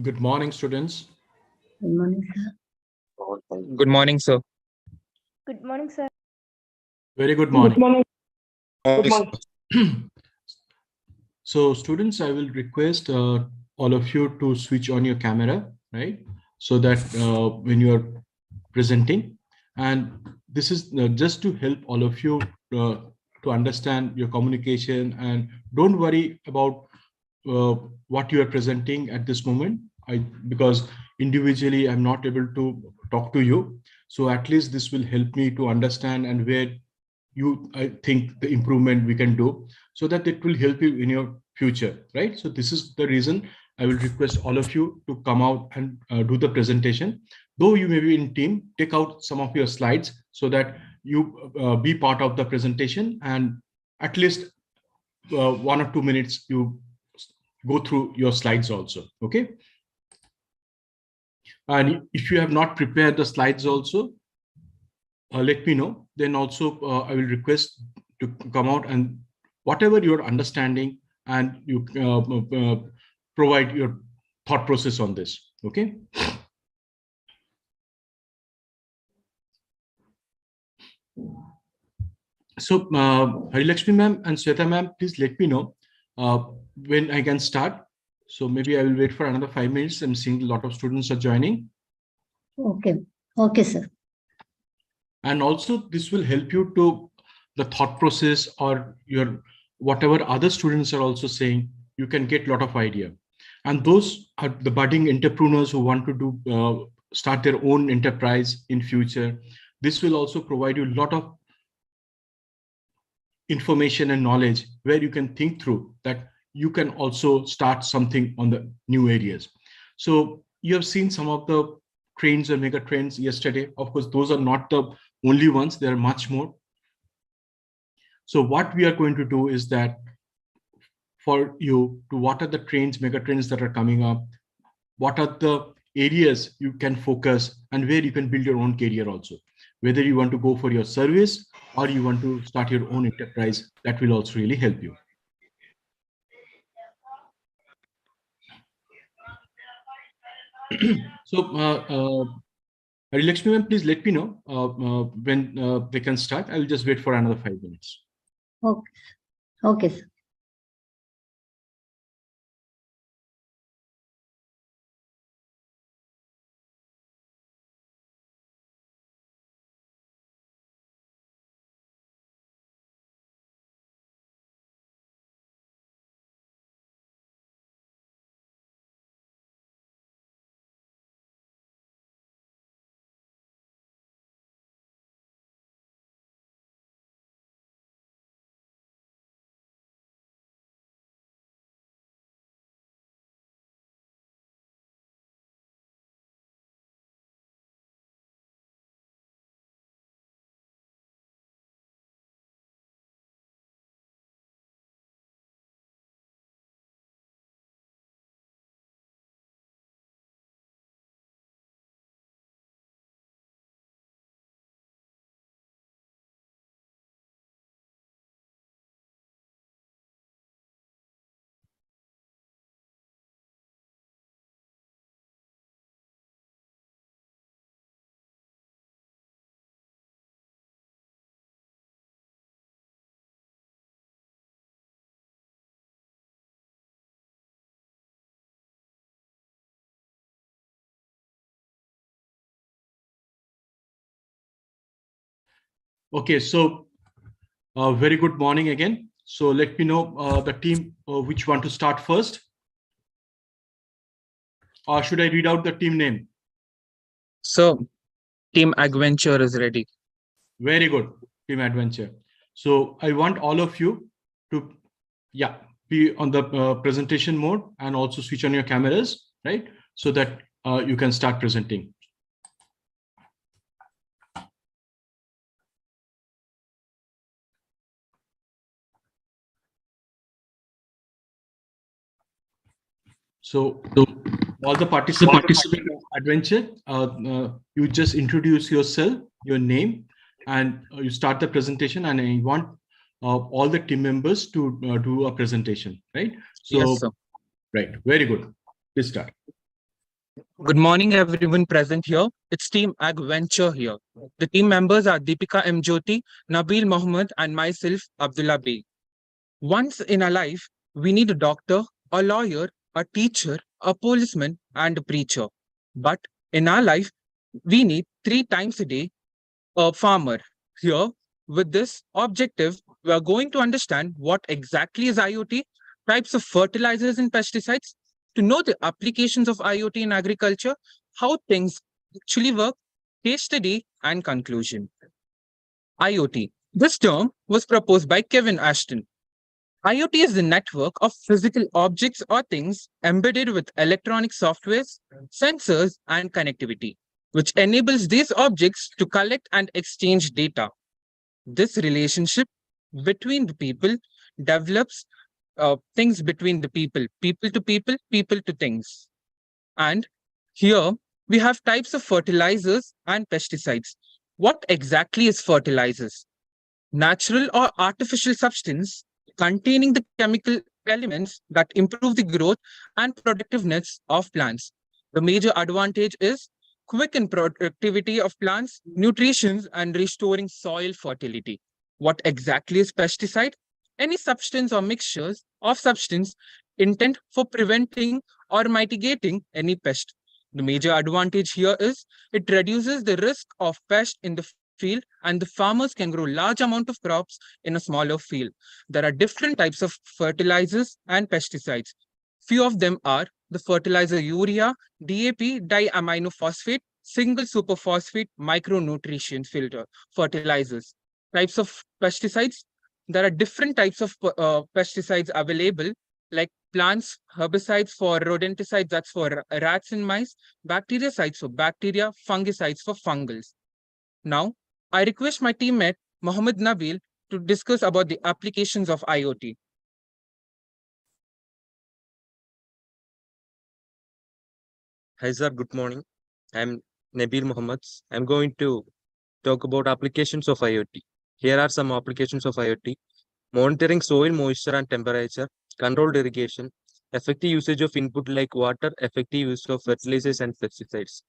Good morning, students. Good morning, sir. Good morning, sir. Good morning, sir. Very good morning. Good morning. So, students, I will request all of you to switch on your camera, right? So that when you are presenting, and this is just to help all of you to understand your communication, and don't worry about what you are presenting at this moment. Because individually I'm not able to talk to you, so at least this will help me to understand and where I think the improvement we can do, so that it will help you in your future, right? So this is the reason I will request all of you to come out and do the presentation. Though you may be in team, take out some of your slides so that you be part of the presentation, and at least 1 or 2 minutes you go through your slides also, okay? And if you have not prepared the slides also, let me know. Then also I will request to come out and whatever your understanding, and you provide your thought process on this, okay? So Harilakshmi ma'am and Sweta ma'am, please let me know when I can start. So maybe I will wait for another 5 minutes. I'm seeing a lot of students are joining. Okay. Okay, sir. And also this will help you to the thought process, or your whatever other students are also saying, you can get a lot of idea. And those are the budding entrepreneurs who want to do start their own enterprise in future. This will also provide you a lot of information and knowledge where you can think through that you can also start something on the new areas. So you have seen some of the trends and mega trends yesterday. Of course, those are not the only ones, there are much more. So what we are going to do is that for you to, what are the trends, mega trends that are coming up, what are the areas you can focus, and where you can build your own career also, whether you want to go for your service or you want to start your own enterprise. That will also really help you. So Harilakshmi ma'am, please let me know when they can start. I will just wait for another 5 minutes. Okay. Okay, sir. Okay, so very good morning again. So let me know the team which want to start first. Or should I read out the team name? So, Team Adventure is ready. Very good, Team Adventure. So I want all of you to, yeah, be on the presentation mode and also switch on your cameras, right? So that you can start presenting. So all the participants in Adventure, you just introduce yourself, your name, and you start the presentation, and I want all the team members to do a presentation, right? So, Yes, sir. right, very good. Please start. Good morning, everyone present here. It's Team Ag Venture here. The team members are Deepika M. Jyoti, Nabil Mohammed, and myself, Abdullah Bey. Once in our life, we need a doctor, a lawyer, a teacher, a policeman, and a preacher. But in our life, we need three times a day a farmer. Here, with this objective, we are going to understand what exactly is IoT, types of fertilizers and pesticides, to know the applications of IoT in agriculture, how things actually work, case study, and conclusion. IoT. This term was proposed by Kevin Ashton. IoT is the network of physical objects or things embedded with electronic softwares, sensors, and connectivity, which enables these objects to collect and exchange data. This relationship between the people develops things between the people to things. And here we have types of fertilizers and pesticides. What exactly is fertilizers? Natural or artificial substance containing the chemical elements that improve the growth and productiveness of plants. The major advantage is quicken productivity of plants, nutrition, and restoring soil fertility. What exactly is pesticide? Any substance or mixtures of substance intent for preventing or mitigating any pest. The major advantage here is it reduces the risk of pest in the field and the farmers can grow large amount of crops in a smaller field. There are different types of fertilizers and pesticides. Few of them are the fertilizer urea, DAP, diaminophosphate, single superphosphate, micronutrient filter fertilizers. Types of pesticides. There are different types of pesticides available, like plants, herbicides for rodenticides, that's for rats and mice, bactericides for bacteria, fungicides for fungals. Now, I request my teammate Mohammed Nabil to discuss about the applications of IoT. Hi sir, good morning. I'm Nabil Mohammed. I'm going to talk about applications of IoT. Here are some applications of IoT. Monitoring soil moisture and temperature, controlled irrigation, effective usage of input like water, effective use of fertilizers and pesticides.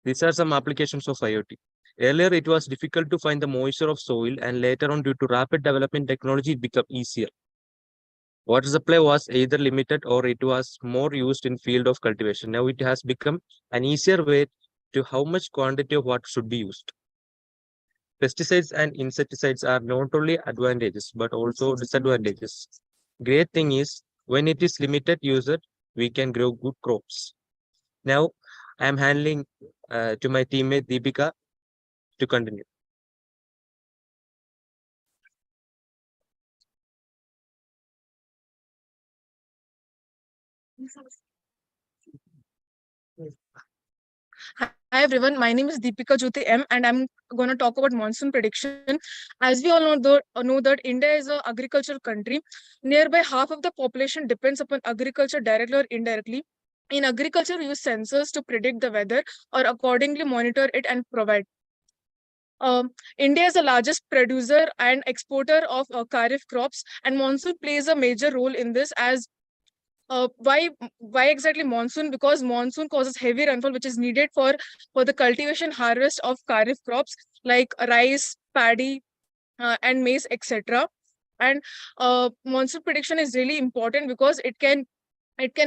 These are some applications of IoT. Earlier, it was difficult to find the moisture of soil, and later on, due to rapid development technology, it became easier. Water supply was either limited or it was more used in field of cultivation. Now it has become an easier way to how much quantity of water should be used. Pesticides and insecticides are not only advantages but also disadvantages. Great thing is when it is limited usage, we can grow good crops. Now I am handling to my teammate Deepika to continue. Hi everyone, my name is Deepika Jyoti M and I'm going to talk about monsoon prediction. As we all know that India is an agricultural country. Nearby half of the population depends upon agriculture directly or indirectly. In agriculture, we use sensors to predict the weather or accordingly monitor it and provide. India is the largest producer and exporter of kharif crops, and monsoon plays a major role in this. As why exactly monsoon? Because monsoon causes heavy rainfall, which is needed for the cultivation harvest of kharif crops like rice, paddy, and maize, etc. And monsoon prediction is really important because it can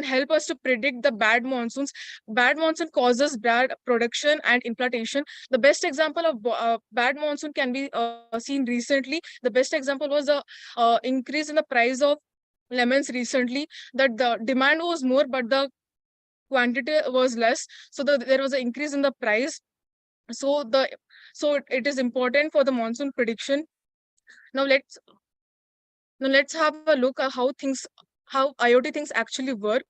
help us to predict the bad monsoons. Bad monsoon causes bad production and implantation. The best example of bad monsoon can be seen recently. The best example was the increase in the price of lemons recently, that the demand was more but the quantity was less, so there was an increase in the price. So it is important for the monsoon prediction. Now let's now let's have a look at how IoT things actually work.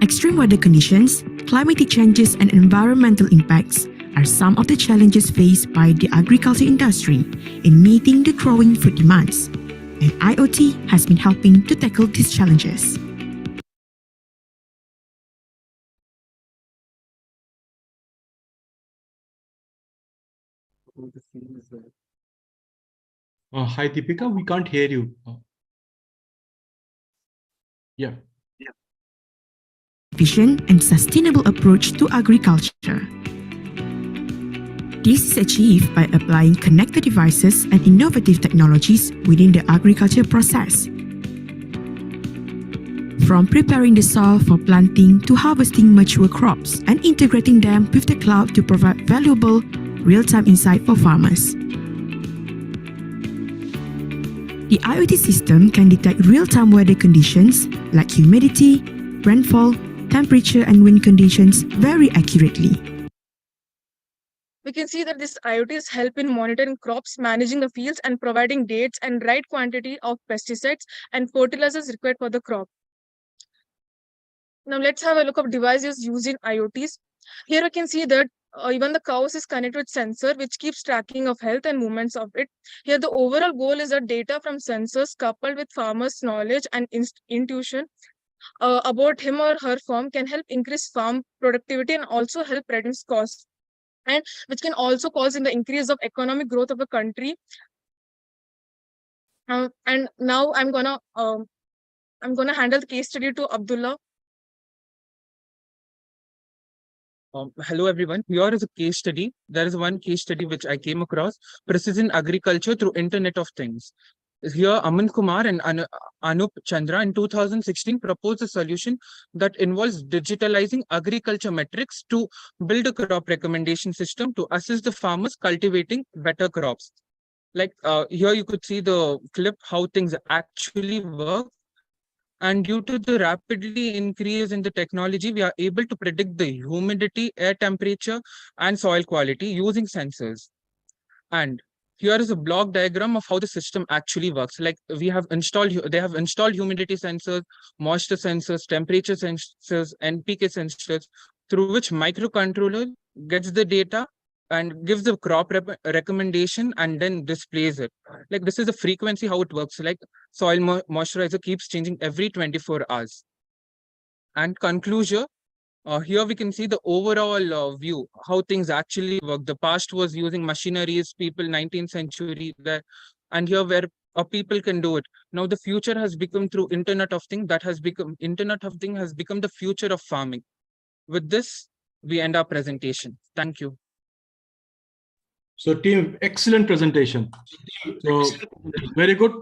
Extreme weather conditions, climatic changes, and environmental impacts are some of the challenges faced by the agriculture industry in meeting the growing food demands. And IoT has been helping to tackle these challenges. Hi, Deepika. We can't hear you. Yeah. Efficient and sustainable approach to agriculture. This is achieved by applying connected devices and innovative technologies within the agriculture process. From preparing the soil for planting to harvesting mature crops and integrating them with the cloud to provide valuable real-time insight for farmers. The IoT system can detect real-time weather conditions like humidity, rainfall, temperature, and wind conditions very accurately. We can see that this IoTs help in monitoring crops, managing the fields, and providing dates and right quantity of pesticides and fertilizers required for the crop. Now let's have a look of devices used in IoTs. Here we can see that even the cows is connected with sensor which keeps tracking of health and movements of it. Here the overall goal is that data from sensors coupled with farmers' knowledge and intuition about him or her farm can help increase farm productivity and also help reduce costs, and which can also cause in the increase of economic growth of a country. And now I'm gonna handle the case study to Abdullah. Hello everyone. Here is a case study. There is one case study which I came across: precision agriculture through Internet of Things. Here, Aman Kumar and Anup Chandra in 2016 proposed a solution that involves digitalizing agriculture metrics to build a crop recommendation system to assist the farmers cultivating better crops. Like here, you could see the clip how things actually work. And due to the rapidly increase in the technology, we are able to predict the humidity, air temperature, and soil quality using sensors. And here is a block diagram of how the system actually works. Like they have installed humidity sensors, moisture sensors, temperature sensors, NPK sensors, through which microcontroller gets the data and gives the crop recommendation and then displays it. Like this is the frequency how it works. Like soil moisturizer keeps changing every 24 hours. And conclusion, here we can see the overall view, how things actually work. The past was using machineries, people 19th century there, and here where people can do it. Now the future has become through Internet of Things. Internet of Things has become the future of farming. With this, we end our presentation. Thank you. So team, excellent presentation. So very good.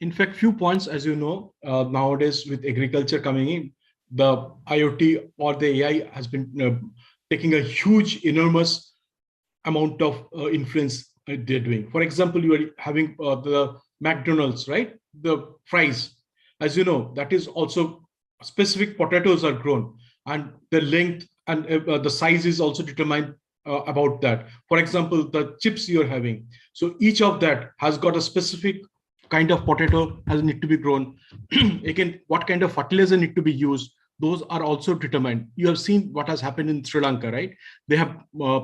In fact, few points, as you know, nowadays with agriculture coming in, the IoT or the AI has been taking a huge, enormous amount of influence they're doing. For example, you are having the McDonald's, right? The fries, as you know, that is also specific potatoes are grown, and the length and the size is also determined about that. For example, the chips you're having, so each of that has got a specific kind of potato has need to be grown. Again, what kind of fertilizer need to be used, those are also determined. You have seen what has happened in Sri Lanka, right? They have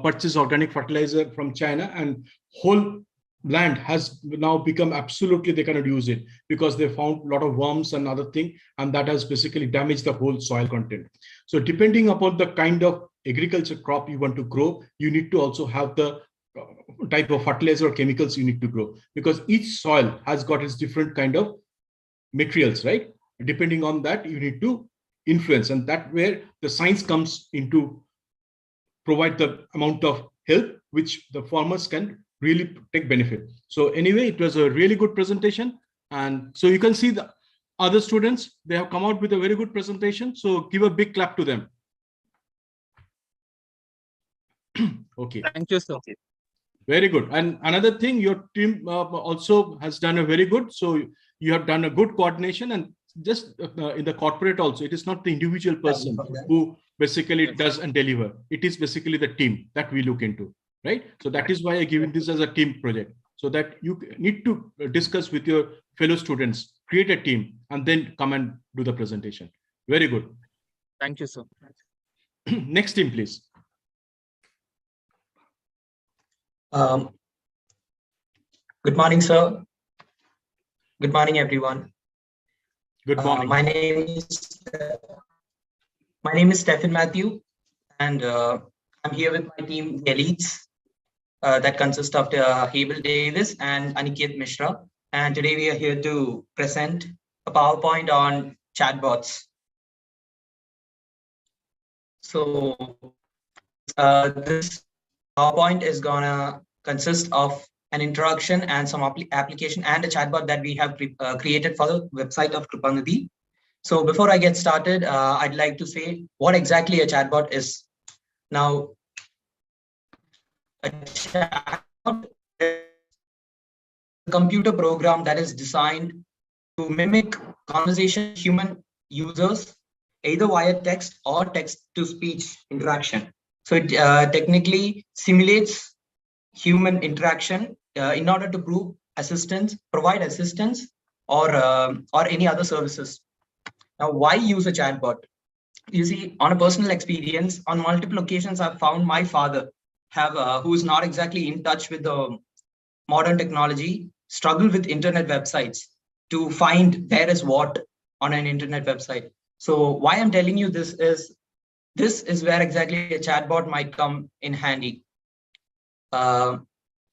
purchased organic fertilizer from China, and whole land has now become absolutely they cannot use it because they found a lot of worms and other thing, and that has basically damaged the whole soil content. So depending upon the kind of agriculture crop you want to grow, you need to also have the type of fertilizer or chemicals you need to grow, because each soil has got its different kind of materials, right? Depending on that, you need to influence, and that where the science comes into provide the amount of help which the farmers can really take benefit. So anyway, it was a really good presentation, and so you can see the other students, they have come out with a very good presentation, so give a big clap to them. Okay, Thank you, sir. very good. And another thing, your team also has done a very good, so you have done a good coordination, and just in the corporate also, it is not the individual person who basically does and deliver. It is basically the team that we look into, right? So that is why I given this as a team project, so that you need to discuss with your fellow students, create a team, and then come and do the presentation. Very good. Thank you, sir. Next team, please. Good morning, sir. Good morning, everyone. Good morning. My name is Stephen Matthew, and I'm here with my team, the elites. that consists of Hebel Davis and Aniket Mishra. And today we are here to present a PowerPoint on chatbots. So this PowerPoint is gonna consist of an introduction and some application and a chatbot that we have created for the website of Kripanidhi. So before I get started, I'd like to say what exactly a chatbot is. Now, a chatbot is a computer program that is designed to mimic conversation human users, either via text or text-to-speech interaction. So it technically simulates human interaction in order to provide assistance, or any other services. Now, why use a chatbot? You see, on a personal experience, on multiple occasions, I've found my father who is not exactly in touch with the modern technology, struggle with internet websites to find where is what on an internet website. So why I'm telling you this is where exactly a chatbot might come in handy.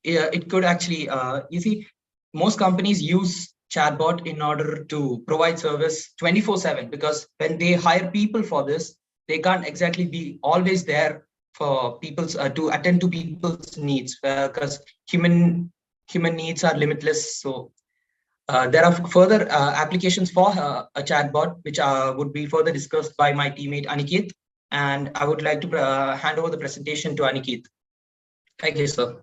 It could actually, you see, most companies use chatbot in order to provide service 24/7, because when they hire people for this, they can't exactly be always there for people's to attend to people's needs, because human needs are limitless. So there are further applications for a chatbot, which would be further discussed by my teammate Aniket. And I would like to hand over the presentation to Aniket. Thank you, sir.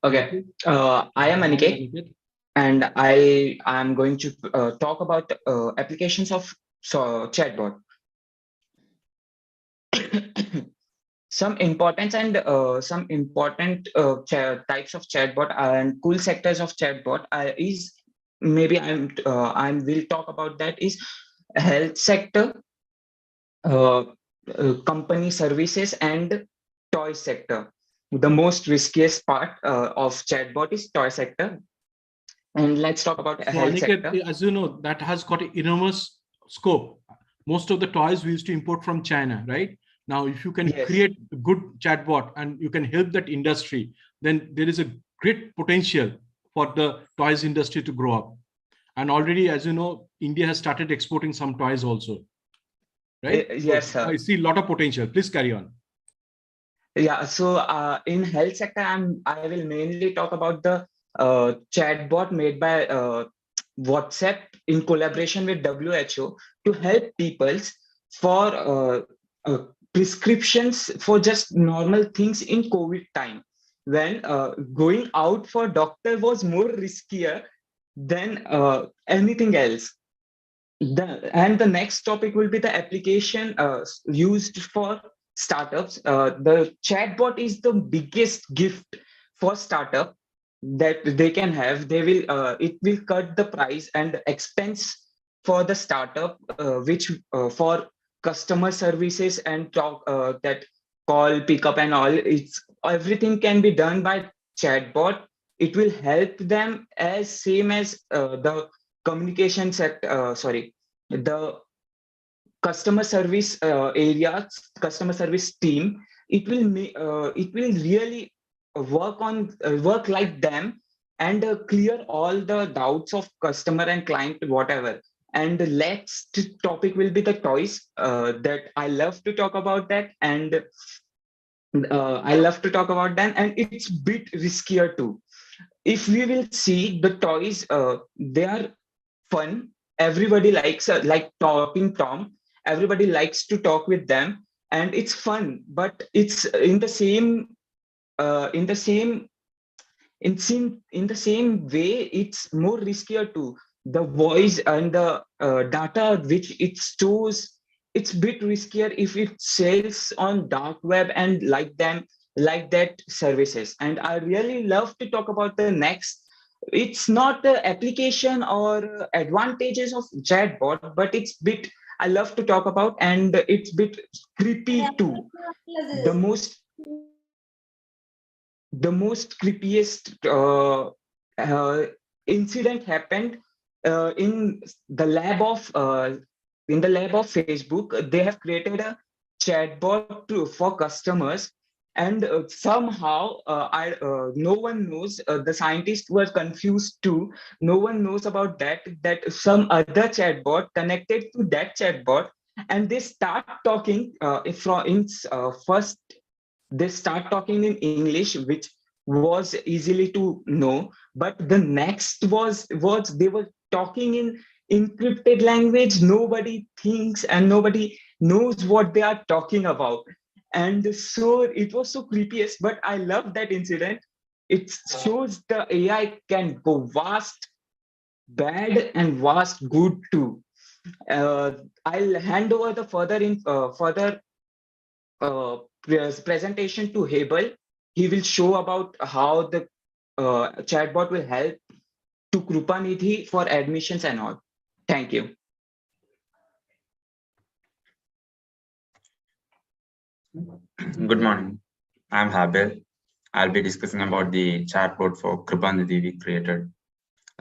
Okay, I am Aniket, and I am going to talk about applications of chatbot. Some importance and some important types of chatbot and cool sectors of chatbot is, maybe I will talk about that, is health sector, company services, and toy sector. The most riskiest part of chatbot is toy sector. And let's talk about So health Aniket, sector. as you know, that has got an enormous scope. Most of the toys we used to import from China, right? Now, if you can Yes. create a good chatbot and you can help that industry, then there is a great potential for the toys industry to grow up. And already, as you know, India has started exporting some toys also, right? Yes, So sir. I see a lot of potential. Please carry on. Yeah, so in health sector, I will mainly talk about the chatbot made by WhatsApp in collaboration with WHO to help people for prescriptions for just normal things in COVID time, when going out for doctor was more riskier than anything else. And the next topic will be the application used for startups. The chatbot is the biggest gift for startup that they can have. It will cut the price and expense for the startup, which for customer services and that call pickup and all. It's everything can be done by chatbot. It will help them as same as the communication sector. The customer service customer service team. It will really work like them, and clear all the doubts of customer and client, whatever. And the next topic will be the toys, that I love to talk about that, and and it's bit riskier too. If we will see the toys, they are fun. Everybody likes like talking Tom. Everybody likes to talk with them, and it's fun. But it's in the same way, it's more riskier too. The voice and the data which it stores, it's bit riskier if it sells on dark web and like that services. And I really love to talk about the next. It's not the application or advantages of chatbot, but it's bit I love to talk about, and it's bit creepy too. The most creepiest incident happened in the lab of Facebook. They have created a chatbot for customers, And somehow, no one knows. The scientists were confused too. No one knows about that. That some other chatbot connected to that chatbot, and they start talking. First, they start talking in English, which was easily to know. But the next was they were talking in encrypted language. Nobody thinks and nobody knows what they are talking about. And so it was so creepiest, but I love that incident. It shows the AI can go vast bad and vast good too. I'll hand over the further presentation to Hebel. He will show about how the chatbot will help to Krupanidhi for admissions and all. Thank you. Good morning. I'm Habel. I'll be discussing about the chatbot for Krupanidhi we created.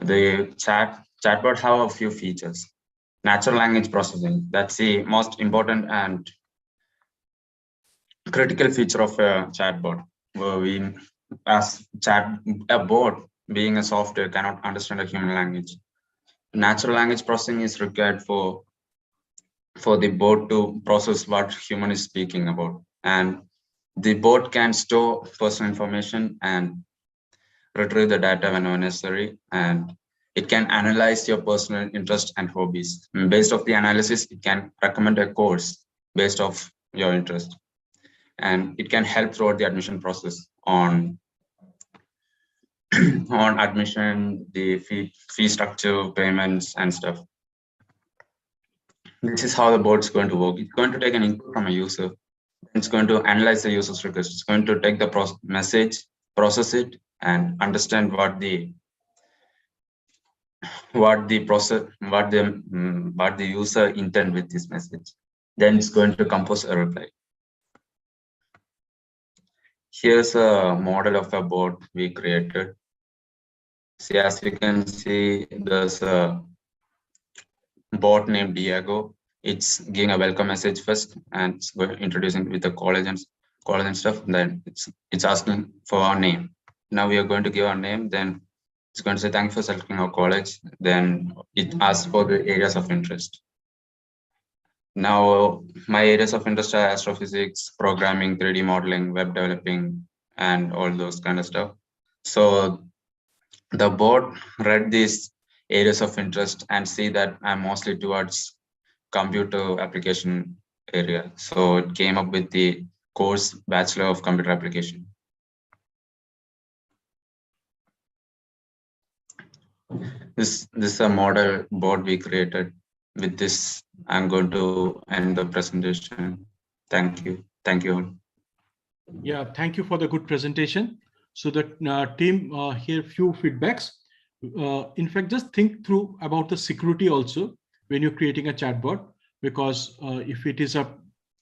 The chatbot have a few features. Natural language processing, that's the most important and critical feature of a chatbot. A bot being a software cannot understand a human language. Natural language processing is required for the bot to process what human is speaking about, and the bot can store personal information and retrieve the data whenever necessary, and it can analyze your personal interest and hobbies. Based off the analysis, it can recommend a course based off your interest, and it can help throughout the admission process on on admission, the fee structure, payments, and stuff. This is how the bot is going to work. It's going to take an input from a user. It's going to analyze the user's request. It's going to take the message, process it, and understand what the user intend with this message. Then it's going to compose a reply. Here's a model of a bot we created. See, as you can see, there's a bot named Diego. It's giving a welcome message first, and it's introducing with the college and stuff. Then it's asking for our name. Now we are going to give our name. Then it's going to say thank you for selecting our college. Then it asks for the areas of interest. Now my areas of interest are astrophysics, programming, 3D modeling, web developing, and all those kind of stuff. So the bot read these areas of interest and see that I'm mostly towards computer application area. So it came up with the course Bachelor of Computer Application. This is a model bot we created. With this, I'm going to end the presentation. Thank you. Thank you. Yeah, thank you for the good presentation. So the team here few feedbacks. In fact, just think through about the security also when you're creating a chatbot, because if it is a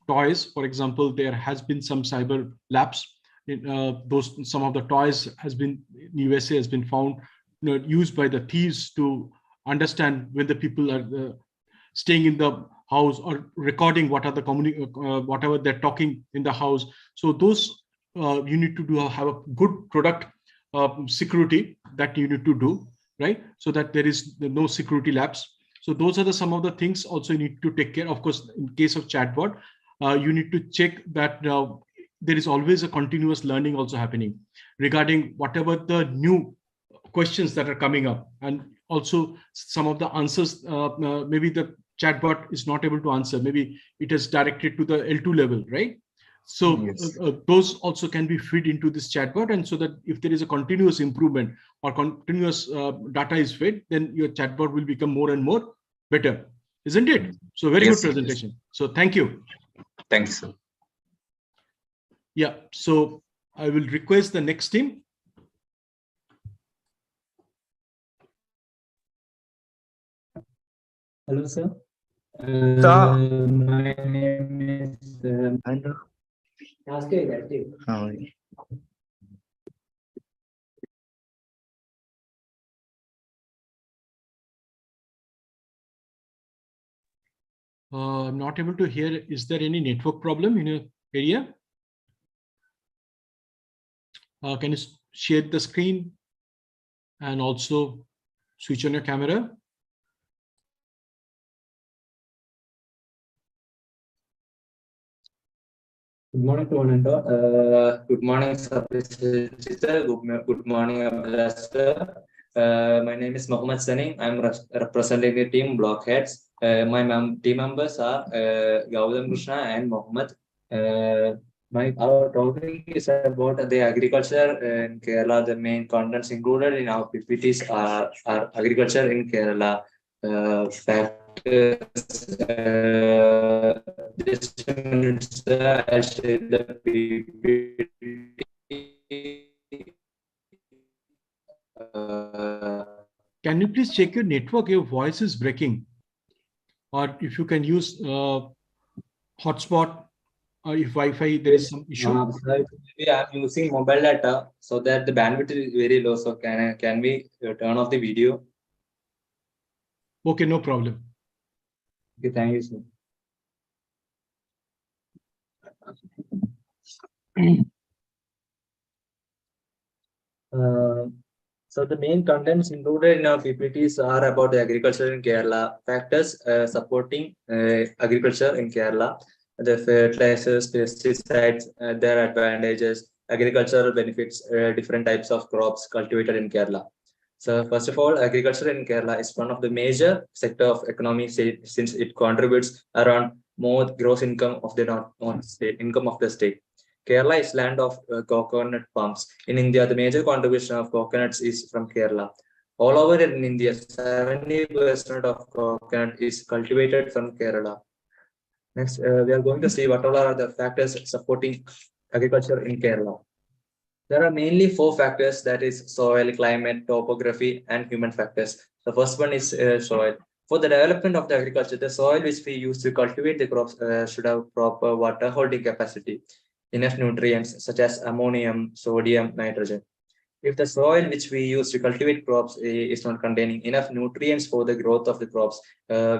toys, for example, there has been some cyber lapse. Some of the toys has been in USA has been found used by the thieves to understand when the people are staying in the house or recording what are the whatever they're talking in the house. So those you need to have a good product security that you need to do, right? So that there is no security lapse. So those are some of the things also you need to take care. Of course, in case of chatbot, you need to check that there is always a continuous learning also happening regarding whatever the new questions that are coming up, and also some of the answers maybe the chatbot is not able to answer. Maybe it is directed to the L2 level, right? So yes. Those also can be fed into this chatbot, and so that if there is a continuous improvement or continuous data is fed, then your chatbot will become more and more better, isn't it? So very good presentation. Yes. So thank you. Thank you, sir. Yeah, so I will request the next team. Hello, sir. My name is I'm not able to hear. Is there any network problem in your area? Can you share the screen and also switch on your camera? Good morning to one and all. Good morning, Sabyasachi sir. Good morning, Abdullah sir. My name is Mohammed Sani. I'm representing the team Blockheads. My team members are Gautam Krishna and Mohammed. Our topic is about the agriculture in Kerala. The main contents included in our PPTs are agriculture in Kerala, factors. Just a minute, sir. I'll share the PPT. Can you please check your network? Your voice is breaking. Or if you can use hotspot, or if Wi-Fi there is some issue. Sir, maybe I'm using mobile data so that the bandwidth is very low. So can we turn off the video? Okay, no problem. Okay, thank you, sir. So the main contents included in our PPTs are about the agriculture in Kerala, factors supporting agriculture in Kerala, the fertilizers, pesticides, their advantages, agricultural benefits, different types of crops cultivated in Kerala. So first of all, agriculture in Kerala is one of the major sector of economy since it contributes around more gross income of the income of the state. Kerala is land of coconut palms. In India, the major contribution of coconuts is from Kerala. All over in India, 70% of coconut is cultivated from Kerala. Next, we are going to see what all are the factors supporting agriculture in Kerala. There are mainly 4 factors, that is soil, climate, topography, and human factors. The first one is soil. For the development of the agriculture, the soil which we use to cultivate the crops should have proper water holding capacity, enough nutrients such as ammonium, sodium, nitrogen. If the soil which we use to cultivate crops is not containing enough nutrients for the growth of the crops,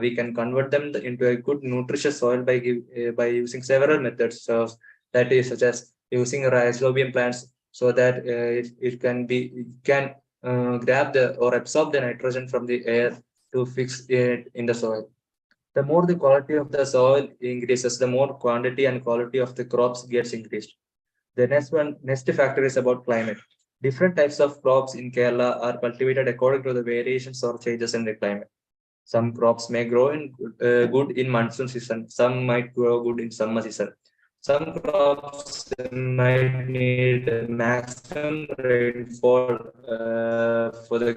we can convert them into a good nutritious soil by using several methods. So that is such as using rhizobium plants, so that it can grab or absorb the nitrogen from the air to fix it in the soil. The more the quality of the soil increases, the more quantity and quality of the crops gets increased. The next factor is about climate. Different types of crops in Kerala are cultivated according to the variations or changes in the climate. Some crops may grow good in monsoon season. Some might grow good in summer season. Some crops might need maximum rainfall for the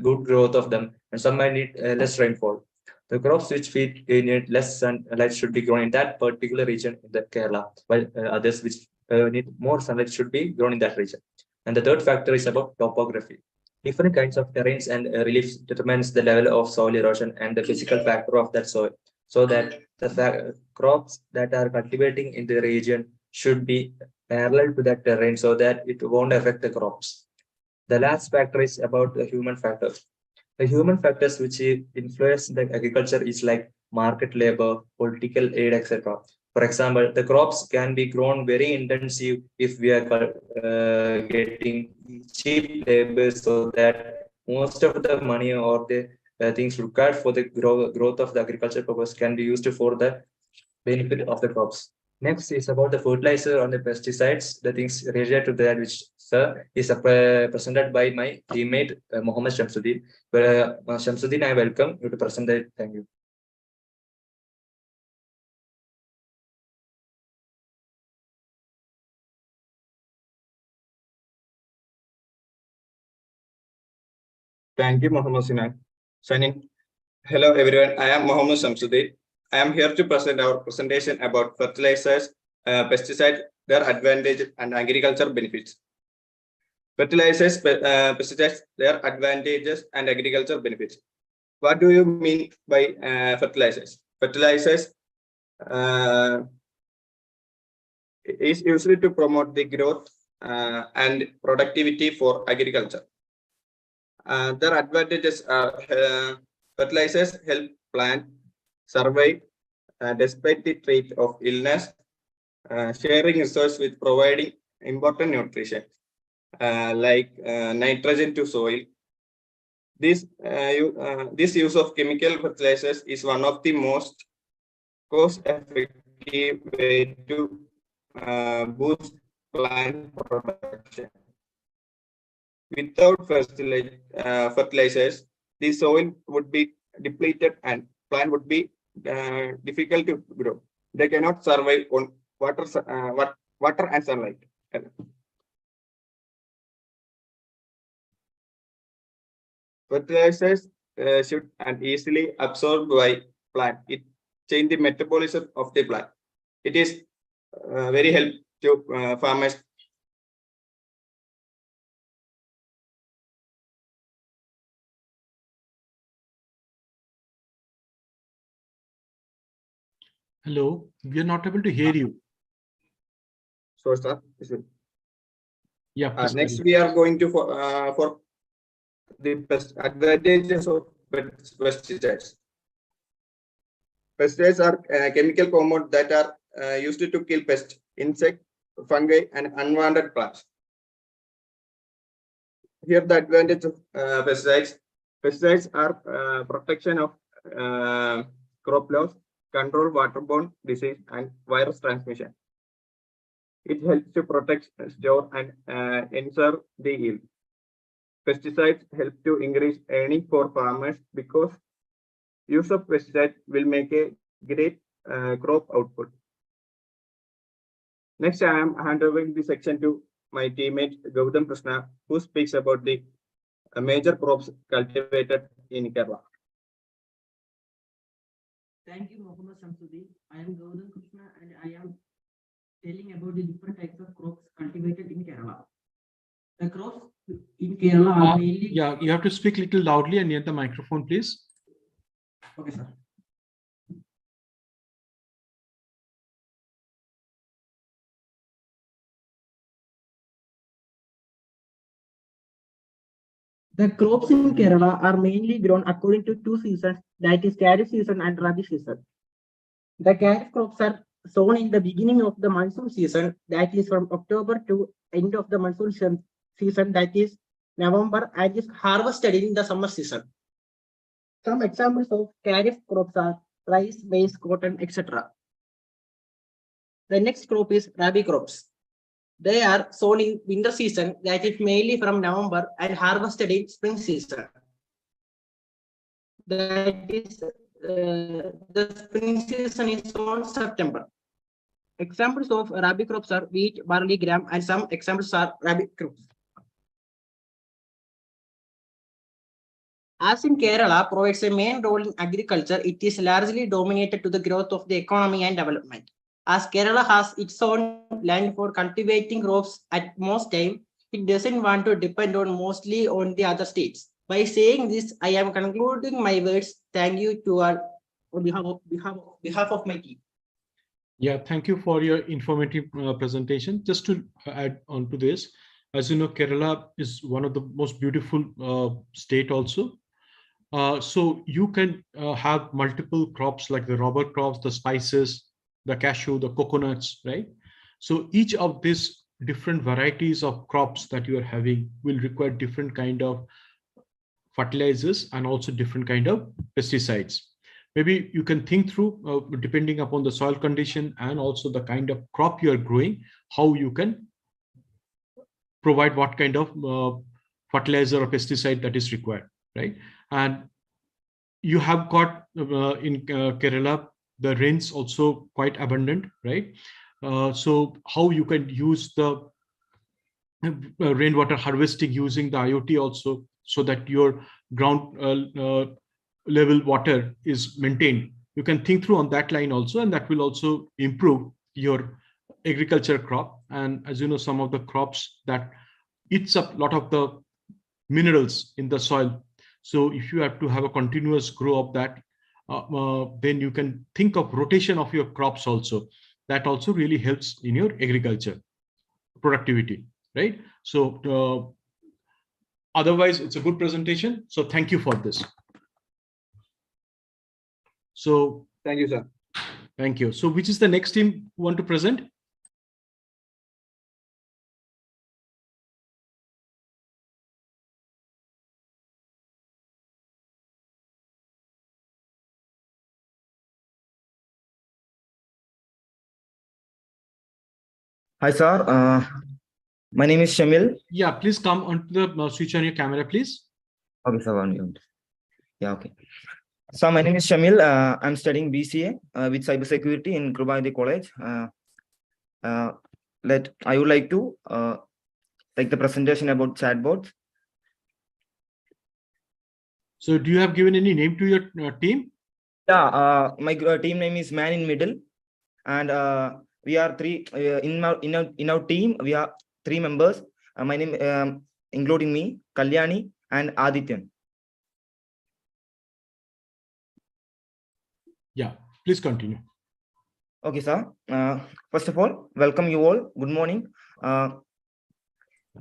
good growth of them, and some might need less rainfall. The crops which need less sunlight should be grown in that particular region in the Kerala, while others which need more sunlight should be grown in that region. And the third factor is about topography. Different kinds of terrains and reliefs determines the level of soil erosion and the physical factor of that soil, so that the crops that are cultivating in the region should be parallel to that terrain so that it won't affect the crops. The last factor is about the human factors. The human factors which influence the agriculture is like market labor, political aid, etc. For example, the crops can be grown very intensive if we are getting cheap labor, so that most of the money or the things required for the growth of the agriculture purpose can be used for the benefit of the crops. Next is about the fertilizer and the pesticides, the things related to that, which sir is presented by my teammate Mohammed Shamsuddin. Shamsuddin, I welcome you to present that. Thank you. Thank you, Mohammed Sani. Hello, everyone. I am Mohammed Shamsuddin. I am here to present our presentation about fertilizers, pesticides, their advantages, and agriculture benefits. Fertilizers, pesticides, their advantages, and agriculture benefits. What do you mean by fertilizers? Fertilizers is used to promote the growth and productivity for agriculture. Their advantages are fertilizers help plant survive despite the threat of illness, sharing resources with providing important nutrition like nitrogen to soil. This use of chemical fertilizers is one of the most cost-effective way to boost plant production. Without fertilizers, the soil would be depleted and plant would be difficult to grow. They cannot survive on water and sunlight. Fertilizers should and easily absorbed by plant. It change the metabolism of the plant. It is very helpful to farmers. Hello, we are not able to hear you. So, sir, Yeah, please next carry. we are going to for the advantages of pesticides. Pesticides are chemical compounds that are used to kill pests, insect, fungi, and unwanted plants. Here, the advantage of pesticides. Pesticides are protection of crop loss, control waterborne disease, and virus transmission. It helps to protect, store, and ensure the yield. Pesticides help to increase earning for farmers because use of pesticides will make a great crop output. Next, I am handing the section to my teammate Gautam Krishna, who speaks about the major crops cultivated in Kerala. Thank you, Mohammed Shamsuddin. I am Gautam Krishna and I am telling about the different types of crops cultivated in Kerala. The crops in Kerala are mainly... Yeah, you have to speak a little loudly and near the microphone, please. Okay, sir. The crops in Kerala are mainly grown according to two seasons, that is Kharif season and Rabi season. The Kharif crops are sown in the beginning of the monsoon season, that is from October to end of the monsoon season, that is November, and is harvested in the summer season. Some examples of Kharif crops are rice, maize, cotton, etc. The next crop is Rabi crops. They are sown in winter season, that is mainly from November, and harvested in spring season. That is the spring season is on September. Examples of Rabi crops are wheat, barley, gram, and some examples are Rabi crops. As in Kerala provides a main role in agriculture, it is largely dominated to the growth of the economy and development. As Kerala has its own land for cultivating crops at most time, it doesn't want to depend on mostly on the other states. By saying this, I am concluding my words. Thank you to all on behalf of my team. Yeah, thank you for your informative presentation. Just to add on to this, as you know, Kerala is one of the most beautiful state also. So you can have multiple crops like the rubber crops, the spices, the cashew, the coconuts, right? So each of these different varieties of crops that you are having will require different kind of fertilizers and also different kind of pesticides. Maybe you can think through, depending upon the soil condition and also the kind of crop you are growing, how you can provide what kind of fertilizer or pesticide that is required, right? And you have got in Kerala, the rains also quite abundant, right? So how you can use the rainwater harvesting using the IoT also, so that your ground level water is maintained. You can think through on that line also, and that will also improve your agriculture crop. And as you know, some of the crops that eats up a lot of the minerals in the soil. So if you have to have a continuous grow of that, then you can think of rotation of your crops also. That also really helps in your agriculture productivity, right? So otherwise, it's a good presentation. So thank you for this. So thank you, sir. Thank you. So which is the next team you want to present? Hi, sir. My name is Shamil. Yeah, please come onto the switch on your camera, please. Okay, sir. 1 minute. Yeah, okay. So my name is Shamil. I'm studying BCA with cybersecurity in Krubandi College. I would like to take the presentation about chatbots. So do you have given any name to your team? Yeah, my team name is Man in Middle, and we are three in our team. We are 3 members. My name, including me, Kalyani and Adityan. Yeah, please continue. Okay, sir. First of all, welcome you all. Good morning.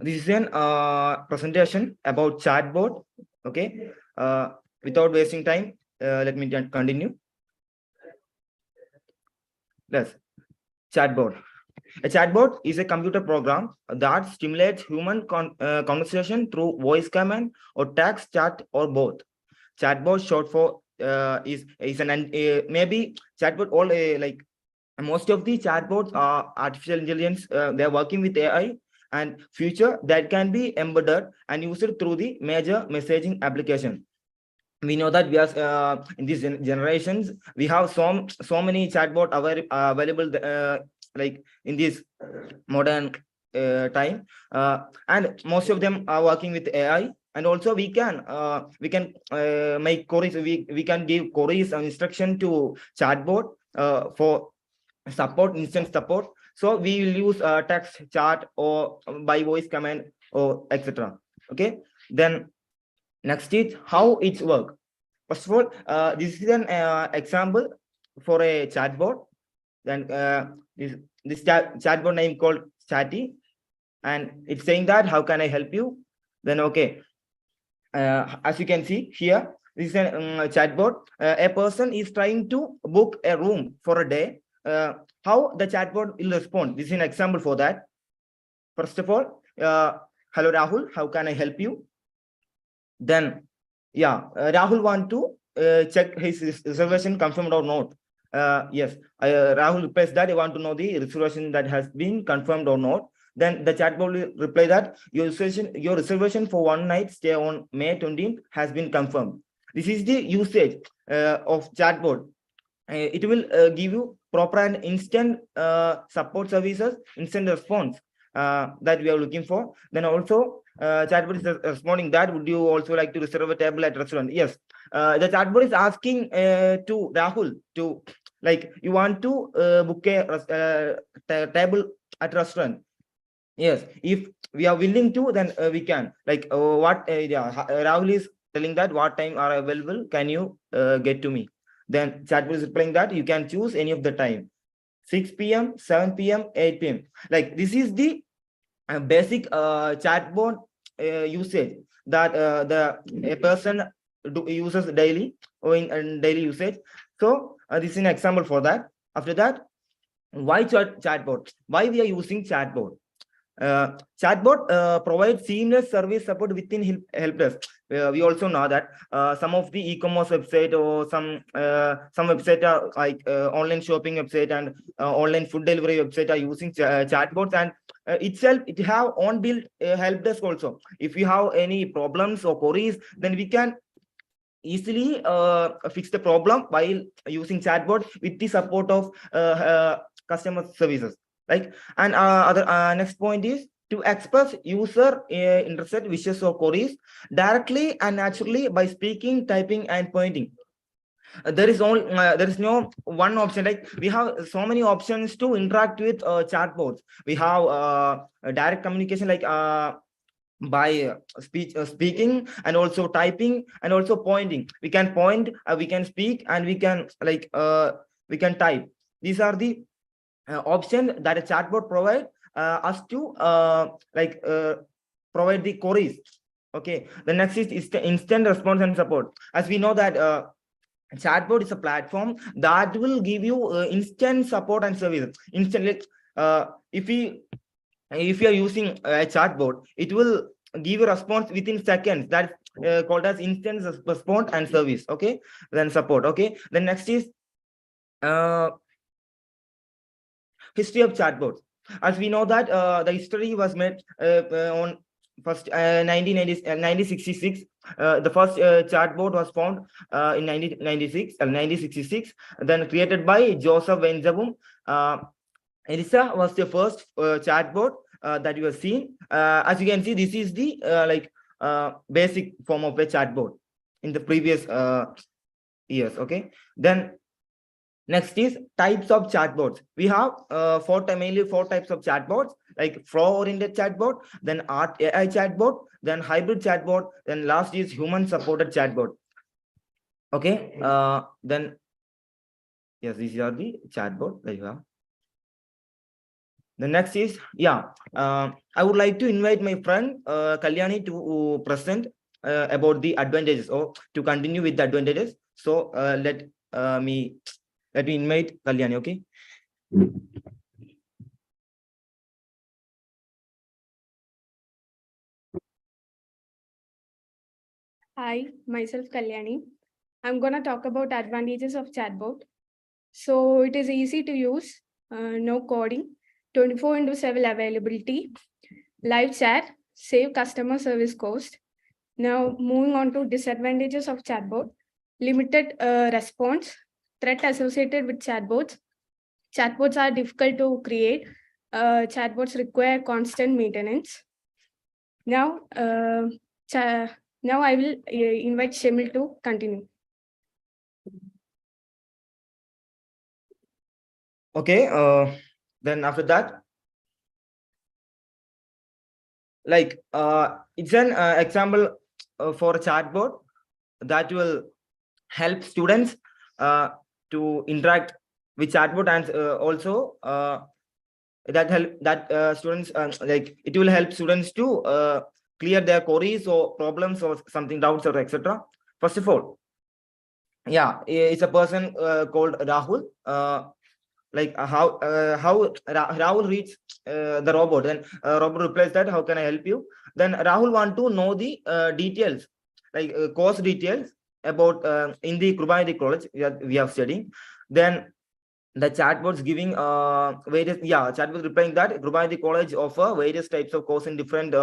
This is an presentation about chatbot. Okay. Without wasting time, let me continue. Yes. Chatbot. A chatbot is a computer program that stimulates human conversation through voice command or text chat or both. Chatbot short for is an maybe chatbot all like most of the chatbots are artificial intelligence. They are working with AI, and future that can be embedded and used through the major messaging application. We know that we are in these generations we have so many chatbot available like in this modern time, and most of them are working with AI. And also we can make queries. We can give queries and instruction to chatbot for support, instant support. So we will use text chat or by voice command or etc. Okay, then next is how it works. First of all, this is an example for a chatbot. Then this chatbot name called Chatty, and it's saying that how can I help you? Then okay, as you can see here, this is a chatbot. A person is trying to book a room for a day. How the chatbot will respond? This is an example for that. First of all, hello Rahul, how can I help you? Then Rahul want to check his reservation confirmed or not. Yes, Rahul replies that I want to know the reservation that has been confirmed or not. Then the chatbot will reply that your reservation for one night stay on May 20th has been confirmed. This is the usage of chatbot. It will give you proper and instant support services, instant response that we are looking for. Then also chatbot is responding that would you also like to reserve a table at restaurant? Yes, the chatbot is asking to Rahul to like you want to book a table at restaurant. Yes, if we are willing to, then we can like Rahul is telling that what time are available, can you get to me? Then chatbot is replying that you can choose any of the time, 6 p.m., 7 p.m., 8 p.m. Like this is the basic chatbot usage that a person uses daily or in daily usage. So this is an example for that. After that, why chatbot? Why we are using chatbot? Chatbot provides seamless service support within help desk. We also know that some of the e-commerce website or some website are like online shopping website and online food delivery website are using chatbots, and itself it have on built help desk also. If you have any problems or queries, then we can easily fix the problem while using chatbot with the support of customer services. Like, and other next point is to express user interest, wishes or queries directly and naturally by speaking, typing and pointing. There is no one option. Like we have so many options to interact with chatbots. We have direct communication like by speaking and also typing and also pointing. We can point, we can speak, and we can like we can type. These are the option that a chatbot provide us to provide the queries. Okay, the next is the instant response and support. As we know that chatbot is a platform that will give you instant support and services instantly. If you are using a chatbot, it will give a response within seconds. That's called as instant response and service. Okay, then support. Okay, then next is history of chatbots. As we know that the history was made on first 1966. The first chatbot was found in 1966, then created by Joseph Weinzabum. Elisa was the first chatbot that you have seen. As you can see, this is the basic form of a chatbot in the previous years. Okay, then next is types of chatbots. We have mainly four types of chatbots, like flow-oriented chatbot, then art AI chatbot, then hybrid chatbot, then last is human-supported chatbot. Okay, then yes, these are the chatbot that you have. The next is, I would like to invite my friend Kalyani to present about the advantages, or to continue with the advantages. So let me invite Kalyani, okay? Hi, myself Kalyani. I'm going to talk about advantages of chatbot. So it is easy to use, no coding, 24/7 availability, live chat, save customer service cost. Now moving on to disadvantages of chatbot, limited response, threat associated with chatbots. Chatbots are difficult to create. Chatbots require constant maintenance. Now, now I will invite Shemil to continue. Okay, then after that, it's an example for a chatbot that will help students to interact with chatbot, and also students it will help students to clear their queries or problems or something, doubts or etc. First of all, it's a person called Rahul. How Rahul reads the robot, then robot replies that, how can I help you? Then Rahul want to know the details, course details about in the Krubanidhi College we are studying. Then the chatbot's giving chatbot replying that Krubanidhi College offer various types of course in different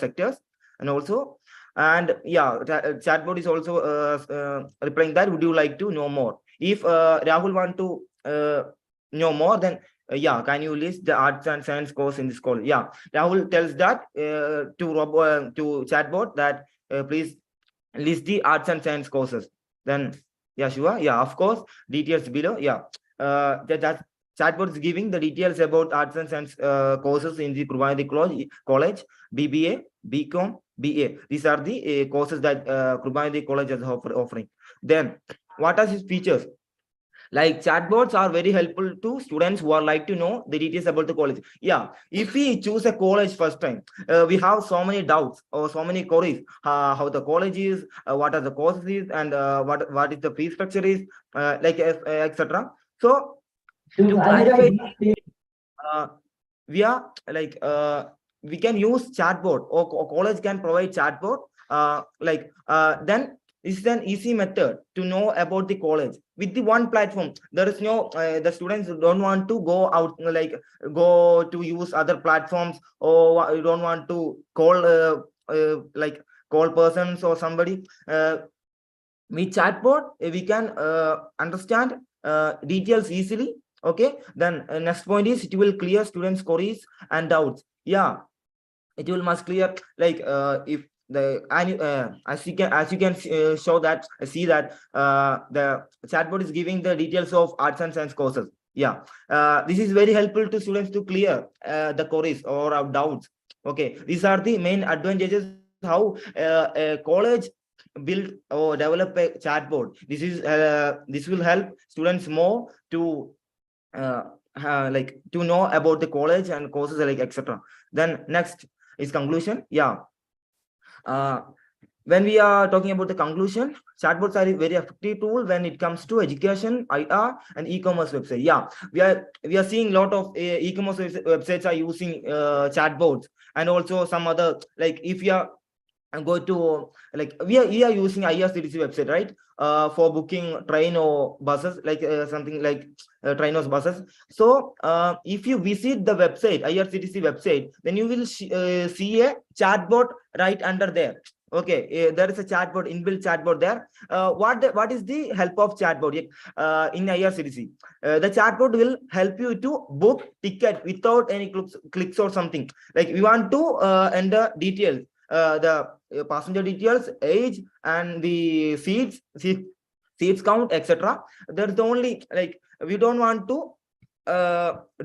sectors, and also chatbot is also replying that, would you like to know more? If Rahul want to know more, then can you list the arts and science course in this college? Rahul tells that to chatbot that please list the arts and science courses. Then sure, of course, details below. That chatbot is giving the details about arts and science courses in the Krubanidhi College, BBA, BCom, BA. These are the courses that Krubanidhi College is offering. Then what are its features? Like, chatbots are very helpful to students who are like to know the details about the college. If we choose a college first time, we have so many doubts or so many queries, how the college is, what are the courses is, and what is the fee structure is, etc. So to clarify, we can use chatbot, or college can provide chatbot. Then this is an easy method to know about the college with the one platform. There is no the students don't want to go out, go to use other platforms, or you don't want to call call persons or somebody. With chatbot we can understand details easily. Okay, then next point is, it will clear students queries and doubts. It will must clear, if the as you can see that the chatbot is giving the details of arts and science courses. This is very helpful to students to clear the queries or doubts. Okay, these are the main advantages how a college build or develop a chatbot. This will help students more to to know about the college and courses, etc. Then next is conclusion. When we are talking about the conclusion, chatbots are a very effective tool when it comes to education, IR, and e-commerce website. We are seeing a lot of e-commerce websites are using chatbots, and also some other, if you are and go to, like, we are using IRCTC website, right? For booking train or buses, like something like train or buses. So if you visit the website, IRCTC website, then you will see a chatbot right under there. Okay, there is a chatbot, inbuilt chatbot there. What is the help of chatbot in IRCTC? The chatbot will help you to book ticket without any clicks or something. Like, we want to enter details, the passenger details, age, and the seats count, etc. There's the only, like, we don't want to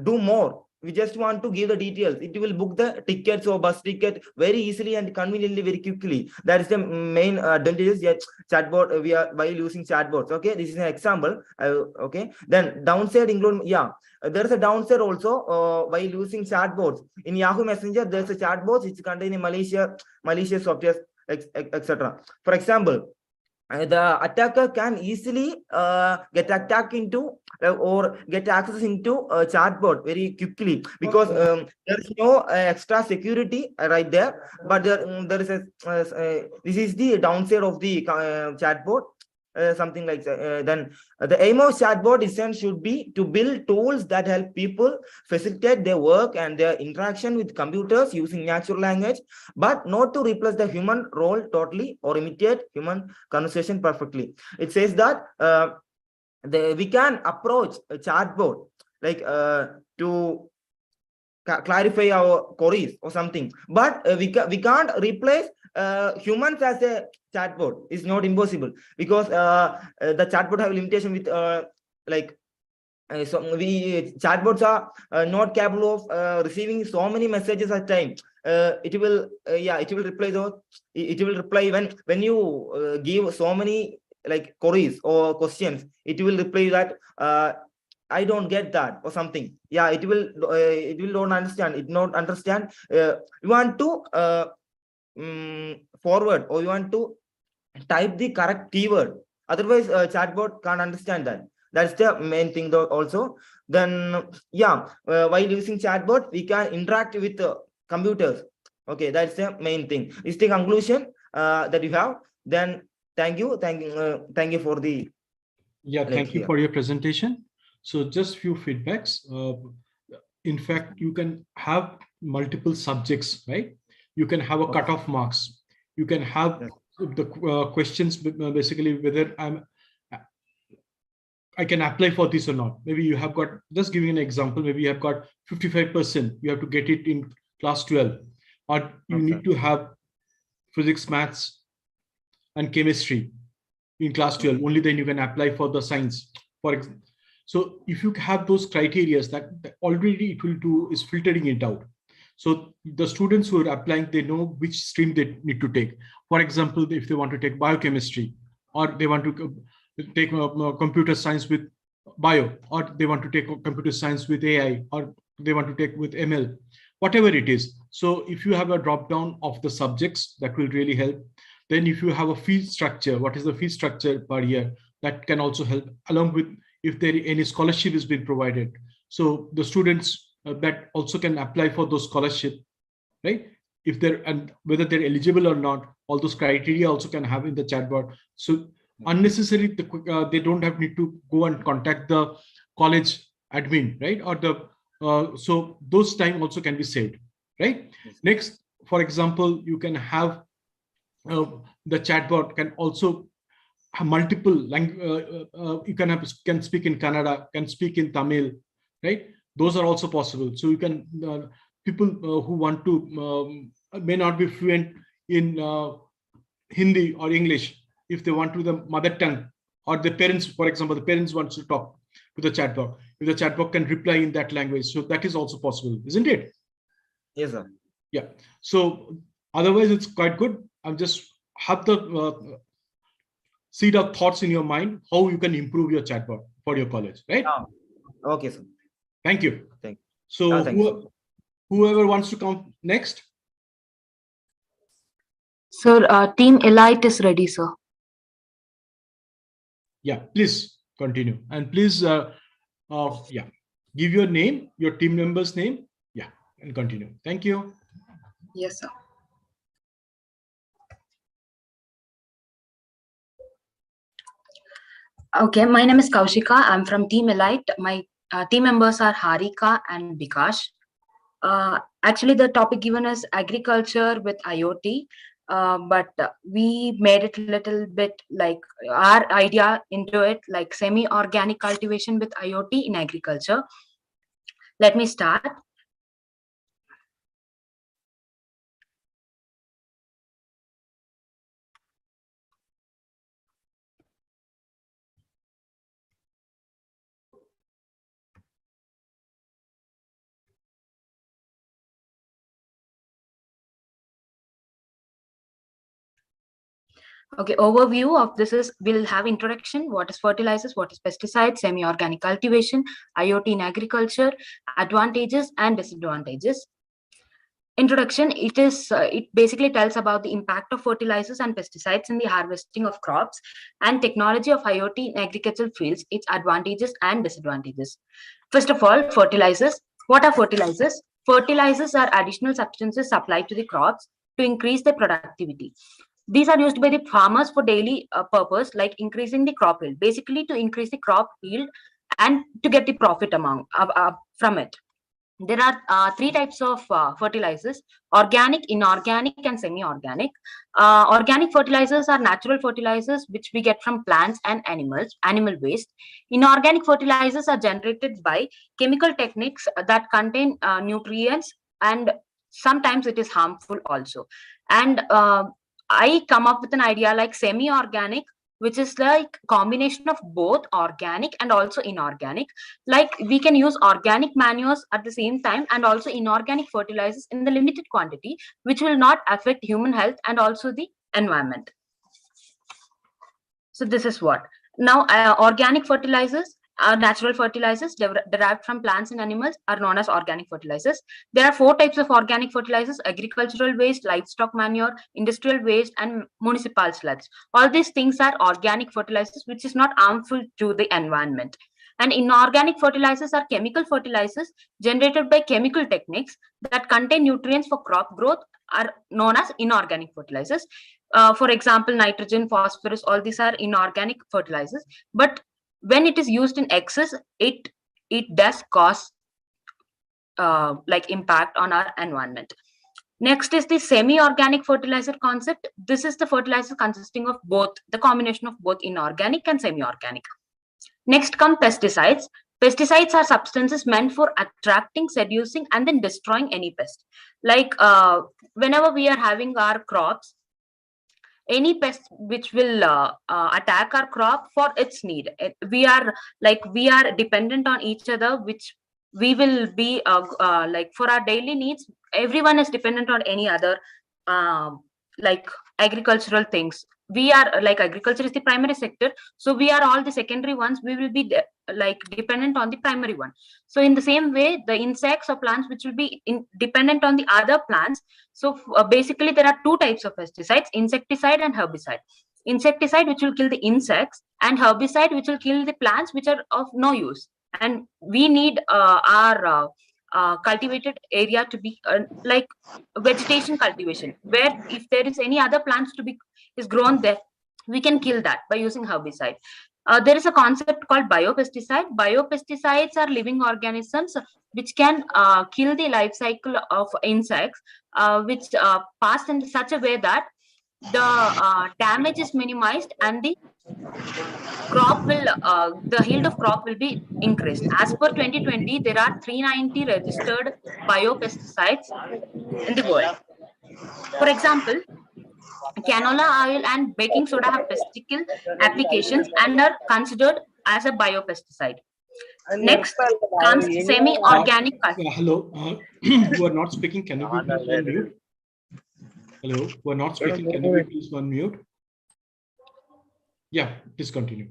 do more. We just want to give the details. It will book the tickets or bus ticket very easily and conveniently, very quickly. That is the main advantages. Yet chatbot, we are while using chatbots. Okay, this is an example. Okay, then downside include, there is a downside also while using chatbots. In Yahoo Messenger, there's a chatbot which contain malicious software, etc. For example, the attacker can easily get attacked into or get access into a chatbot very quickly, because there is no extra security right there. But there is this is the downside of the chatbot. Something like that. Then the aim of chatbot design should be to build tools that help people facilitate their work and their interaction with computers using natural language, but not to replace the human role totally or imitate human conversation perfectly. It says that we can approach a chatbot like to clarify our queries or something, but we can't replace humans as a chatbot. Is not impossible, because the chatbot have limitation with so chatbots are not capable of receiving so many messages at a time. It will reply those. It will reply when you give so many like queries or questions. It will reply that I don't get that or something. Yeah, it will don't understand. It not understand. You want to forward, or you want to type the correct keyword. Otherwise, chatbot can't understand that. That's the main thing though also. Then while using chatbot, we can interact with computers. Okay, that's the main thing. Is the conclusion that you have. Then thank you for the thank you for your presentation. So just few feedbacks. In fact, you can have multiple subjects, right? You can have a cutoff marks. You can have the questions, basically whether I can apply for this or not. Maybe you have got, just giving an example, maybe you have got 55%, you have to get it in class 12, or you need to have physics, maths, and chemistry in class 12. Only then you can apply for the science, for example. So if you have those criteria, that already it will do is filtering it out. So the students who are applying, they know which stream they need to take. For example, if they want to take biochemistry, or they want to take computer science with bio, or they want to take computer science with AI, or they want to take with ML, whatever it is. So if you have a drop down of the subjects, that will really help. Then if you have a fee structure, what is the fee structure per year, that can also help, along with if there any scholarship is being provided. So the students that also can apply for those scholarship, right? If they're, and whether they're eligible or not, all those criteria also can have in the chatbot. So unnecessarily, they don't have need to go and contact the college admin, right? Or the so those time also can be saved, right? Next, for example, you can have the chatbot can also have multiple language. You can speak in Kannada, can speak in Tamil, right? Those are also possible. So you can people who want to may not be fluent in Hindi or English. If they want to the mother tongue, or the parents, for example, the parents wants to talk to the chatbot, if the chatbot can reply in that language, so that is also possible, isn't it? Yes, sir. Yeah. So otherwise, it's quite good. I'm just have the seed of thoughts in your mind how you can improve your chatbot for your college, right? Okay, sir. Thank you. Thank you. So whoever wants to come next. Sir, Team Elite is ready, sir. Yeah, please continue. And please, give your name, your team member's name. Yeah, and continue. Thank you. Yes, sir. Okay, my name is Kaushika. I'm from Team Elite. My team members are Harika and Bikash. Actually, the topic given is agriculture with IoT, but we made it a little bit like our idea into it, like semi-organic cultivation with IoT in agriculture. Let me start. Okay, overview of this is we'll have introduction, what is fertilizers, what is pesticides, semi-organic cultivation, IoT in agriculture, advantages and disadvantages. Introduction, it basically tells about the impact of fertilizers and pesticides in the harvesting of crops and technology of IoT in agricultural fields, its advantages and disadvantages. First of all, fertilizers. What are fertilizers? Fertilizers are additional substances supplied to the crops to increase their productivity. These are used by the farmers for daily purpose, like increasing the crop yield, basically to increase the crop yield and to get the profit amount from it. There are three types of fertilizers: organic, inorganic, and semi-organic. Organic fertilizers are natural fertilizers which we get from plants and animal waste. Inorganic fertilizers are generated by chemical techniques that contain nutrients, and sometimes it is harmful also. And I come up with an idea like semi-organic, which is like combination of both organic and also inorganic. Like we can use organic manures at the same time and also inorganic fertilizers in the limited quantity, which will not affect human health and also the environment. So this is what. Now organic fertilizers, natural fertilizers derived from plants and animals, are known as organic fertilizers. There are four types of organic fertilizers: agricultural waste, livestock manure, industrial waste, and municipal sludge. All these things are organic fertilizers, which is not harmful to the environment. And inorganic fertilizers are chemical fertilizers generated by chemical techniques that contain nutrients for crop growth, are known as inorganic fertilizers. For example, nitrogen, phosphorus, all these are inorganic fertilizers. But when it is used in excess, it does cause like impact on our environment. Next is the semi-organic fertilizer concept. This is the fertilizer consisting of both, the combination of both inorganic and semi-organic. Next come pesticides. Pesticides are substances meant for attracting, seducing, and then destroying any pest. Like whenever we are having our crops, any pest which will attack our crop for its need, we are dependent on each other, which we will be like for our daily needs. Everyone is dependent on any other like agricultural things. We are like, agriculture is the primary sector, so we are all the secondary ones. We will be like dependent on the primary one. So in the same way, the insects or plants which will be dependent on the other plants. So basically there are two types of pesticides: insecticide and herbicide. Insecticide, which will kill the insects, and herbicide, which will kill the plants which are of no use. And we need our cultivated area to be like vegetation cultivation, where if there is any other plants to be is grown there, we can kill that by using herbicide. There is a concept called biopesticide. Biopesticides are living organisms which can kill the life cycle of insects, which pass in such a way that the damage is minimized and the crop will the yield of crop will be increased. As per 2020, there are 390 registered biopesticides in the world. For example, canola oil and baking soda have pesticidal applications and are considered as a biopesticide. Next comes semi-organic. Hello, who are not speaking, can you be please on mute? Hello, who are not speaking, can you be please on mute? Yeah, please continue.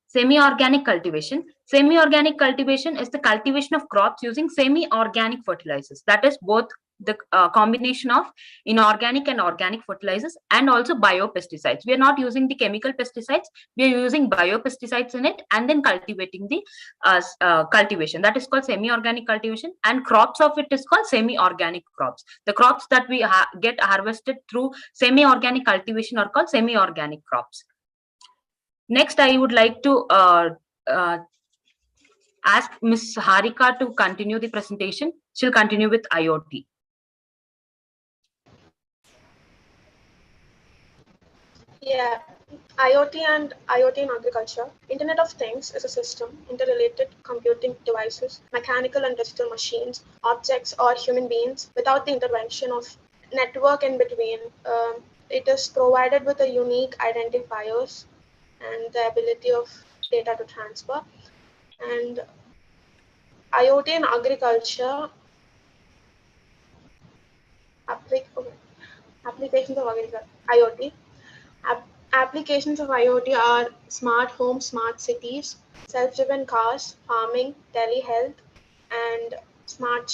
Semi-organic cultivation. Semi-organic cultivation is the cultivation of crops using semi-organic fertilizers. That is both the combination of inorganic and organic fertilizers, and also biopesticides. We are not using the chemical pesticides. We are using biopesticides in it, and then cultivating the cultivation. That is called semi-organic cultivation, and crops of it is called semi-organic crops. The crops that we get harvested through semi-organic cultivation are called semi-organic crops. Next, I would like to ask Ms. Harika to continue the presentation. She'll continue with IoT. Yeah, IoT and IoT in agriculture. Internet of Things is a system, interrelated computing devices, mechanical and digital machines, objects or human beings without the intervention of network in between. It is provided with a unique identifiers and the ability of data to transfer. And IoT in agriculture, applications of agriculture, IoT. Applications of IoT are smart homes, smart cities, self-driven cars, farming, telehealth, and smart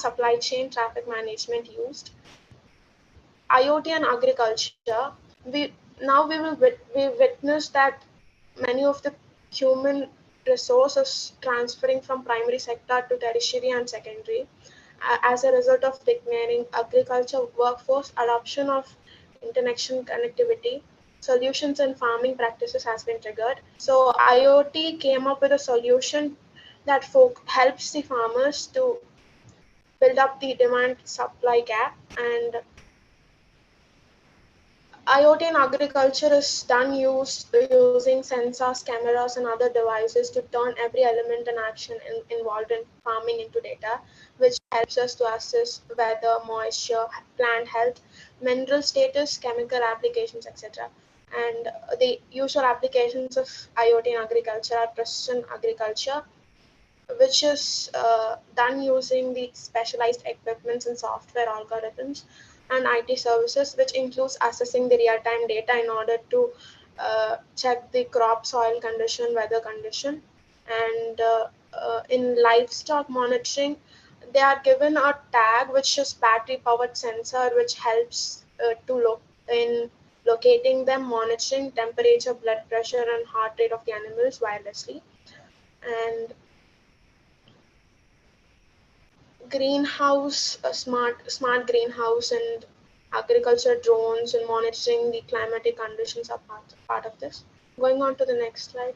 supply chain traffic management used. IoT and agriculture. We witness that many of the human resources transferring from primary sector to tertiary and secondary as a result of declining agriculture workforce, adoption of interconnection connectivity, solutions and farming practices has been triggered. So IoT came up with a solution that helps the farmers to build up the demand supply gap. And IoT in agriculture is done using sensors, cameras, and other devices to turn every element and action involved in farming into data, which helps us to assess weather, moisture, plant health, mineral status, chemical applications, etc. And the usual applications of IoT in agriculture are precision agriculture, which is done using the specialized equipments and software algorithms, and IT services, which includes assessing the real-time data in order to check the crop soil condition, weather condition. And in livestock monitoring, they are given a tag which is battery-powered sensor, which helps to look in locating them, monitoring temperature, blood pressure, and heart rate of the animals wirelessly. And greenhouse, a smart greenhouse, and agriculture drones and monitoring the climatic conditions are part of this. Going on to the next slide.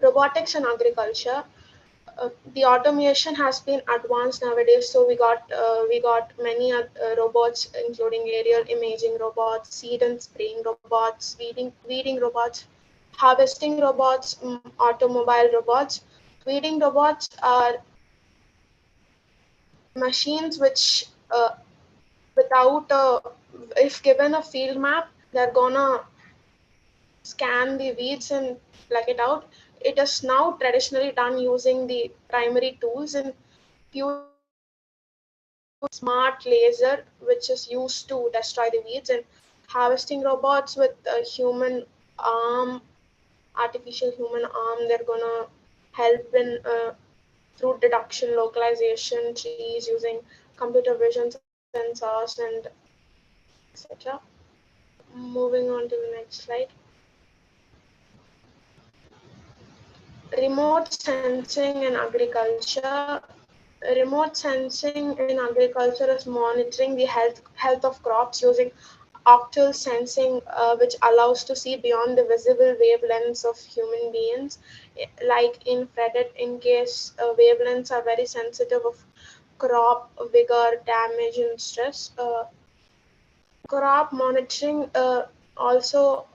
Robotics and agriculture. The automation has been advanced nowadays, so we got many robots, including aerial imaging robots, seed and spraying robots, weeding robots, harvesting robots, automobile robots. Weeding robots are machines which if given a field map, they're gonna scan the weeds and plug it out. It is now traditionally done using the primary tools, and smart laser, which is used to destroy the weeds, and harvesting robots with a human arm, artificial human arm. They're gonna help in fruit deduction, localization, trees using computer vision sensors, and etc. Moving on to the next slide. Remote sensing in agriculture. Remote sensing in agriculture is monitoring the health of crops using optical sensing, which allows to see beyond the visible wavelengths of human beings, like infrared, in case wavelengths are very sensitive of crop vigor, damage, and stress. Crop monitoring also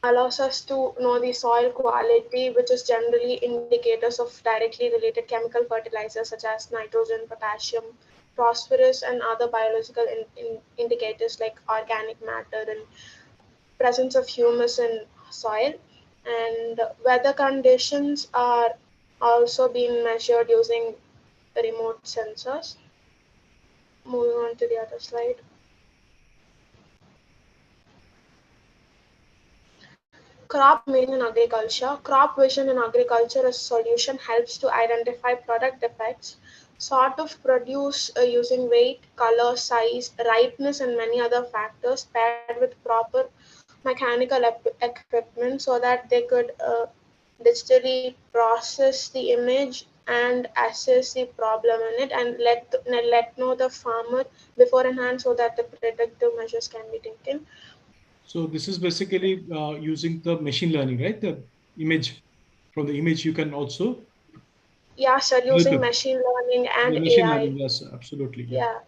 allows us to know the soil quality, which is generally indicators of directly related chemical fertilizers such as nitrogen, potassium, phosphorus, and other biological indicators like organic matter and presence of humus in soil. And weather conditions are also being measured using remote sensors. Moving on to the other slide. Crop vision in agriculture. Crop vision in agriculture as solution helps to identify product defects, sort of produce using weight, color, size, ripeness, and many other factors paired with proper mechanical equipment so that they could digitally process the image and assess the problem in it, and let know the farmer beforehand so that the predictive measures can be taken. So this is basically using the machine learning, right? The image, from the image you can also. Yeah, sir, using machine learning and the machine AI. learning, yes, absolutely. Yeah.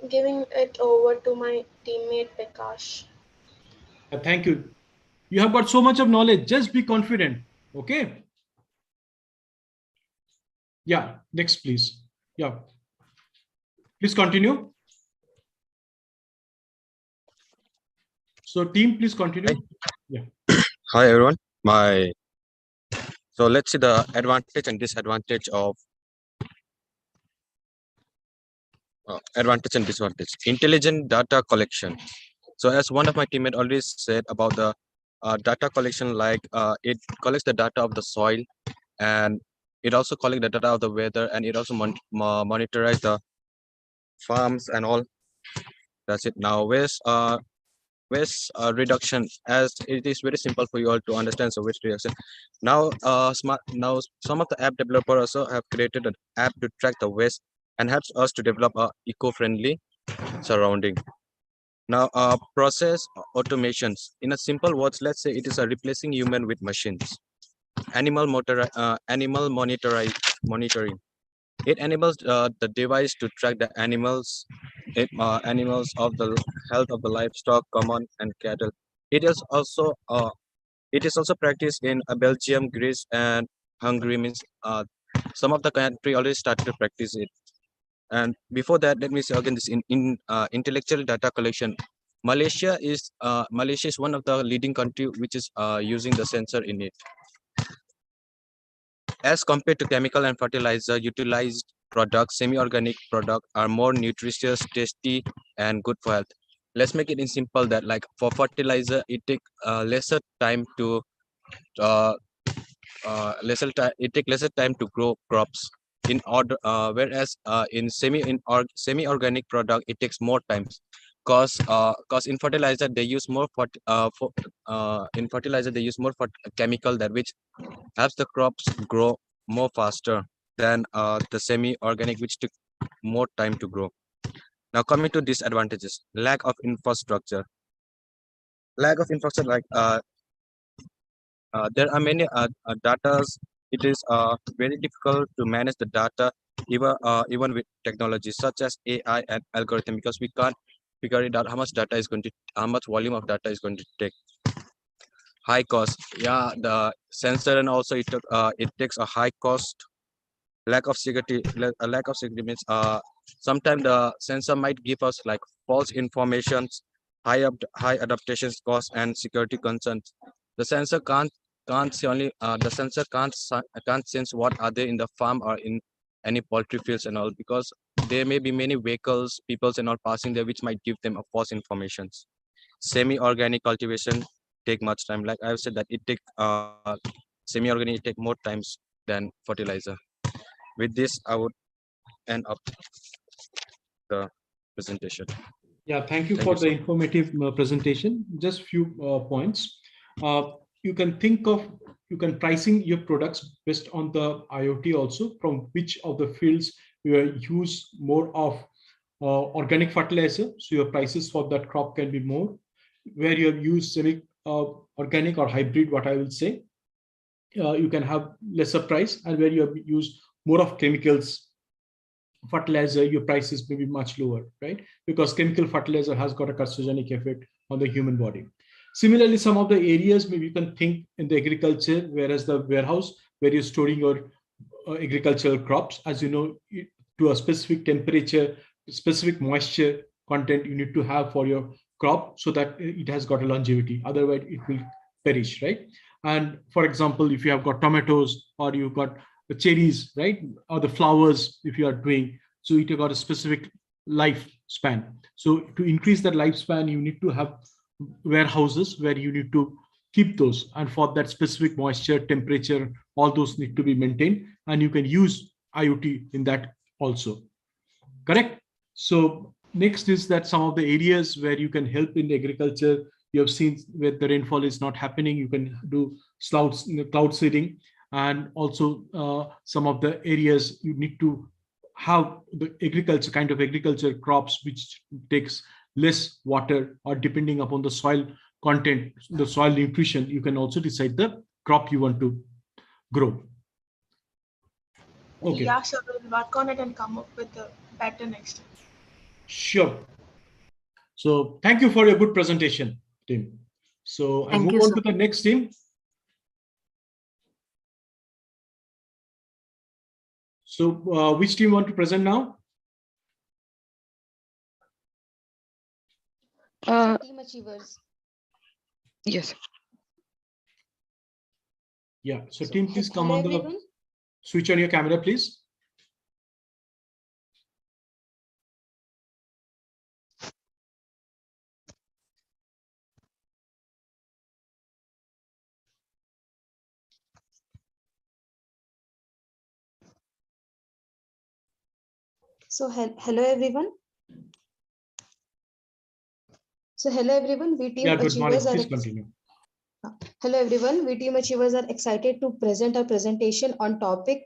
Giving it over to my teammate Prakash. Thank you. You have got so much of knowledge. Just be confident. Okay. Yeah. Next, please. Yeah. Please continue. So, team, please continue. Yeah. Hi everyone. So let's see the advantage and disadvantage of advantage and disadvantage. Intelligent data collection. So as one of my teammates already said about the data collection, like it collects the data of the soil, and it also collects the data of the weather, and it also monitors the farms and all. That's it. Now waste reduction, as it is very simple for you all to understand. So waste reduction. Now now some of the app developers also have created an app to track the waste and helps us to develop a eco-friendly surrounding. Now process automations. In a simple words, let's say it is a replacing human with machines. Animal monitoring. It enables the device to track the animals of the health of the livestock, common and cattle. It is also practiced in Belgium, Greece, and Hungary. Means some of the country already started to practice it. And before that, let me say again this in intellectual data collection. Malaysia is one of the leading country which is using the sensor in it. As compared to chemical and fertilizer utilized products, semi-organic products are more nutritious, tasty, and good for health. Let's make it in simple that like for fertilizer, it takes lesser time to lesser time to grow crops. In order, whereas in semi-organic product, it takes more time. Cause in fertilizer they use more chemical that which helps the crops grow more faster than the semi-organic which took more time to grow. Now coming to disadvantages, lack of infrastructure. Like there are many datas. It is very difficult to manage the data even with technology such as AI and algorithm, because we can't figure it out how much volume of data is going to take. High cost, yeah, the sensor, and also it takes a high cost. Lack of security. A lack of security means sometimes the sensor might give us like false informations, high adaptations cost, and security concerns. The sensor can't see only the sensor can't sense what are there in the farm or in any poultry fields and all, because there may be many vehicles, peoples and all passing there, which might give them a false informations. Semi-organic cultivation take much time. Like I've said that it take semi-organic take more times than fertilizer. With this, I would end up the presentation. Yeah, thank you for the informative presentation. Just few points. You can pricing your products based on the IoT also, from which of the fields you use more of organic fertilizer. So your prices for that crop can be more. Where you have used semi organic or hybrid, what I will say, you can have lesser price, and where you have used more of chemicals fertilizer, your prices may be much lower, right? Because chemical fertilizer has got a carcinogenic effect on the human body. Similarly, some of the areas maybe you can think in the agriculture, whereas the warehouse where you're storing your agricultural crops, as you know, to a specific temperature, specific moisture content you need to have for your crop so that it has got a longevity. Otherwise, it will perish, right? And for example, if you have got tomatoes or you've got the cherries, right, or the flowers, if you are doing, so it got a specific lifespan. So to increase that lifespan, you need to have warehouses where you need to keep those, and for that specific moisture, temperature, all those need to be maintained, and you can use IoT in that also. Correct? So next is that some of the areas where you can help in agriculture, you have seen where the rainfall is not happening, you can do cloud seeding, and also some of the areas you need to have the agriculture crops which takes less water, or depending upon the soil content, the soil nutrition, you can also decide the crop you want to grow. Okay. Yeah, sure. We'll work on it and come up with a better next time. Sure. So thank you for your good presentation, team. So I Thank move you, on sir. to the next team. So which team want to present now? Team Achievers. Yes. Yeah. So team, please come Hello, on the everyone. switch on your camera, please. So, hello, everyone. So, hello, everyone. We Team Yeah, good morning. Achievers are Please continue. Hello, everyone. We Team Achievers are excited to present our presentation on topic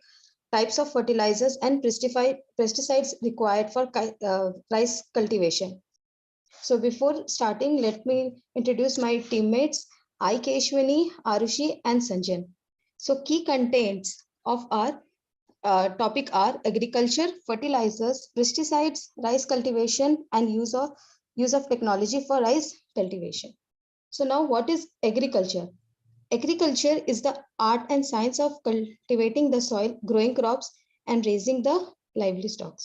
types of fertilizers and pesticides required for rice cultivation. So before starting, let me introduce my teammates, I, Keshwani, Arushi, and Sanjan. So key contents of our topic are agriculture, fertilizers, pesticides, rice cultivation, and use of technology for rice cultivation. So now what is agriculture? Agriculture is the art and science of cultivating the soil, growing crops, and raising the livestock.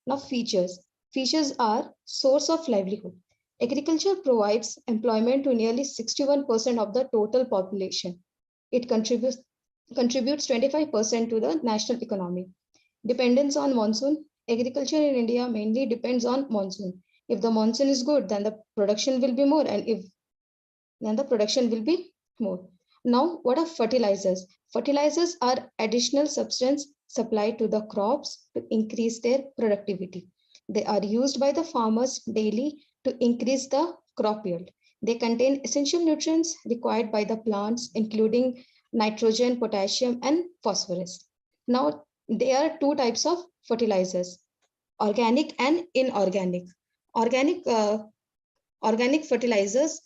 Now features. Features are source of livelihood. Agriculture provides employment to nearly 61% of the total population. It contributes 25% to the national economy. Dependence on monsoon. Agriculture in India mainly depends on monsoon. If the monsoon is good, then the production will be more, and if then the production will be more. Now, what are fertilizers? Fertilizers are additional substance supplied to the crops to increase their productivity. They are used by the farmers daily to increase the crop yield. They contain essential nutrients required by the plants, including nitrogen, potassium, and phosphorus. Now, there are two types of fertilizers, organic and inorganic. Organic fertilizers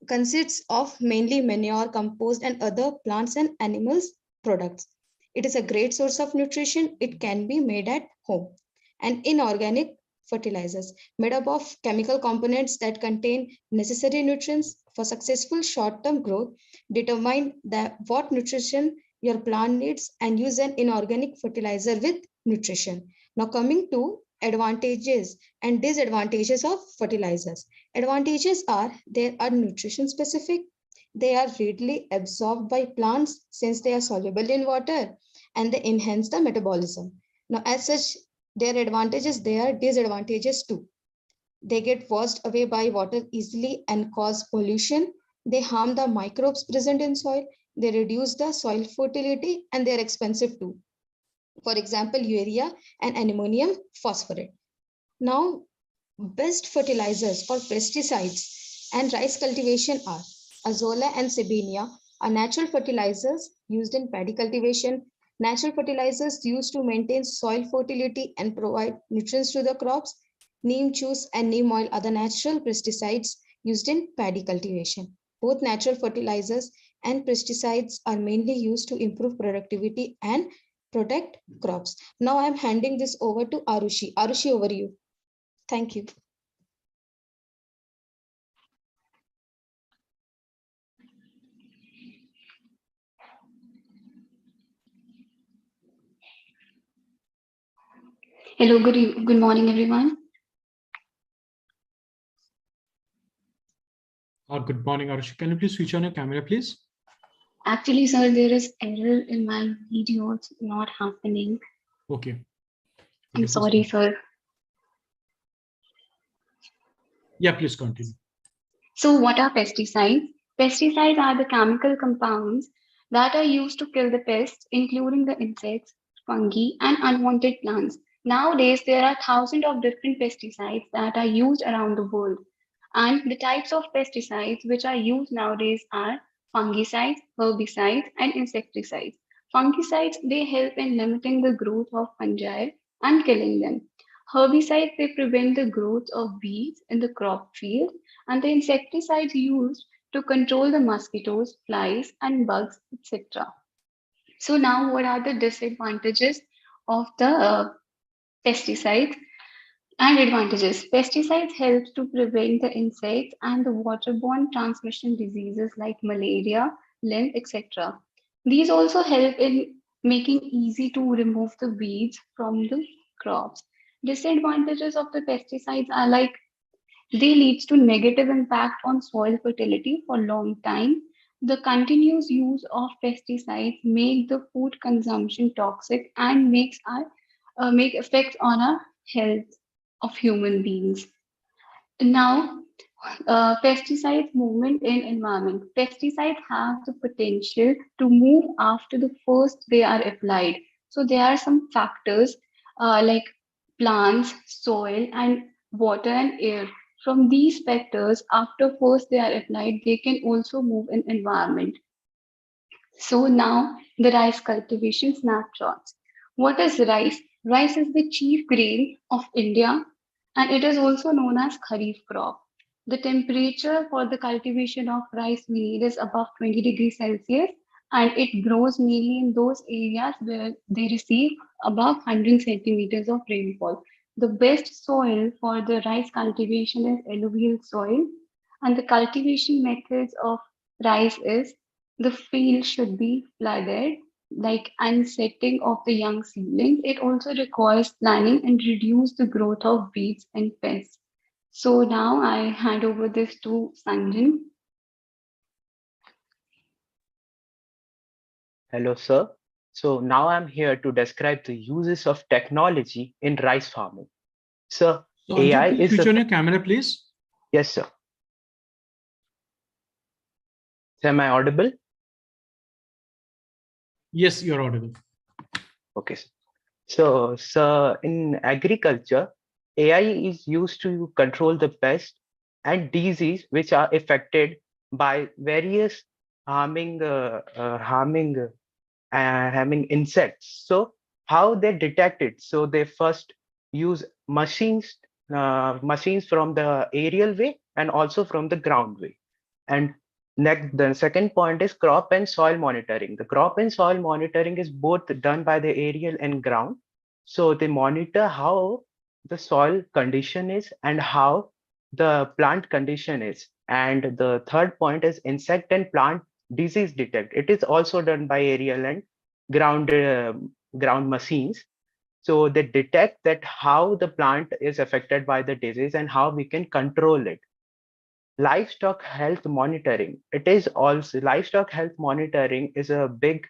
consists of mainly manure, compost, and other plants and animals products. It is a great source of nutrition. It can be made at home. And inorganic fertilizers made up of chemical components that contain necessary nutrients for successful short-term growth. Determine what nutrition your plant needs and use an inorganic fertilizer with nutrition. Now coming to advantages and disadvantages of fertilizers. Advantages are they are nutrition specific, they are readily absorbed by plants since they are soluble in water, and they enhance the metabolism. Now, as such, their advantages, there are disadvantages too. They get washed away by water easily and cause pollution. They harm the microbes present in soil. They reduce the soil fertility, and they are expensive too. For example, urea and ammonium phosphate. Now, best fertilizers for pesticides and rice cultivation are Azolla and Sabina are natural fertilizers used in paddy cultivation. Natural fertilizers used to maintain soil fertility and provide nutrients to the crops. Neem juice and neem oil are the natural pesticides used in paddy cultivation. Both natural fertilizers and pesticides are mainly used to improve productivity and protect crops. Now I'm handing this over to Arushi. Arushi, over you. Thank you. Hello, good morning, everyone. Good morning, Arushi. Can you please switch on your camera, please? Actually, sir, there is error in my video. It's not happening. Okay. I'm sorry, sir. Yeah, please continue. So what are pesticides? Pesticides are the chemical compounds that are used to kill the pests, including the insects, fungi, and unwanted plants. Nowadays, there are thousands of different pesticides that are used around the world. And the types of pesticides which are used nowadays are fungicides, herbicides, and insecticides. Fungicides, they help in limiting the growth of fungi and killing them. Herbicides, they prevent the growth of weeds in the crop field, and the insecticides used to control the mosquitoes, flies, and bugs, etc. So now what are the disadvantages of the pesticides and advantages? Pesticides help to prevent the insects and the waterborne transmission diseases like malaria, lymph, etc. These also help in making easy to remove the weeds from the crops. Disadvantages of the pesticides are like they leads to negative impact on soil fertility for long time. The continuous use of pesticides make the food consumption toxic and make effects on our health of human beings. Now, pesticides movement in environment. Pesticides have the potential to move after the first they are applied. So there are some factors like plants, soil, and water and air. From these factors, after first they are applied, they can also move in environment. So now the rice cultivation snapshots. What is rice? Rice is the chief grain of India and it is also known as Kharif crop. The temperature for the cultivation of rice we need is above 20 degrees Celsius and it grows mainly in those areas where they receive above 100 centimeters of rainfall. The best soil for the rice cultivation is alluvial soil and the cultivation methods of rice is the field should be flooded, like unsetting of the young seedlings. It also requires planning and reduce the growth of weeds and pests. So now I hand over this to Sanjan. Hello, sir. So now I'm here to describe the uses of technology in rice farming. Sir, So AI Anju, please is switch the... on your camera, please. Yes, sir. Am I audible? Yes, you're audible. Okay, sir. So, sir, in agriculture, AI is used to control the pests and disease which are affected by various harming insects. So how they detect it? So they first use machines from the aerial way and also from the ground way. And next, the second point is crop and soil monitoring. The crop and soil monitoring is both done by the aerial and ground. So they monitor how the soil condition is and how the plant condition is. And the third point is insect and plant disease detect. It is also done by aerial and ground machines. So they detect that how the plant is affected by the disease and how we can control it. Livestock health monitoring. It is also livestock health monitoring is a big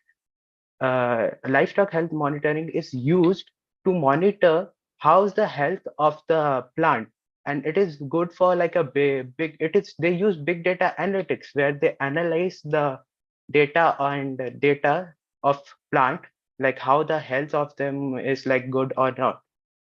livestock health monitoring is used to monitor how's the health of the plant, and it is good for like a big it is they use big data analytics where they analyze the data and data of plant, like how the health of them is like good or not.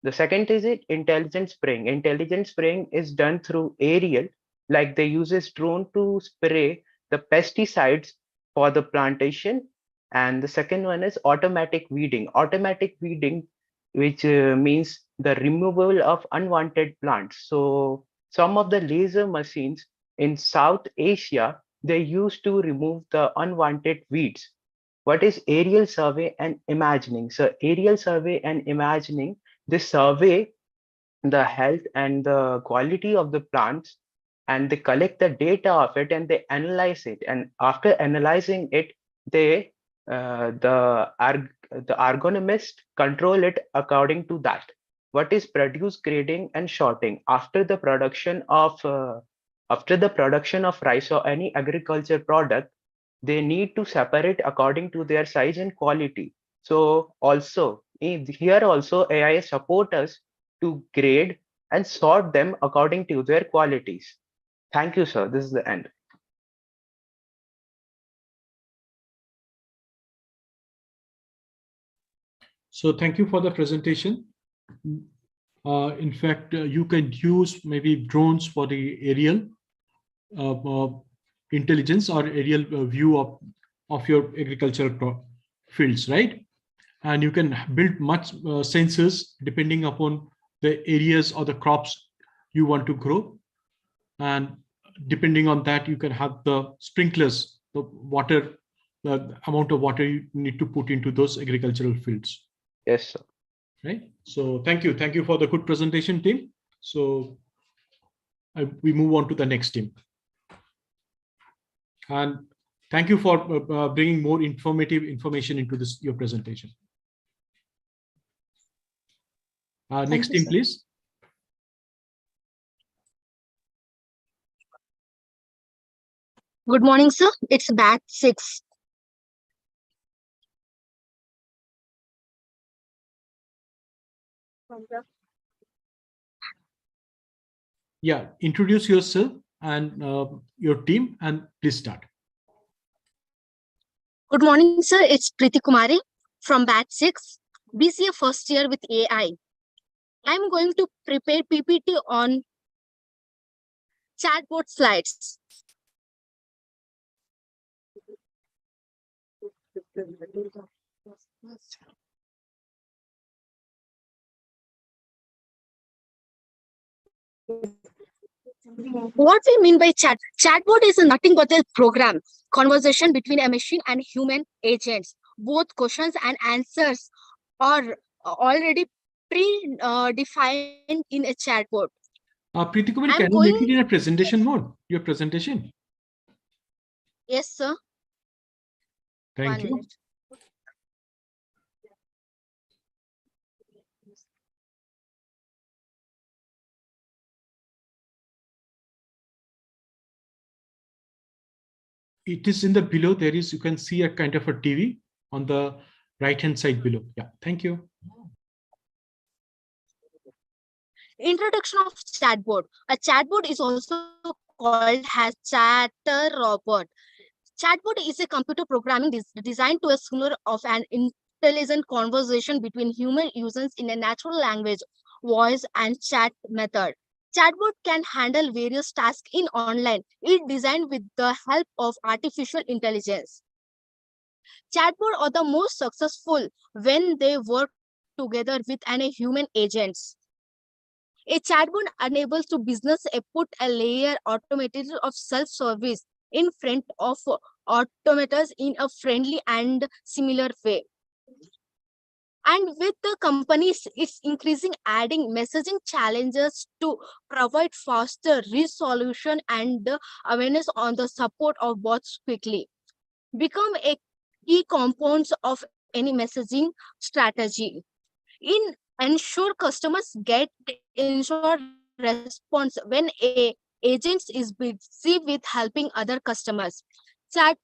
The second is it intelligent spraying. Intelligent spraying is done through aerial, like they uses drone to spray the pesticides for the plantation. And the second one is automatic weeding. Automatic weeding, which means the removal of unwanted plants. So some of the laser machines in South Asia, they used to remove the unwanted weeds. What is aerial survey and imagining? So aerial survey and imagining, they survey the health and the quality of the plants, and they collect the data of it and they analyze it. And after analyzing it, they the ergonomist control it according to that. What is produce grading and sorting after the production of rice or any agriculture product? They need to separate according to their size and quality. So also here also AI support us to grade and sort them according to their qualities. Thank you, sir. This is the end. So thank you for the presentation. In fact, you can use maybe drones for the aerial intelligence or aerial view of your agricultural fields, right? And you can build much sensors depending upon the areas or the crops you want to grow. And depending on that, you can have the sprinklers, the water, the amount of water you need to put into those agricultural fields. Yes, sir. Right. So thank you for the good presentation, team. So we move on to the next team. And thank you for bringing more informative information into this your presentation. Next team, please. Good morning, sir. It's batch 6. Yeah, introduce yourself and your team, and please start. Good morning, sir. It's Preeti Kumari from batch 6, BCA first year with AI. I'm going to prepare PPT on chatbot slides. What we mean by chatbot is nothing but a program, conversation between a machine and human agents. Both questions and answers are already pre-defined in a chatbot. Preeti Kumari, can you make it in a presentation mode? Your presentation. Yes, sir. Thank you. Minute. It is in the below. There is, you can see a kind of a TV on the right hand side below. Yeah, thank you. Introduction of chatbot. A chatbot is also called as chatter robot. Chatbot is a computer programming designed to a similar of an intelligent conversation between human users in a natural language, voice, and chat method. Chatbot can handle various tasks in online. It designed with the help of artificial intelligence. Chatbot are the most successful when they work together with an human agents. A chatbot enables to business a put a layer automated of self-service in front of automators in a friendly and similar way. And with the companies, it's increasing adding messaging challenges to provide faster resolution and awareness on the support of bots quickly. Become a key components of any messaging strategy. In ensure customers get ensure response when a agent is busy with helping other customers. Chat.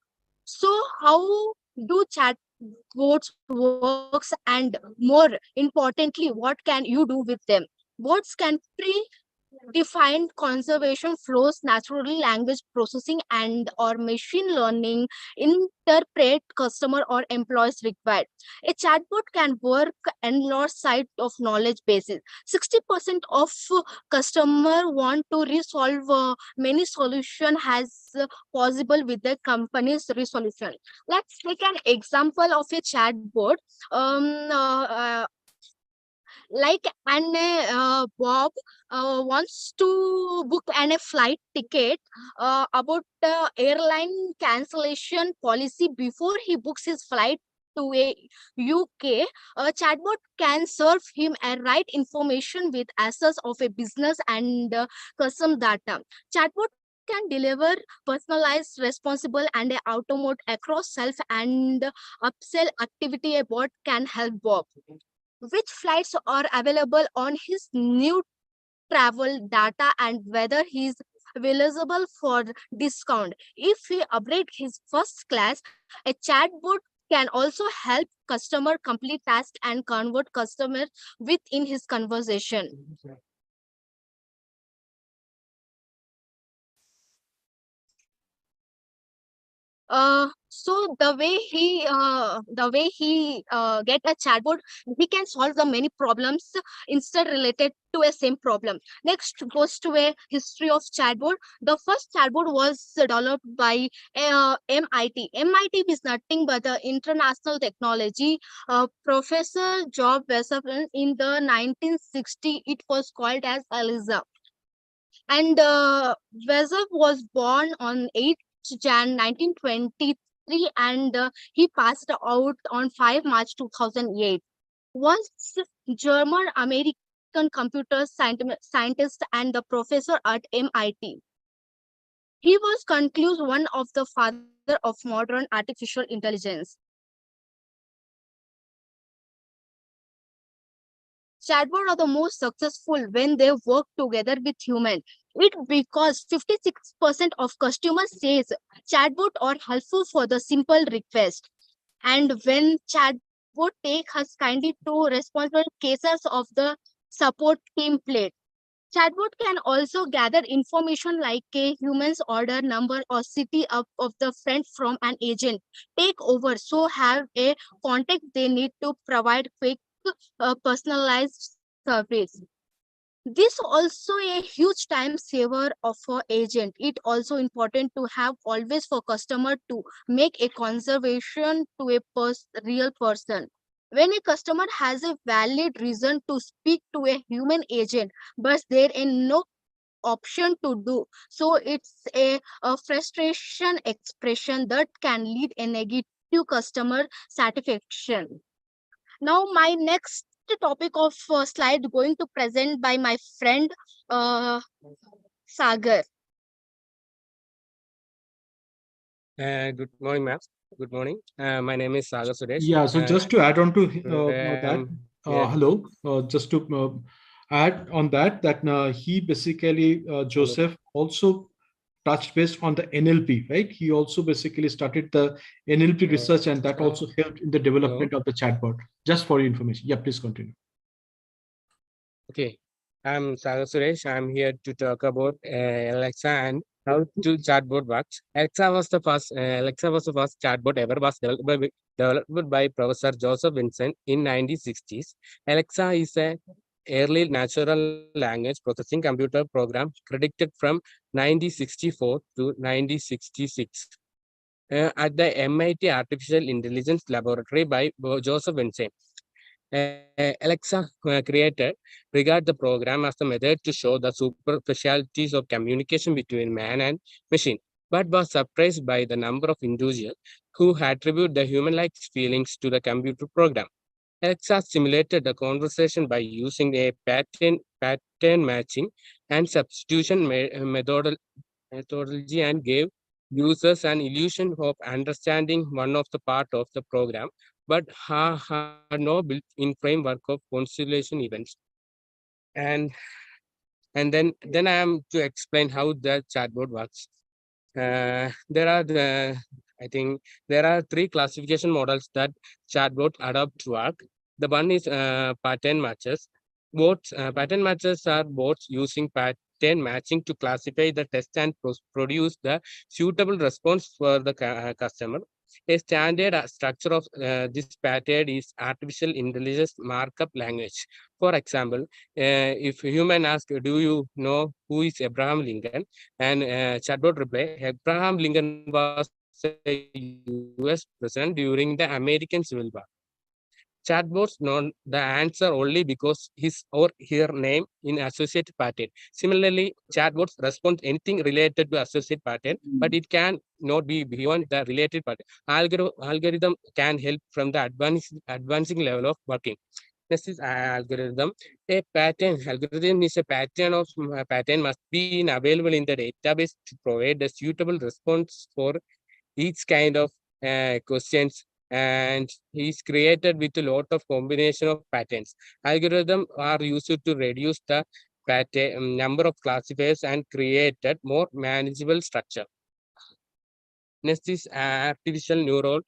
So how do chatbots works, and more importantly, what can you do with them? Bots can defined conservation flows, naturally language processing, and or machine learning interpret customer or employees required. A chatbot can work and large side of knowledge bases. 60% of customer want to resolve many solution has possible with the company's resolution. Let's take an example of a chatbot. Like Bob wants to book a flight ticket about airline cancellation policy before he books his flight to a UK. A chatbot can serve him a right information with access of a business and custom data. Chatbot can deliver personalized, responsible, and automate across self and upsell activity. A bot can help Bob which flights are available on his new travel data and whether he is eligible for discount. If he upgrade his first class, a chatbot can also help customer complete task and convert customer within his conversation. So the way he get a chatbot, he can solve the many problems instead related to a same problem. Next goes to a history of chatbot. The first chatbot was developed by MIT. MIT is nothing but the international technology. Professor Job Westervelt in the 1960, it was called as Eliza. And Vezov was born on 8th Jan 1923, and he passed out on 5 March 2008. Was German American computer scientist and the professor at MIT. He was concludes one of the father of modern artificial intelligence. Chatbot are the most successful when they work together with human. It because 56% of customers says chatbot are helpful for the simple request. And when chatbot take us kindly to responsible cases of the support template. Chatbot can also gather information like a human's order number or city up of the friend from an agent. Take over so have a contact they need to provide quick personalized service. This also a huge time saver of a agent. It also important to have always for customer to make a conservation to a real person. When a customer has a valid reason to speak to a human agent, but there is no option to do so, it's a frustration expression that can lead a negative customer satisfaction. Now, my next topic of slide going to present by my friend uh, Sagar. Good morning, ma'am. Good morning. My name is Sagar Suresh. Yeah, so just to add on to that, yeah. hello, just to add on that, he basically, Joseph also touched based on the NLP, right? He also basically started the NLP research, and that also helped in the development of the chatbot. Just for your information. Yeah, please continue. Okay, I'm Sagar Suresh. I'm here to talk about Alexa and how to chatbot works. Alexa was the first chatbot ever was developed by Professor Joseph Vincent in 1960s. Alexa is a early natural language processing computer program credited from 1964 to 1966 at the MIT Artificial Intelligence Laboratory by Joseph Vincent. Alexa created regard the program as the method to show the superficialities of communication between man and machine, but was surprised by the number of individuals who attribute the human-like feelings to the computer program. Alexa simulated the conversation by using a pattern matching and substitution methodology and gave users an illusion of understanding one of the part of the program, but had no built-in framework of constellation events. And and then I am to explain how the chatbot works. There are I think there are three classification models that chatbot adopt to work. The one is pattern matches. Pattern matches are bots using pattern matching to classify the test and produce the suitable response for the customer. A standard structure of this pattern is artificial intelligence markup language. For example, if a human asks, "Do you know who is Abraham Lincoln?" and chatbot reply, "Abraham Lincoln was a U.S. president during the American Civil War." Chatbots know the answer only because his or her name in associated pattern. Similarly, chatbots respond anything related to associate pattern, but it can not be beyond the related pattern. Algorithm can help from the advancing level of working. This is algorithm. A pattern algorithm is a pattern of pattern must be available in the database to provide a suitable response for each kind of questions, and is created with a lot of combination of patterns. Algorithms are used to reduce the pattern number of classifiers and created more manageable structure. Next is artificial neural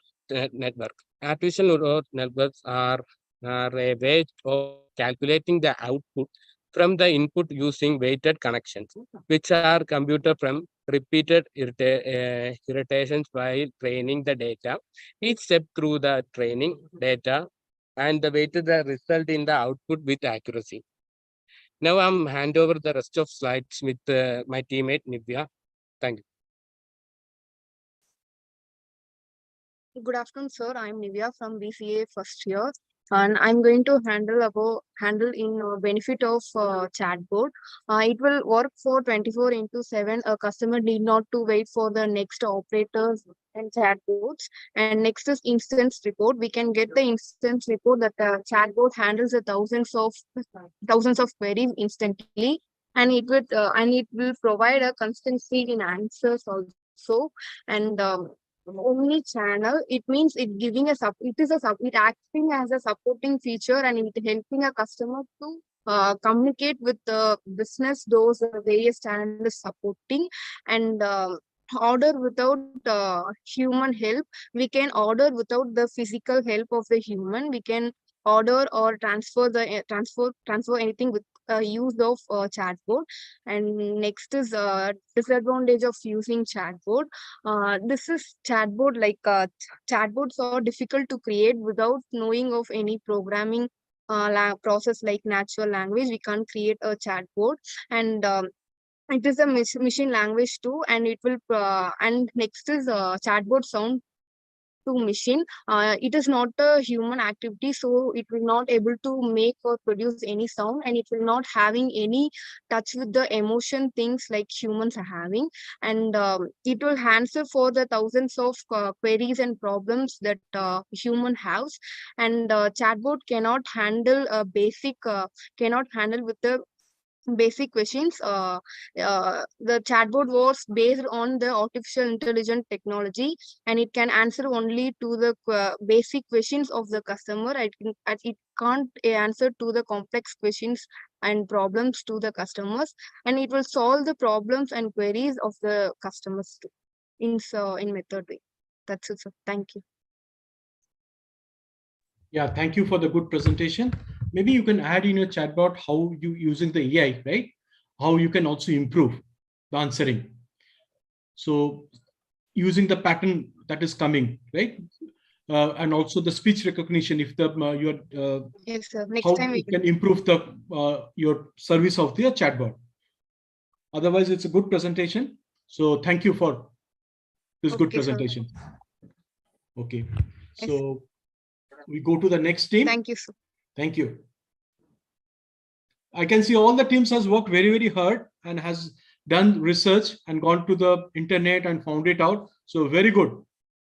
network. Artificial neural networks are a way of calculating the output from the input using weighted connections, which are computed from repeated irritations while training the data. Each step through the training data and the weighted the result in the output with accuracy. Now I'm hand over the rest of slides with my teammate Nivya. Thank you. Good afternoon, sir. I'm Nivya from BCA first year, and I'm going to handle in benefit of chatbot. It will work for 24 into 7. A customer need not to wait for the next operators and chatbots. And next is instance report. We can get the instance report that chatbot handles the thousands of queries instantly, and it will provide a consistency in answers also. And omni channel, it means it giving it acting as a supporting feature, and it helping a customer to communicate with the business, those various channels supporting. And order without human help. We can order without the physical help of the human. We can order or transfer anything with use of chatbot. And next is disadvantage of using chatbot. This is chatbot, chatbots are difficult to create without knowing of any programming process like natural language. We can't create a chatbot. And it is a machine language too, and it will and next is chatbot sound to machine. It is not a human activity, so it will not able to make or produce any sound, and it will not having any touch with the emotion things like humans are having. And it will answer for the thousands of queries and problems that human has. And chatbot cannot handle with the basic questions. The chatbot was based on the artificial intelligence technology, and it can answer only to the basic questions of the customer. It can't answer to the complex questions and problems to the customers, and it will solve the problems and queries of the customers too, in method way. That's it, sir. Thank you. Yeah, thank you for the good presentation. Maybe you can add in your chatbot how you using the AI, right? How you can also improve the answering. So using the pattern that is coming, right? And also the speech recognition. If the yes, sir. Next how time you can improve the your service of the chatbot. Otherwise, it's a good presentation. So thank you for this good presentation. Sir. Okay, so we go to the next team. Thank you, sir. Thank you. I can see all the teams has worked very, very hard and has done research and gone to the internet and found it out. So very good.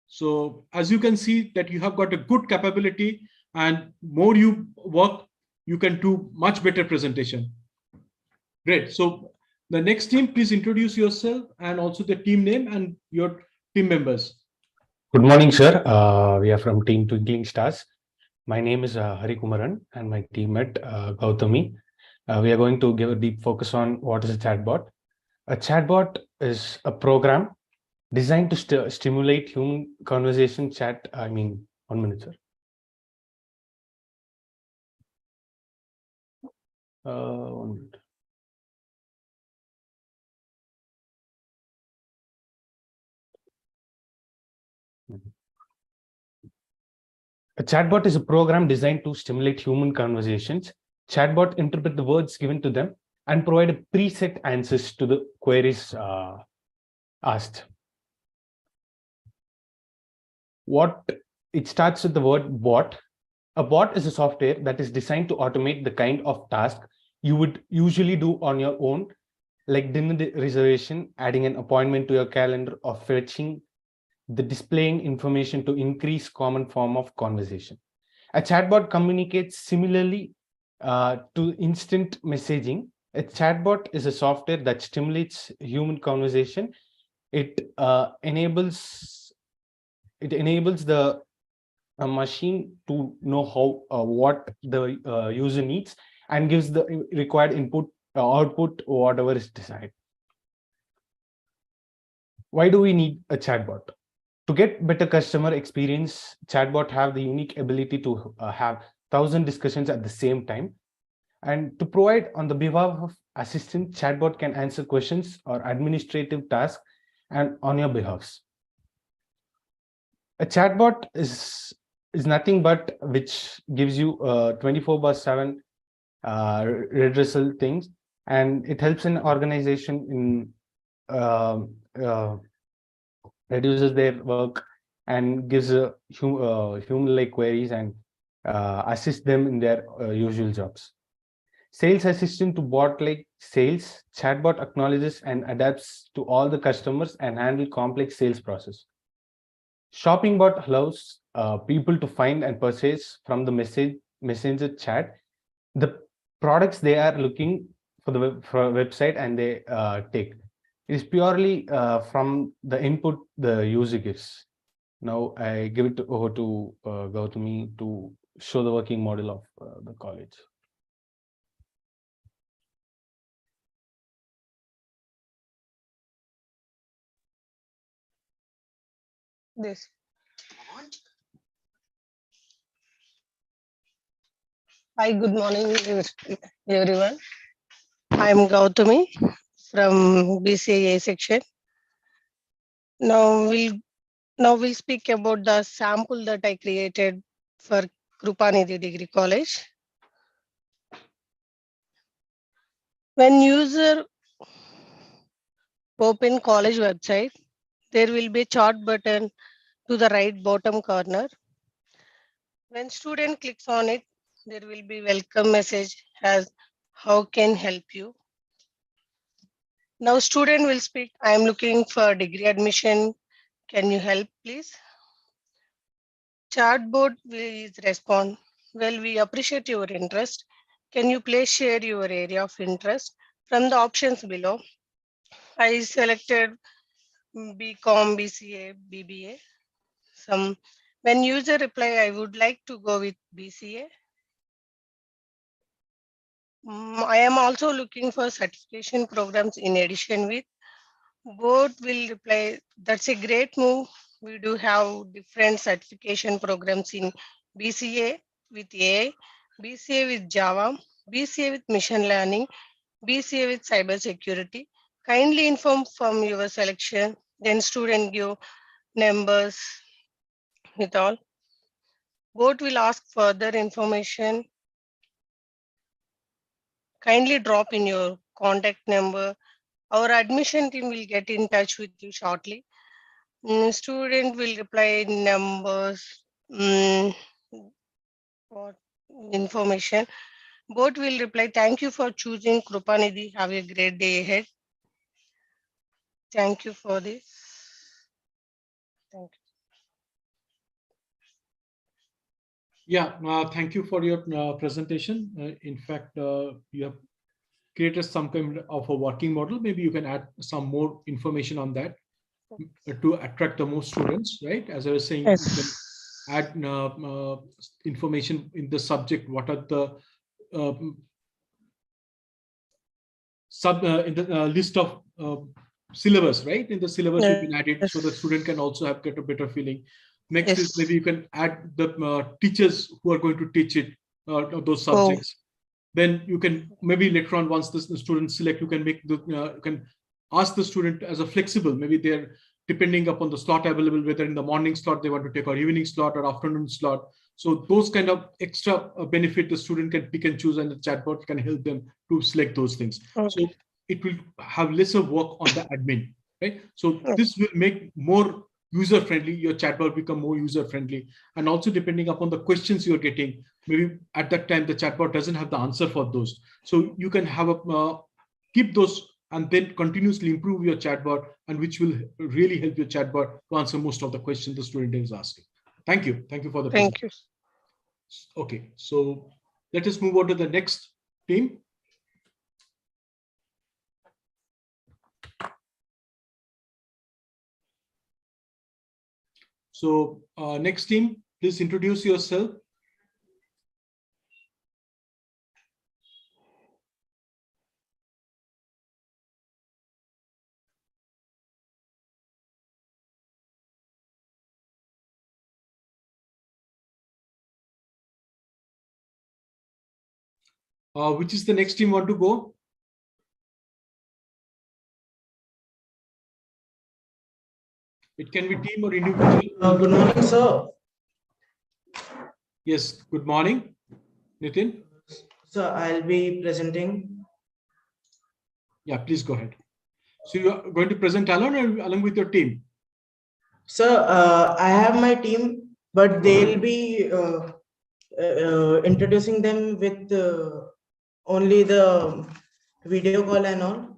So as you can see that you have got a good capability, and more you work, you can do much better presentation. Great. So the next team, please introduce yourself and also the team name and your team members. Good morning, sir. We are from Team Twinkling Stars. My name is Hari Kumaran and my teammate Gautami. We are going to give a deep focus on what is a chatbot. A chatbot is a program designed to stimulate human conversation chat. 1 minute, sir. 1 minute. A chatbot is a program designed to stimulate human conversations. Chatbot interpret the words given to them and provide preset answers to the queries asked. It starts with the word bot. A bot is a software that is designed to automate the kind of task you would usually do on your own, like dinner reservation, adding an appointment to your calendar, or fetching the displaying information to increase common form of conversation. A chatbot communicates similarly to instant messaging. A chatbot is a software that stimulates human conversation. It enables the machine to know what the user needs and gives the required input output, whatever is desired. Why do we need a chatbot? To get better customer experience, chatbot have the unique ability to have 1,000 discussions at the same time. And to provide on the behalf of assistant, chatbot can answer questions or administrative tasks and on your behalf. A chatbot is nothing but which gives you 24/7 redressal things, and it helps an organization in reduces their work and gives human-like queries and assist them in their usual jobs. Sales assistant to bot like sales, chatbot acknowledges and adapts to all the customers and handle complex sales process. Shopping bot allows people to find and purchase from the messenger chat the products they are looking for the website, and they take. It is purely from the input the user gives. Now I give it over to Gautami to show the working model of the college. This. Hi, good morning, everyone. I am Gautami from BCA section. Now we'll speak about the sample that I created for Krupanidhi Degree College. When user open college website, there will be a chat button to the right bottom corner. When student clicks on it, there will be welcome message as how can help you. Now student will speak, I am looking for degree admission. Can you help please? Chatbot will respond, well, we appreciate your interest. Can you please share your area of interest? From the options below, I selected BCom, BCA, BBA. When user reply, I would like to go with BCA. I am also looking for certification programs in addition with. Both will reply, that's a great move. We do have different certification programs in BCA with AI, BCA with Java, BCA with machine learning, BCA with cybersecurity. Kindly inform from your selection, then student give numbers with all. Both will ask further information. Kindly drop in your contact number. Our admission team will get in touch with you shortly. Student will reply numbers, what information. Both will reply, thank you for choosing Krupanidhi. Have a great day ahead. Thank you for this. Thank you. Yeah, thank you for your presentation. In fact, you have created some kind of a working model. Maybe you can add some more information on that to attract the most students, right? As I was saying, yes. You can add information in the subject. What are the in the list of syllabus, right? In the syllabus, you can add it so the student can also get a better feeling. Next is maybe you can add the teachers who are going to teach it, those subjects. Then you can maybe later on, once the students select, you can make the you can ask the student as a flexible. Maybe they're depending upon the slot available, whether in the morning slot they want to take or evening slot or afternoon slot. So those kind of extra benefit the student can pick and choose, and the chatbot can help them to select those things. So it will have lesser work on the admin, right? So this will make more user friendly. Your chatbot become more user friendly, and also depending upon the questions you're getting, maybe at that time the chatbot doesn't have the answer for those. So you can have a keep those and then continuously improve your chatbot, and which will really help your chatbot to answer most of the questions the student is asking. Thank you. Thank you for the presentation. Okay, so let us move on to the next team. So next team, please introduce yourself. Which is the next team want to go? It can be team or individual. Good morning, sir. Yes, good morning, Nitin. So I'll be presenting. Yeah, please go ahead. So you are going to present alone or along with your team? Sir, I have my team, but they'll be introducing them with only the video call and all.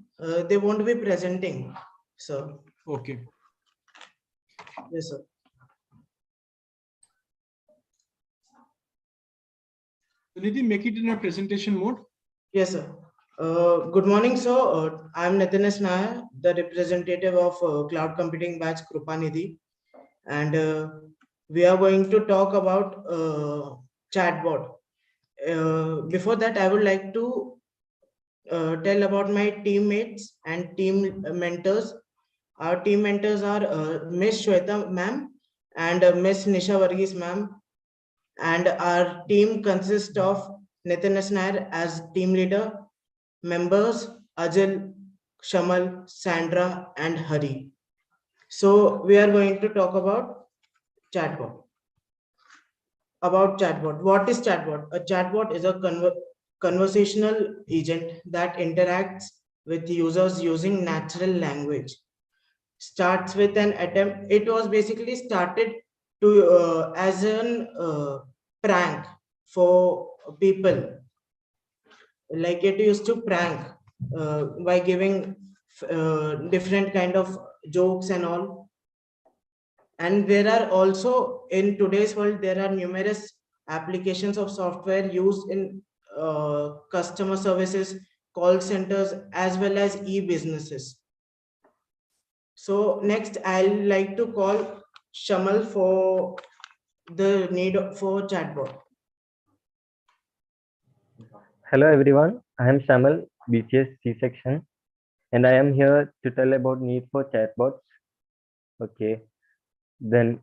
They won't be presenting, sir. Okay. Yes, sir. Nitin, make it in a presentation mode. Yes, sir. Good morning, sir. I'm Nitin S. Nair, the representative of Cloud Computing Batch Krupanidhi, and we are going to talk about chatbot. Before that, I would like to tell about my teammates and team mentors. Our team mentors are Miss Shweta ma'am and Miss Nisha Varghese ma'am, and our team consists of Nitin S. Nair as team leader, members Ajal, Shamal, Sandra, and Hari. So we are going to talk about chatbot. About chatbot. What is chatbot? A chatbot is a conversational agent that interacts with users using natural language. Starts with an attempt. It was basically started to as an prank for people. Like it used to prank by giving different kind of jokes and all. And there are also, in today's world, there are numerous applications of software used in customer services, call centers, as well as e-businesses. So next, I'll like to call Shamal for the need for chatbot. Hello everyone, I am Shamal, BCS C-section, and I am here to tell about need for chatbots. Okay, then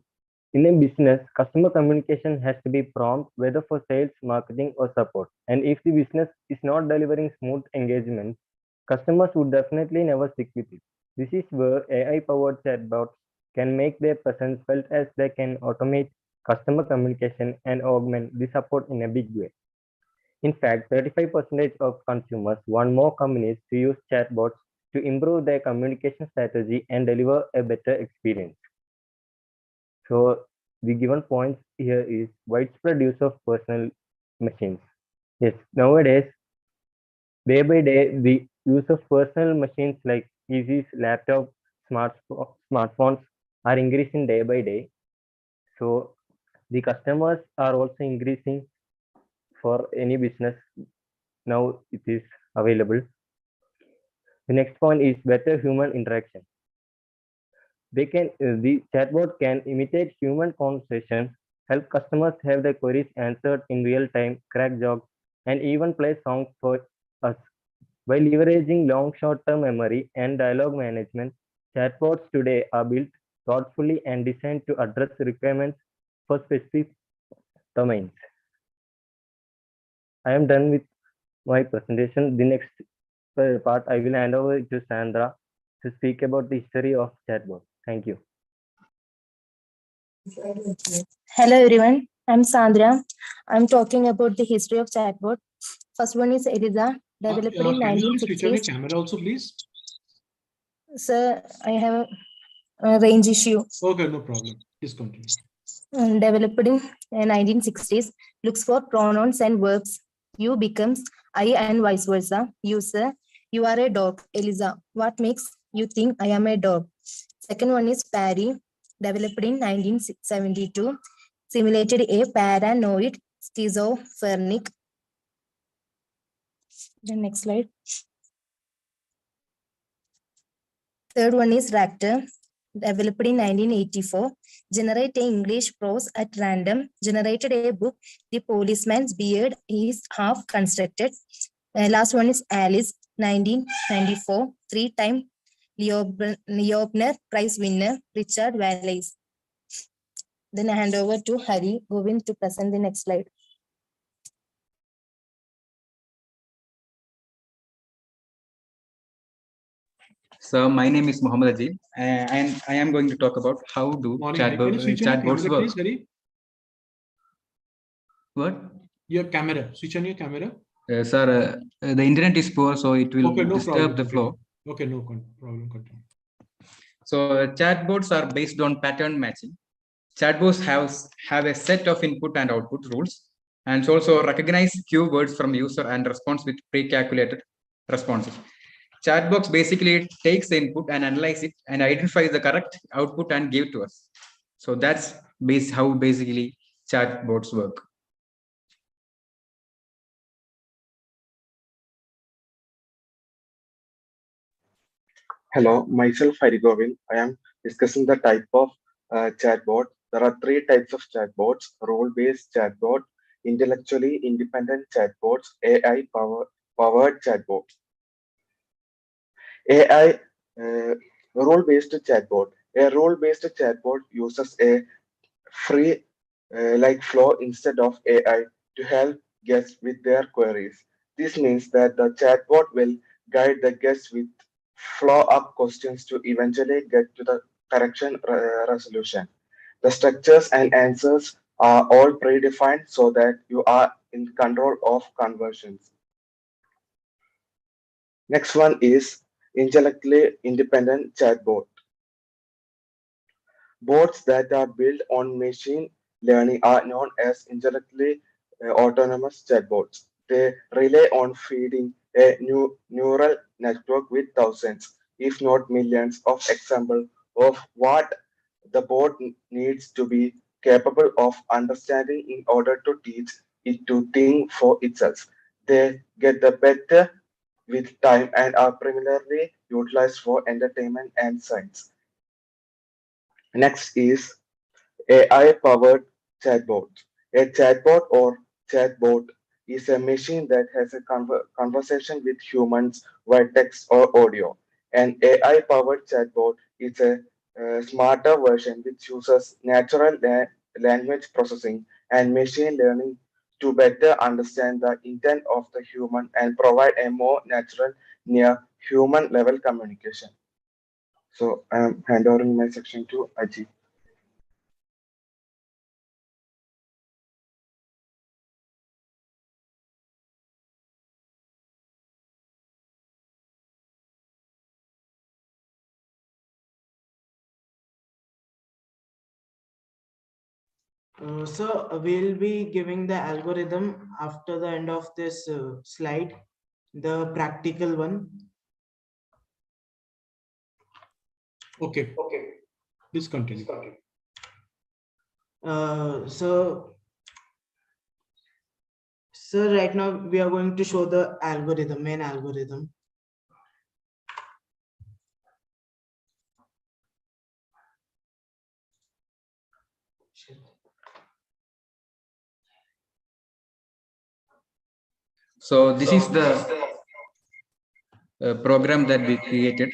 in a business, customer communication has to be prompt, whether for sales, marketing, or support. And if the business is not delivering smooth engagement, customers would definitely never stick with it. This is where AI-powered chatbots can make their presence felt, as they can automate customer communication and augment the support in a big way. In fact, 35% of consumers want more companies to use chatbots to improve their communication strategy and deliver a better experience. So the given points here is widespread use of personal machines. Yes, nowadays, day by day, the use of personal machines like PCs, laptops, smartphones are increasing day by day. So the customers are also increasing for any business. Now it is available. The next point is better human interaction. The chatbot can imitate human conversations, help customers have their queries answered in real time, crack jokes, and even play songs for us. By leveraging long short-term memory and dialogue management, chatbots today are built thoughtfully and designed to address requirements for specific domains. I am done with my presentation. The next part, I will hand over to Sandra to speak about the history of chatbot. Thank you. Hello everyone, I'm Sandra. I'm talking about the history of chatbot. First one is Eliza, developed in Can you switch on your 1960s. camera also, please? Sir, I have a range issue. Okay, no problem. Please continue. Developed in 1960s, looks for pronouns and verbs. You becomes I and vice versa. User, you are a dog. Eliza, what makes you think I am a dog? Second one is Parry, developed in 1972, simulated a paranoid schizophrenic. The next slide. Third one is Raptor, developed in 1984, generate English prose at random, generated a book, The Policeman's Beard is Half Constructed. Last one is Alice, 1994, three-time Leobner Prize winner, Richard Valleys. Then I hand over to Hari Govind to present the next slide. So my name is Muhammad Ajib, and I am going to talk about how do Morning. Can you switch on your chatbots camera, work. please, Hari? What? Your camera. Switch on your camera. Sir, the internet is poor, so it will Okay, no disturb problem. the flow. Okay, no problem. Continue. So chatbots are based on pattern matching. Chatbots have a set of input and output rules, and also recognize keywords from user and response with pre-calculated responses. Chatbox basically takes the input and analyze it and identifies the correct output and give to us. So that's how basically chatbots work. Hello, myself Harigovin. I am discussing the type of chatbot. There are three types of chatbots: role-based chatbot, intellectually independent chatbots, AI-powered chatbots. AI role-based chatbot. A role-based chatbot uses a free like flow instead of AI to help guests with their queries. This means that the chatbot will guide the guests with follow-up questions to eventually get to the correction resolution. The structures and answers are all predefined so that you are in control of conversions. Next one is intellectually independent chatbot. Bots that are built on machine learning are known as intellectually autonomous chatbots. They rely on feeding a neural network with thousands, if not millions, of examples of what the bot needs to be capable of understanding in order to teach it to think for itself. They get the better with time and are primarily utilized for entertainment and science. Next is AI-powered chatbot. A chatbot or chatbot is a machine that has a conversation with humans via text or audio. An AI-powered chatbot is a smarter version which uses natural language processing and machine learning to better understand the intent of the human and provide a more natural, near human level communication. So I am handovering my section to Ajit. So we'll be giving the algorithm after the end of this slide, the practical one. Okay. Please continue. So right now we are going to show the algorithm, main algorithm. So this is the program that we created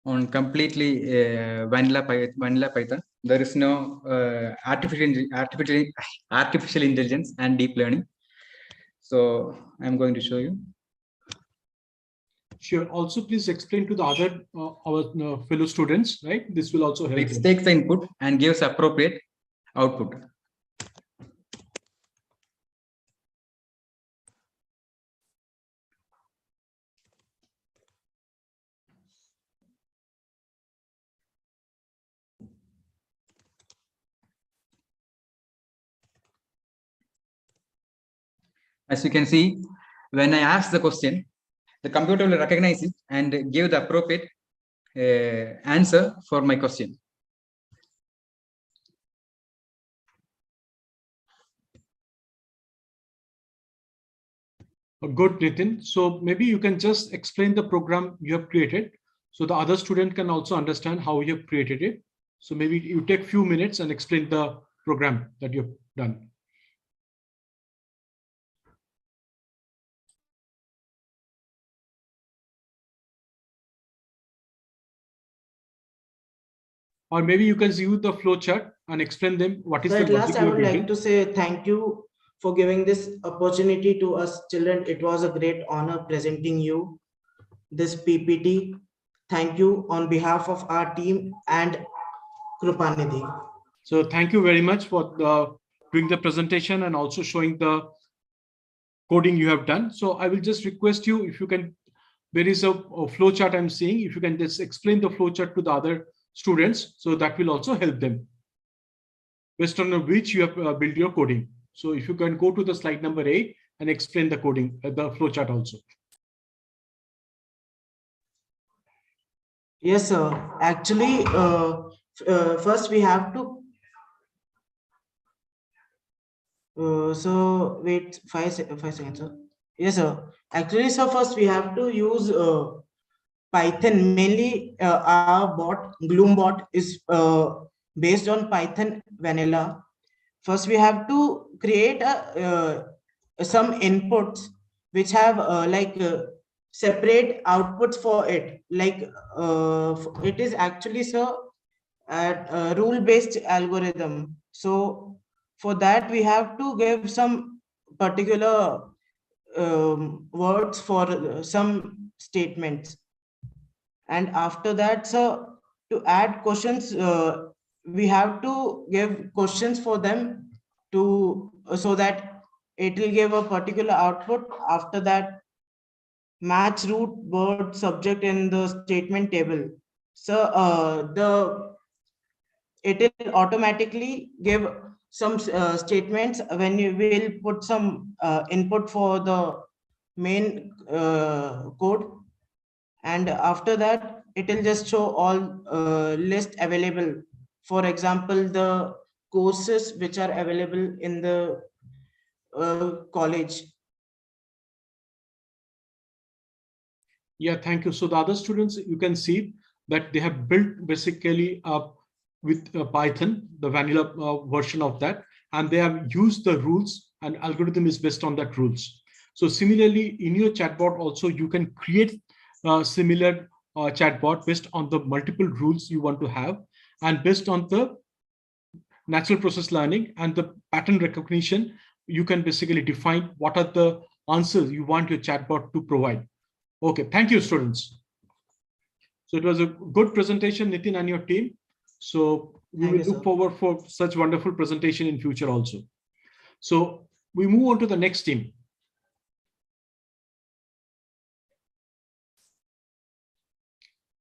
on completely vanilla Python. There is no artificial intelligence and deep learning. So I'm going to show you. Sure. Also, please explain to the other our fellow students, right? This will also help. It takes the input and gives appropriate output. As you can see, when I ask the question, the computer will recognize it and give the appropriate answer for my question. Good, Nitin. So maybe you can just explain the program you have created so the other student can also understand how you have created it. So maybe you take few minutes and explain the program that you've done. Or maybe you can use the flow chart and explain them what is So the at last, logic I you're would like building. to say thank you for giving this opportunity to us children. It was a great honor presenting you. this PPT. Thank you on behalf of our team and Krupanidhi. So thank you very much for doing the presentation and also showing the coding you have done. So I will just request you, if you can, there is a flow chart I'm seeing, if you can just explain the flow chart to the other students, so that will also help them based on which you have built your coding. So if you can go to the slide number 8 and explain the coding, the flow chart also. Yes, sir. Actually, first we have to. So wait, 5 seconds, sir. Yes, sir. Actually, so first we have to use Python. Mainly, our bot Gloom bot is based on Python vanilla. First, we have to create some inputs which have separate outputs for it. Like it is actually so a rule-based algorithm. So for that, we have to give some particular words for some statements. And after that, so to add questions, we have to give questions for them to so that it will give a particular output. After that, match root word subject in the statement table. So it will automatically give some statements when you will put some input for the main code, and after that it will just show all list available. For example, the courses which are available in the college. Yeah, thank you. So the other students, you can see that they have built basically with Python, the vanilla version of that, and they have used the rules, and algorithm is based on that rules. So similarly, in your chatbot also, you can create similar chatbot based on the multiple rules you want to have, and based on the natural process learning and the pattern recognition, you can basically define what are the answers you want your chatbot to provide. Okay, thank you, students. So it was a good presentation, Nitin and your team. So we will look forward for such wonderful presentation in future also. So we move on to the next team.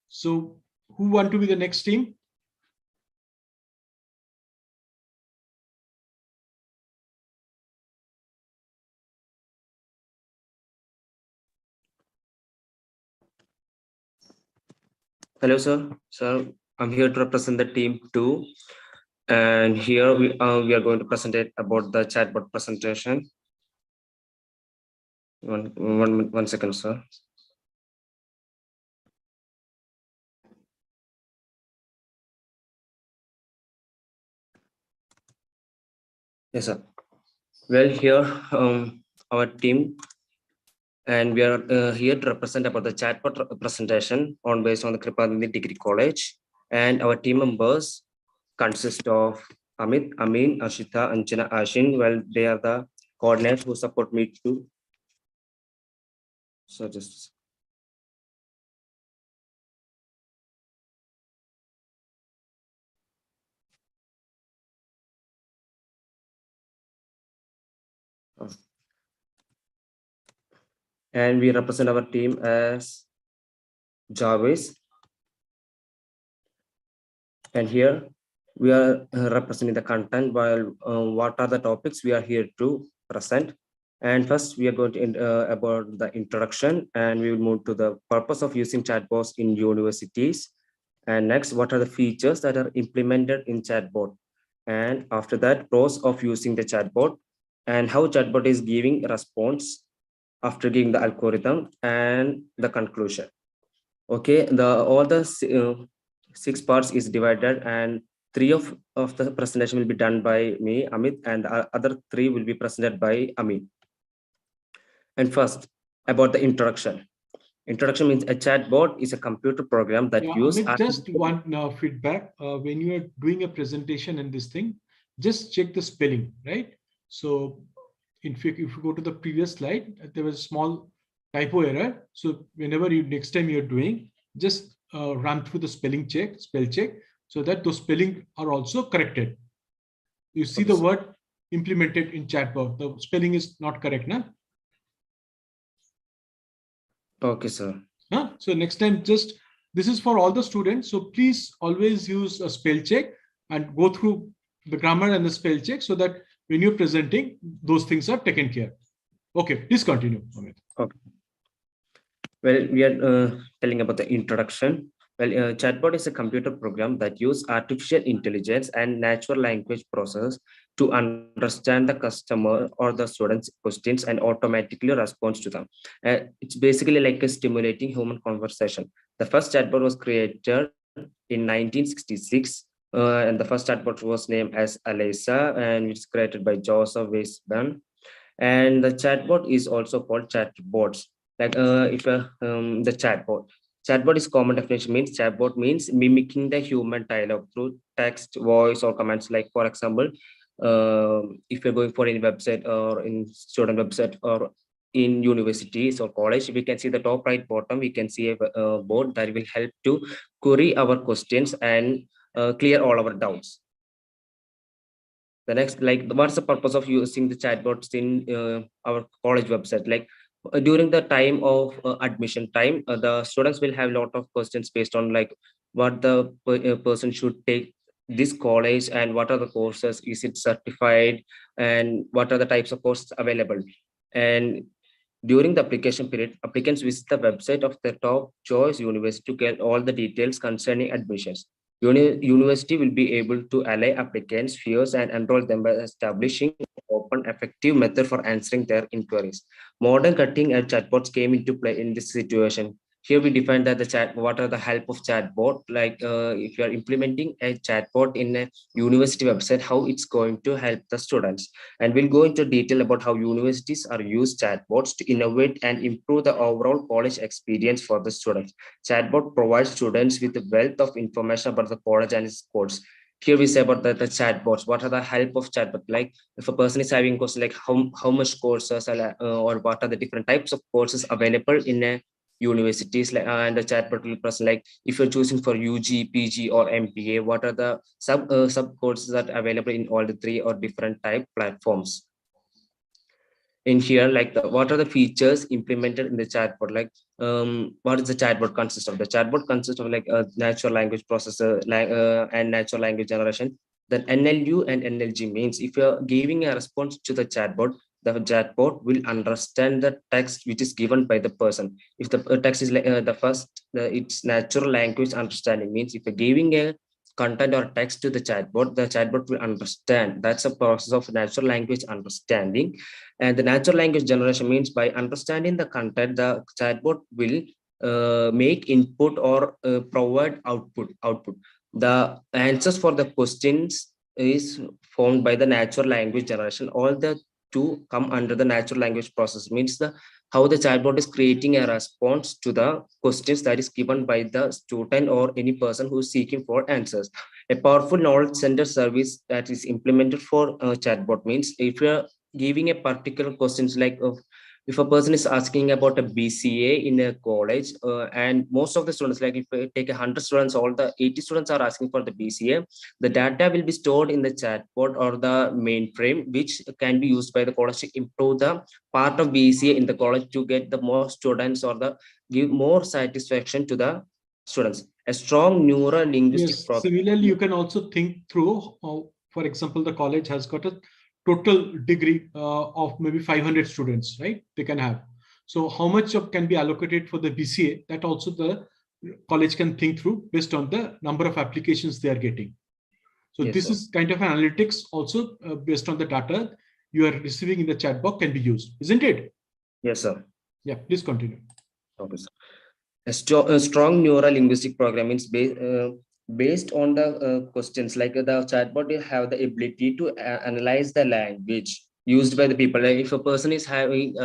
So who want to be the next team? Hello, sir. Sir, I'm here to represent the team 2. And here we are going to present it about the chatbot presentation. One second, sir. Yes, sir. Well, here our team, and we are here to represent about the chatbot presentation on based on the Kripadevi Degree College. And our team members consist of Amit, Amin, Ashita, Anjana, Ashin. Well, they are the coordinators who support me too. So just. And we represent our team as Jarvis. And here we are representing the content, while what are the topics we are here to present. And first we are going to about the introduction, and we will move to the purpose of using chatbots in universities. And next, what are the features that are implemented in chatbot? And after that, pros of using the chatbot and how chatbot is giving response after giving the algorithm, and the conclusion. Okay, all the 6 parts is divided, and 3 of the presentation will be done by me, Amit, and the other 3 will be presented by Amit. And first, about the introduction. Introduction means a chatbot is a computer program that uses. Amit, just one feedback. When you are doing a presentation in this thing, just check the spelling, right? So if you go to the previous slide, there was a small typo error. So whenever you next time you're doing, just run through the spell check, so that those spelling are also corrected. You see the word implemented in chatbot, the spelling is not correct, na? Okay, sir. Huh? So next time, just this is for all the students. So please always use a spell check and go through the grammar and the spell check, so that when you're presenting, those things are taken care. Okay, please continue, Amit. Okay. Well, we are telling about the introduction. Well, chatbot is a computer program that uses artificial intelligence and natural language process to understand the customer or the student's questions and automatically responds to them. It's basically like a stimulating human conversation. The first chatbot was created in 1966, and the first chatbot was named as Alexa, and it's created by Joseph Weisman. And the chatbot is also called chatbots. Like if the chatbot is common definition means chatbot means mimicking the human dialogue through text, voice, or commands. Like for example, if you're going for any website or in student website or in universities or college, we can see the top right bottom, we can see a board that will help to query our questions and clear all our doubts. The next, like, what's the purpose of using the chatbots in our college website? Like during the time of admission time, the students will have a lot of questions based on like what the person should take this college and what are the courses, is it certified, and what are the types of courses available. And during the application period, applicants visit the website of their top choice university to get all the details concerning admissions. University will be able to allay applicants' fears and enroll them by establishing an open, effective method for answering their inquiries. Modern cutting-edge chatbots came into play in this situation. Here we define that the chat, what are the help of chatbot? Like if you are implementing a chatbot in a university website, how it's going to help the students. And we'll go into detail about how universities are used chatbots to innovate and improve the overall college experience for the students. Chatbot provides students with a wealth of information about the college and its course. Here we say about the chatbots. What are the help of chatbot? Like if a person is having course, like how much courses or what are the different types of courses available in a universities, like and the chatbot will present like if you're choosing for UG, PG, or MPA, what are the sub courses that are available in all the three or different type platforms. In here, like what are the features implemented in the chatbot? Like what is the chatbot consist of? The chatbot consists of like a natural language processor and natural language generation. Then NLU and NLG means if you're giving a response to the chatbot will understand the text which is given by the person. If the text is like it's natural language understanding means if you're giving a content or text to the chatbot will understand. That's a process of natural language understanding. And the natural language generation means by understanding the content, the chatbot will make input or provide output. The answers for the questions is formed by the natural language generation. All the two come under the natural language process, means the how the chatbot is creating a response to the questions that is given by the student or any person who is seeking for answers. A powerful knowledge center service that is implemented for chatbot means if you are giving a particular questions like if a person is asking about a BCA in a college and most of the students, like if we take 100 students, all the 80 students are asking for the BCA, the data will be stored in the chatbot or the mainframe, which can be used by the college to improve the part of BCA in the college to get the more students or the give more satisfaction to the students. A strong neural linguistic program. Similarly, you can also think through, for example, the college has got a total degree of maybe 500 students, right? They can have. So how much of can be allocated for the BCA, that also the college can think through based on the number of applications they are getting. So Yes, this sir. is kind of analytics also based on the data you are receiving in the chatbot can be used, isn't it? Yes, sir. Yeah, please continue. Okay, sir. A strong neural linguistic programming is based on the questions, like the chatbot will have the ability to analyze the language used by the people. Like if a person is having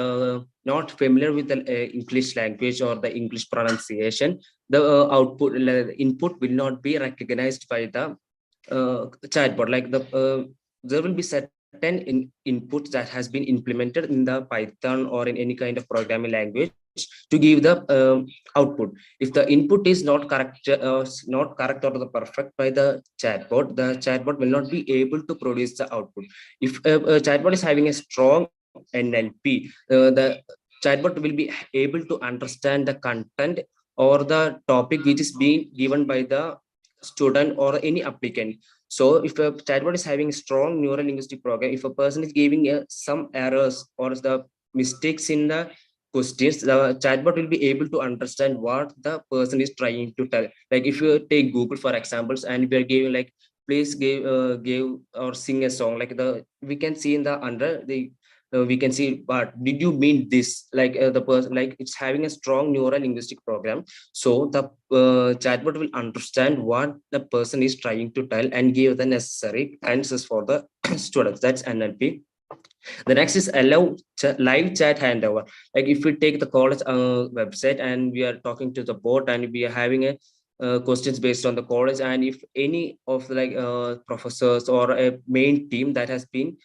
not familiar with the English language or the English pronunciation, the input will not be recognized by the chatbot. Like there will be certain inputs that has been implemented in the Python or in any kind of programming language to give the output. If the input is not correct or the perfect by the chatbot will not be able to produce the output. If a chatbot is having a strong NLP, the chatbot will be able to understand the content or the topic which is being given by the student or any applicant. So if a chatbot is having strong neural linguistic program, if a person is giving some errors or the mistakes in the questions, the chatbot will be able to understand what the person is trying to tell. Like if you take Google for examples, and we are giving like, please give or sing a song, like we can see in the under the we can see, but did you mean this? Like the person, like it's having a strong neural linguistic program, so the chatbot will understand what the person is trying to tell and give the necessary answers for the students. That's NLP. The next is allow live chat handover. Like if we take the college website and we are talking to the bot and we are having a questions based on the college, and if any of the professors or a main team that has been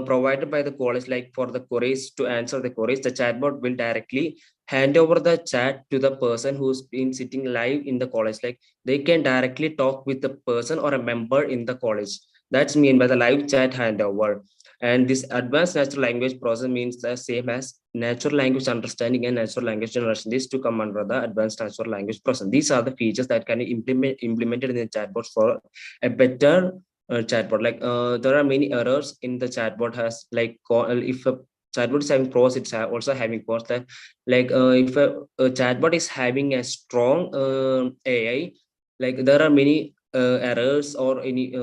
provided by the college, like for the queries to answer the queries, the chatbot will directly hand over the chat to the person who's been sitting live in the college. Like they can directly talk with the person or a member in the college. That's mean by the live chat handover. And this advanced natural language process means the same as natural language understanding and natural language generation. These to come under the advanced natural language process. These are the features that can be implemented in the chatbot for a better chatbot. Like there are many errors in the chatbot. Has like if a chatbot is having pros, it's also having cons. That like if a chatbot is having a strong AI, like there are many errors or any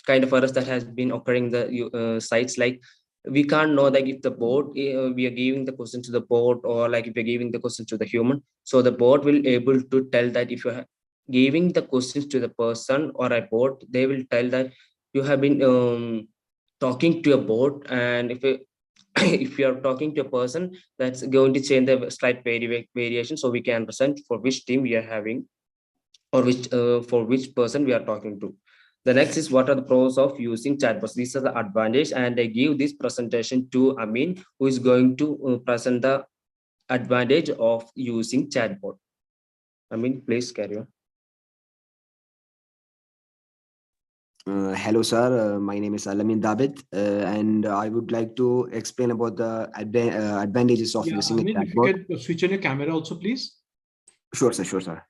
kind of errors that has been occurring the sites. Like we can't know like if the bot we are giving the question to the bot, or like if we're giving the question to the human. So the bot will able to tell that if you're giving the questions to the person or a bot, they will tell that you have been talking to a bot, and if if you are talking to a person, that's going to change the slight variation, so we can understand for which team we are having, or which for which person we are talking to. The next is what are the pros of using chatbots. These are the advantage, and I give this presentation to Amin, who is going to present the advantage of using chatbot. Amin, please carry on. Hello, sir. My name is Alamin David, and I would like to explain about the advantages of using a Amin, if you chatbot. can switch on your camera also, please. Sure, sir. Sure, sir.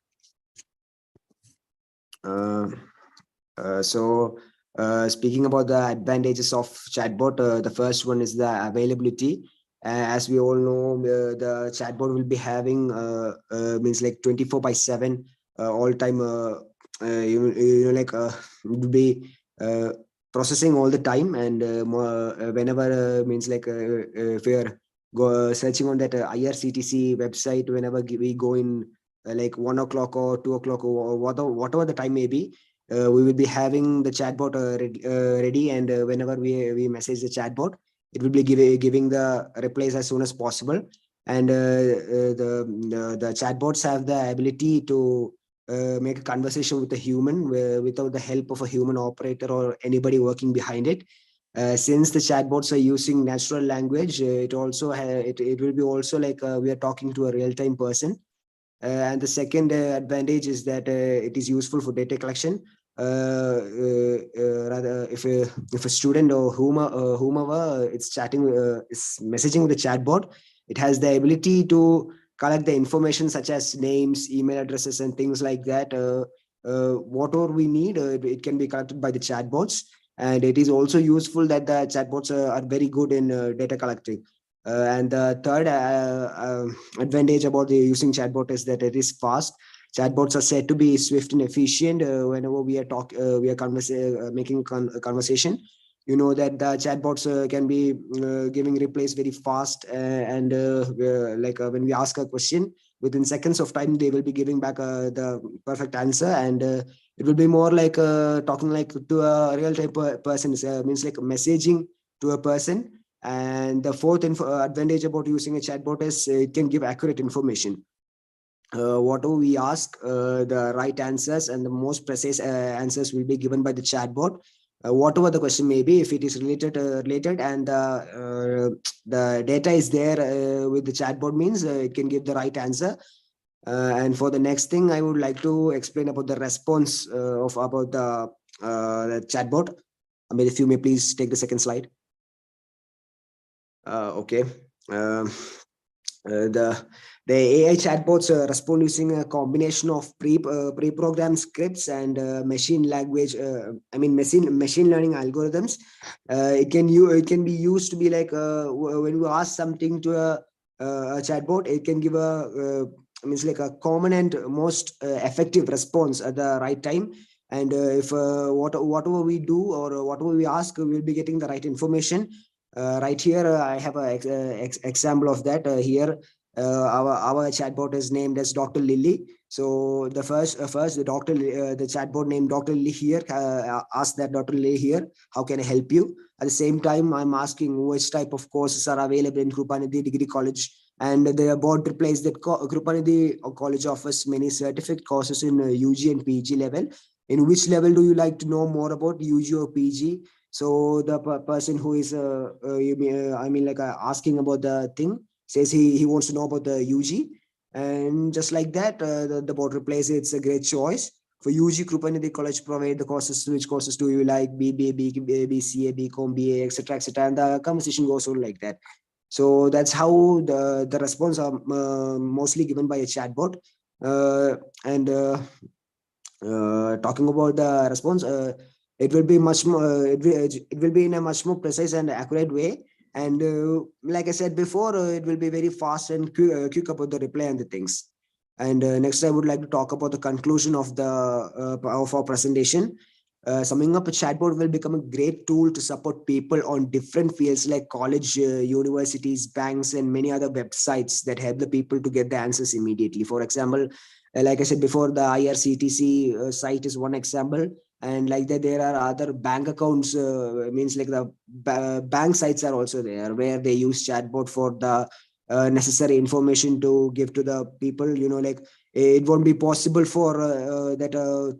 Speaking about the advantages of chatbot, the first one is the availability. As we all know, the chatbot will be having means like 24/7 all time. Would be processing all the time, and whenever means like if we are searching on that IRCTC website, whenever we go in like 1 o'clock or 2 o'clock or whatever the time may be, we will be having the chatbot ready, and whenever we message the chatbot, it will be giving the replies as soon as possible. And the chatbots have the ability to make a conversation with a human without the help of a human operator or anybody working behind it. Since the chatbots are using natural language, it also it will be also like we are talking to a real-time person. And the second advantage is that it is useful for data collection. Rather, if a student or whomever it's chatting, is messaging with the chatbot, it has the ability to collect the information such as names, email addresses, and things like that. Whatever we need, it can be collected by the chatbots. And it is also useful that the chatbots are very good in data collecting. And the third advantage about the using chatbot is that it is fast. Chatbots are said to be swift and efficient. Whenever we are making a conversation, you know that the chatbots can be giving replies very fast, and when we ask a question, within seconds of time they will be giving back the perfect answer, and it will be more like talking like to a real type person. Means like messaging to a person. And the fourth advantage about using a chatbot is it can give accurate information. Whatever we ask, the right answers and the most precise answers will be given by the chatbot. whatever the question may be, if it is related and the data is there with the chatbot means it can give the right answer. And for the next thing, I would like to explain about the response about the chatbot. I mean, if you may please take the second slide. Okay. The AI chatbots respond using a combination of pre-programmed scripts and machine language. Machine learning algorithms. It can be used to be like when you ask something to a chatbot, it can give like a common and most effective response at the right time. And if whatever we do or whatever we ask, we'll be getting the right information. Right here, I have an example of that here. Our chatbot is named as Dr. Lily. So the first the chatbot named Dr. Lily here asked that Dr. Lily here, how can I help you? At the same time, I'm asking which type of courses are available in Krupanidhi Degree College, and the bot replies that Krupanidhi College offers many certificate courses in UG and PG level. In which level do you like to know more about, UG or PG? So the person who is asking about the thing says he wants to know about the UG, and just like that, the bot replies it's a great choice. For UG, Krupanidhi College provide the courses. Which courses do you like? BBA, BCA, BCom, BA, etc., etc. And the conversation goes on like that. So that's how the response are mostly given by a chatbot. Talking about the response, it will be much more. It will be in a much more precise and accurate way. And like I said before, it will be very fast and quick about the reply and the things. And next, I would like to talk about the conclusion of of our presentation. Summing up, a chatbot will become a great tool to support people on different fields like college, universities, banks, and many other websites that help the people to get the answers immediately. For example, like I said before, the IRCTC site is one example, and like that there are other bank accounts, means like the bank sites are also there where they use chatbot for the necessary information to give to the people. Like it won't be possible for that to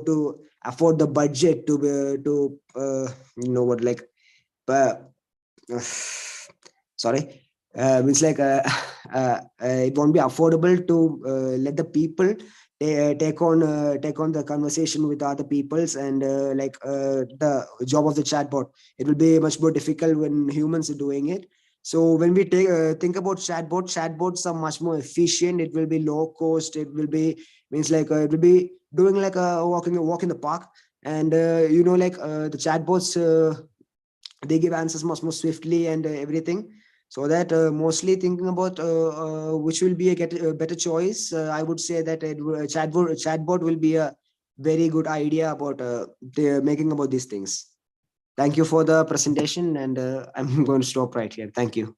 to afford the budget to what, like sorry, means like it won't be affordable to let the people take on the conversation with other peoples, and the job of the chatbot, it will be much more difficult when humans are doing it. So when we think about chatbots are much more efficient. It will be low cost. It will be it will be doing like a walk in the park, and the chatbots, they give answers much more swiftly and everything. So that mostly thinking about which will be a better choice, I would say that chatbot will be a very good idea about making about these things. Thank you for the presentation, and I'm going to stop right here. Thank you.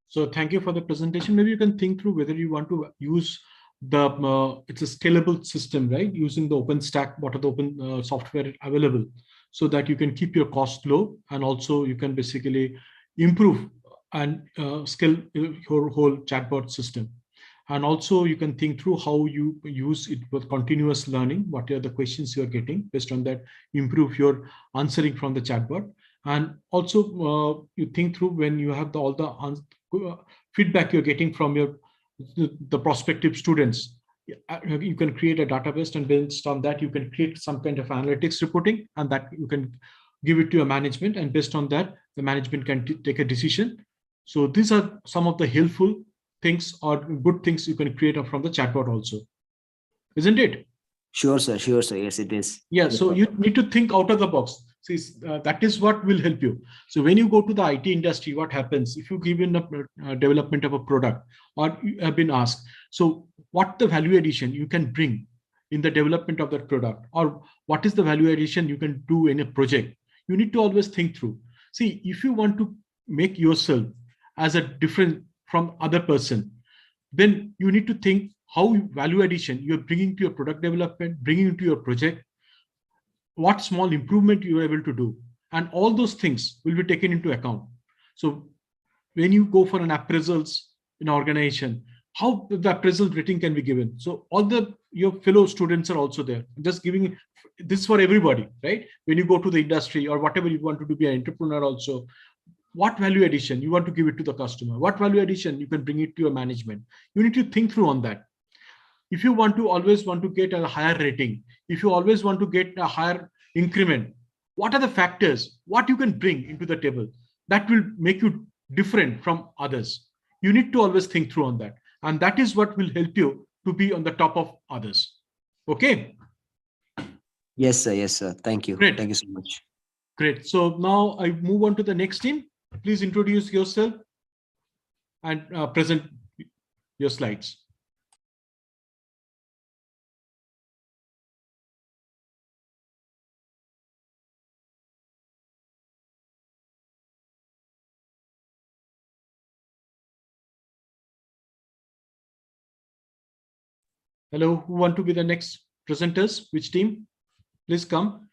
So thank you for the presentation. Maybe you can think through whether you want to use it's a scalable system, right? Using the OpenStack, what are the open software available, so that you can keep your cost low, and also you can basically improve and scale your whole chatbot system. And also you can think through how you use it with continuous learning. What are the questions you are getting? Based on that, improve your answering from the chatbot. And also you think through when you have all the feedback you're getting from the prospective students. You can create a database, and based on that, you can create some kind of analytics reporting, and that you can give it to your management. And based on that, the management can take a decision. So these are some of the helpful things or good things you can create from the chatbot also, isn't it? Sure, sir. Sure, sir. Yes, it is. Yeah. So you need to think out of the box. See, that is what will help you. So when you go to the IT industry, what happens if you give in the development of a product, or you have been asked, so what the value addition you can bring in the development of that product, or what is the value addition you can do in a project? You need to always think through. See, if you want to make yourself as a different from other person, then you need to think how value addition you're bringing to your product development, bringing into your project, what small improvement you are able to do, and all those things will be taken into account. So when you go for an appraisals in an organization, how the appraisal rating can be given. So all the your fellow students are also there. Just giving this for everybody, right? When you go to the industry or whatever you want to be an entrepreneur also, what value addition you want to give it to the customer, what value addition you can bring it to your management. You need to think through on that. If you always want to get a higher rating, if you always want to get a higher increment, what are the factors, what you can bring into the table that will make you different from others? You need to always think through on that. And that is what will help you to be on the top of others. Okay. Yes, sir. Yes, sir. Thank you. Great. Thank you so much. Great. So now I move on to the next team. Please introduce yourself and present your slides. Hello, who want to be the next presenters? Which team? Please come.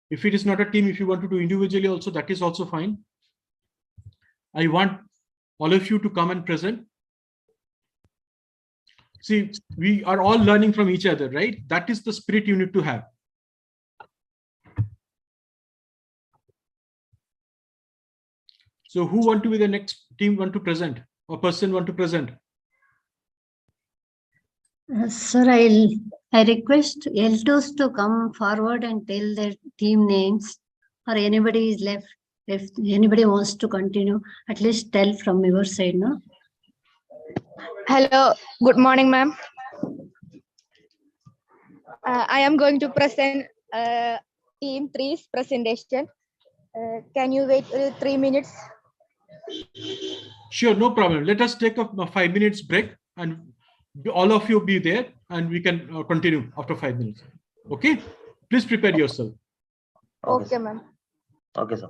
If it is not a team, if you want to do individually also, that is also fine. I want all of you to come and present. See, we are all learning from each other, right? That is the spirit you need to have. So who want to be the next team want to present or person want to present? Sir, I request L2s to come forward and tell their team names, or anybody is left. If anybody wants to continue, at least tell from your side, no? Hello, good morning, ma'am. I am going to present Team 3's presentation. Can you wait 3 minutes? Sure, no problem. Let us take a 5 minutes break and all of you be there and we can continue after 5 minutes. Okay, please prepare yourself. Okay, ma'am. Okay, sir.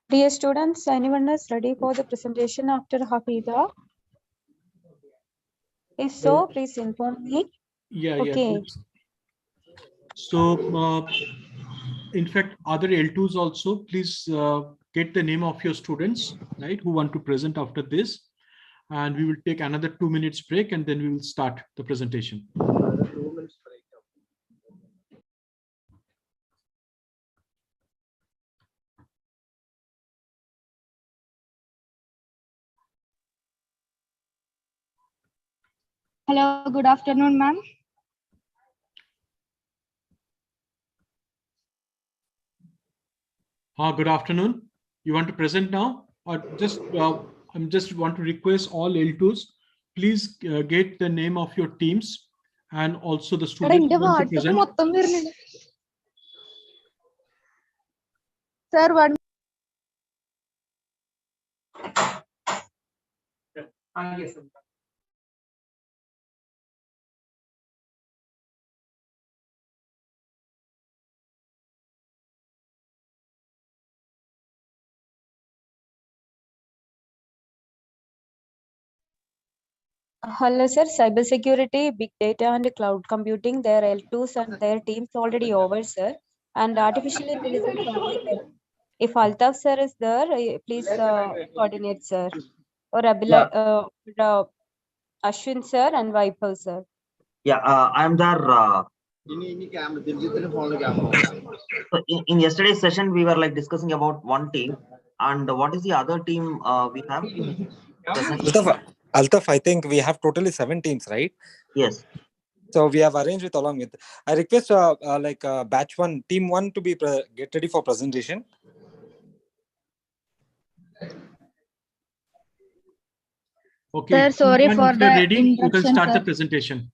Dear students, anyone is ready for the presentation after Hafida? If so, please inform me. Yeah, Okay. So, in fact, other L2s also, please get the name of your students, right, who want to present after this. And we will take another 2 minutes break and then we will start the presentation. Hello, good afternoon, ma'am. Good afternoon. You want to present now, or just I'm just want to request all L2s, please get the name of your teams and also the students who want to present. Sir, one. Yes. Hello, sir. Cybersecurity, big data, and cloud computing. Their L2s and their teams already over, sir. And artificial intelligence only there. If Altaf sir is there, please coordinate, sir. Or Yeah, Ashwin sir and Vaibhav sir. yeah. I'm there. So in yesterday's session, we were like discussing about one team, and what is the other team we have present? Altaf, I think we have totally 7 teams, right? Yes. So we have arranged with along with. I request batch 1, team 1 to be get ready for presentation. Okay. Sir, sorry for if you're the ready, you can interruption, start the sir. presentation.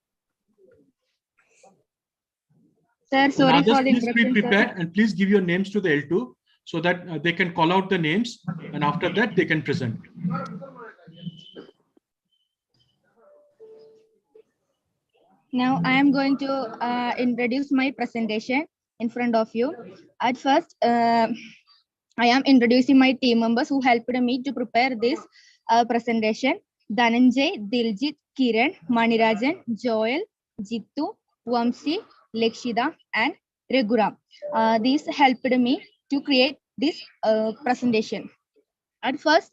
Sir, sorry Others, for the please be interruption, prepared sir. and please give your names to the L2 so that they can call out the names, and after that they can present. Now I am going to introduce my presentation in front of you. At first, I am introducing my team members who helped me to prepare this presentation. Dhananjay, Diljit, Kiran, Manirajan, Joel, Jitu, Vamsi, Lekshida, and Raghuram. These helped me to create this presentation. At first,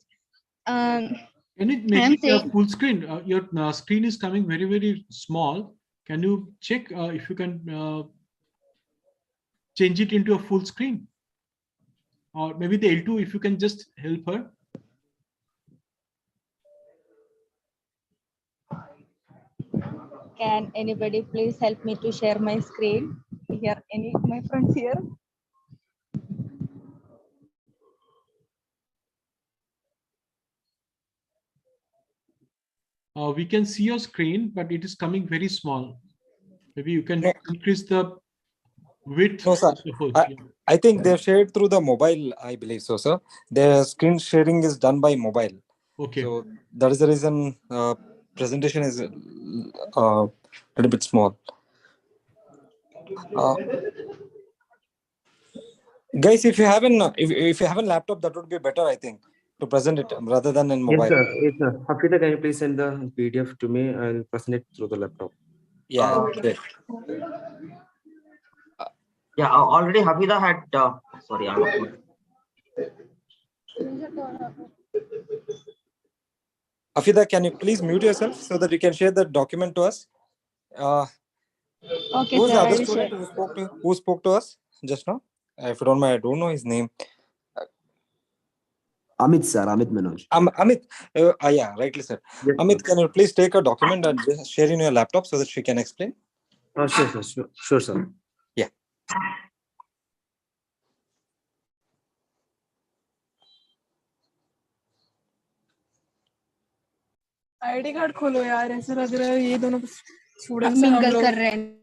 Can it make it a full screen? Your screen is coming very, very small. Can you check if you can change it into a full screen? Or maybe the L2, if you can just help her. Can anybody please help me to share my screen? Here, any my friends here? We can see your screen, but it is coming very small. Maybe you can increase the width. No, sir. I think they've shared through the mobile, I believe so, sir. Their screen sharing is done by mobile. Okay. So that is the reason presentation is a little bit small. Guys, if you have a laptop, that would be better, I think, to present it rather than in mobile. Yes, sir. Yes, sir. Hafida, can you please send the PDF to me? I'll present it through the laptop. Yeah. Okay. Yeah, already Hafida had. Sorry, I'm. Afida, can you please mute yourself so that you can share the document to us? Okay, who's sir, the I other will student share. who spoke to us just now? If you don't mind, I don't know his name. Amit, sir. Amit Manoj. Amit. Yeah, rightly said. Yes, Amit, sir. can you please take a document and just share in your laptop so that she can explain? Sure, sir. Sure, sir. Yeah. ID card खोलो यार, ऐसा लग रहा है ये दोनों students हैं हम मिंगल लोग। कर रहे हैं।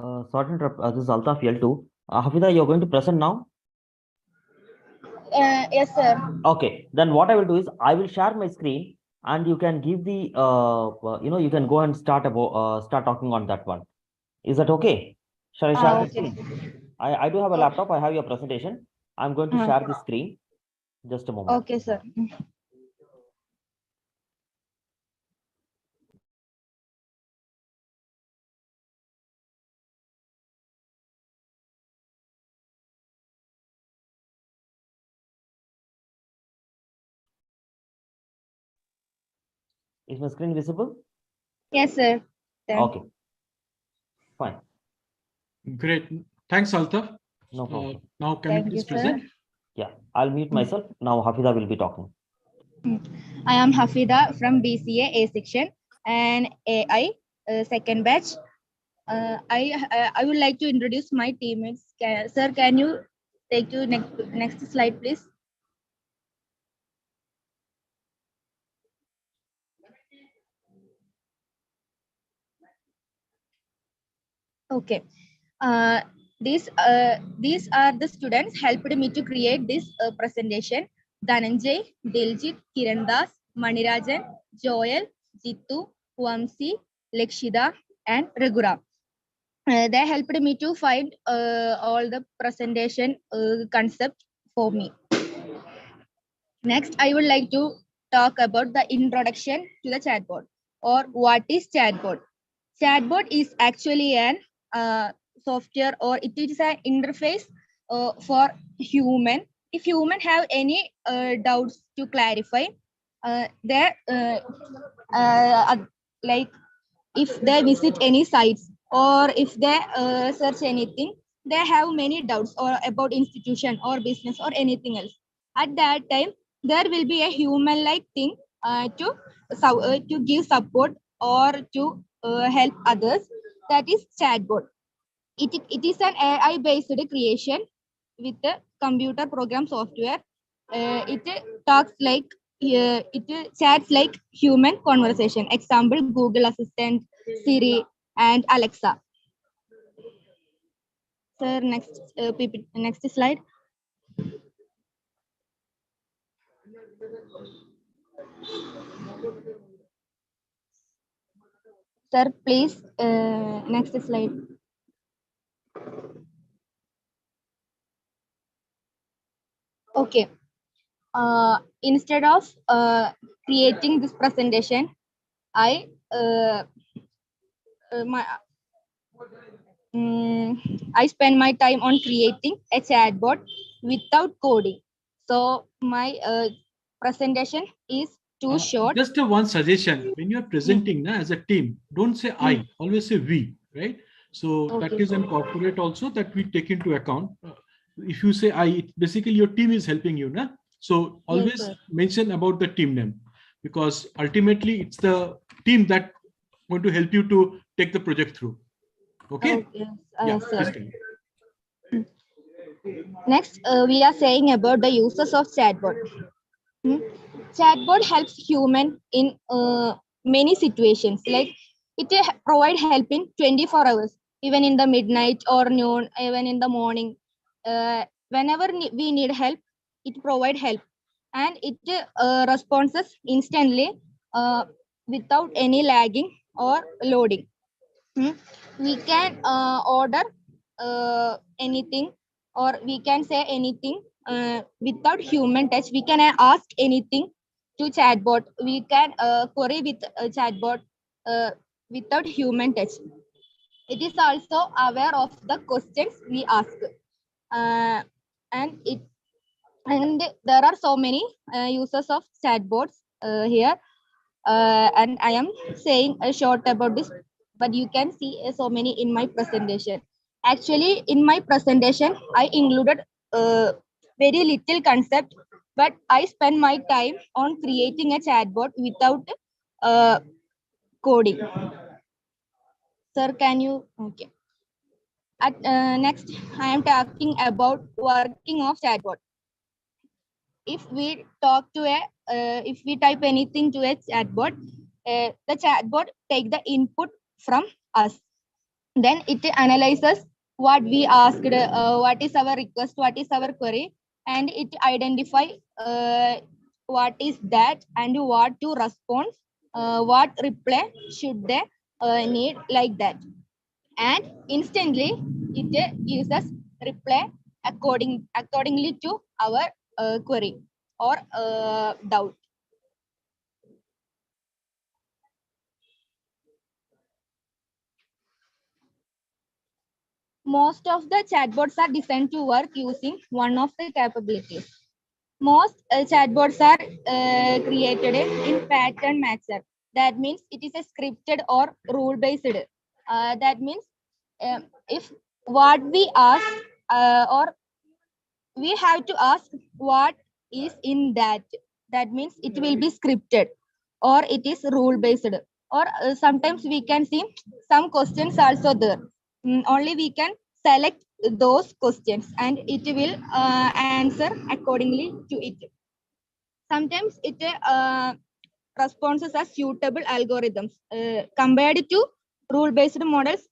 Sorry to interrupt. This is Altaf L2. Hafida, you're going to present now? Yes, sir. Okay, then what I will do is I will share my screen and you can give the, you can go and start talking on that one. Is that okay? Shall I share the Okay. screen? I do have a laptop. I have your presentation. I'm going to share the screen. Just a moment. Okay, sir. Is my screen visible? Yes, sir. Okay. Fine. Great. Thanks, Altaf. No problem. Now can you Thank you, please sir. present? Yeah, I'll mute myself. Now Hafida will be talking. I am Hafida from BCA A section and AI second batch. I would like to introduce my teammates. Sir, can you take to next slide, please? Okay. These are the students helped me to create this presentation. Dhananjay, Diljit, Kirandas, Manirajan, Joel, Jitu, Wamsi, Lekshida, and Ragura. They helped me to find all the presentation concept for me. Next, I would like to talk about the introduction to the chatbot, or what is chatbot. Chatbot is actually an software, or it is an interface for human. If human have any doubts to clarify, like if they visit any sites or if they search anything, they have many doubts or about institution or business or anything else. At that time, there will be a human-like thing to give support or to help others. That is chatbot. It is an AI-based creation with the computer program software. It talks like it chats like human conversation. Example: Google Assistant, Siri, and Alexa. Sir, next slide. Sir, please, next slide. Okay. Instead of creating this presentation, I I spend my time on creating a chatbot without coding. So my presentation is too short. Just one suggestion: when you are presenting as a team, don't say I, always say we, right? So that is an corporate also that we take into account. If you say I, basically your team is helping you, na? So always sir. mention about the team name, because ultimately it's the team that going to help you to take the project through. Okay? Yeah, Sir. please tell me. Next, we are saying about the uses of chatbot. Chatbot helps human in many situations. Like it provide help in 24 hours, even in the midnight or noon, even in the morning. Whenever we need help, it provide help, and it responses instantly without any lagging or loading. We can order anything, or we can say anything without human touch. We can ask anything to chatbot. We can query with a chatbot without human touch. It is also aware of the questions we ask, and there are so many uses of chatbots here. And I am saying a short about this, but you can see so many in my presentation. Actually, in my presentation, I included very little concept, but I spend my time on creating a chatbot without coding. Sir, can you? Okay. Next, I am talking about working of chatbot. If we talk to if we type anything to a chatbot, the chatbot take the input from us. Then it analyzes what we asked, what is our request, what is our query, and it identify what is that and what to respond, what reply should they need, like that. And instantly it uses reply accordingly to our query or doubt. Most of the chatbots are designed to work using one of the capabilities. Most chatbots are created in pattern matcher. That means it is a scripted or rule based. That means if what we ask or we have to ask what is in that. That means it will be scripted or it is rule based. Or sometimes we can see some questions also there. Only we can select those questions and it will answer accordingly to it. Sometimes it responses are suitable algorithms compared to rule based models.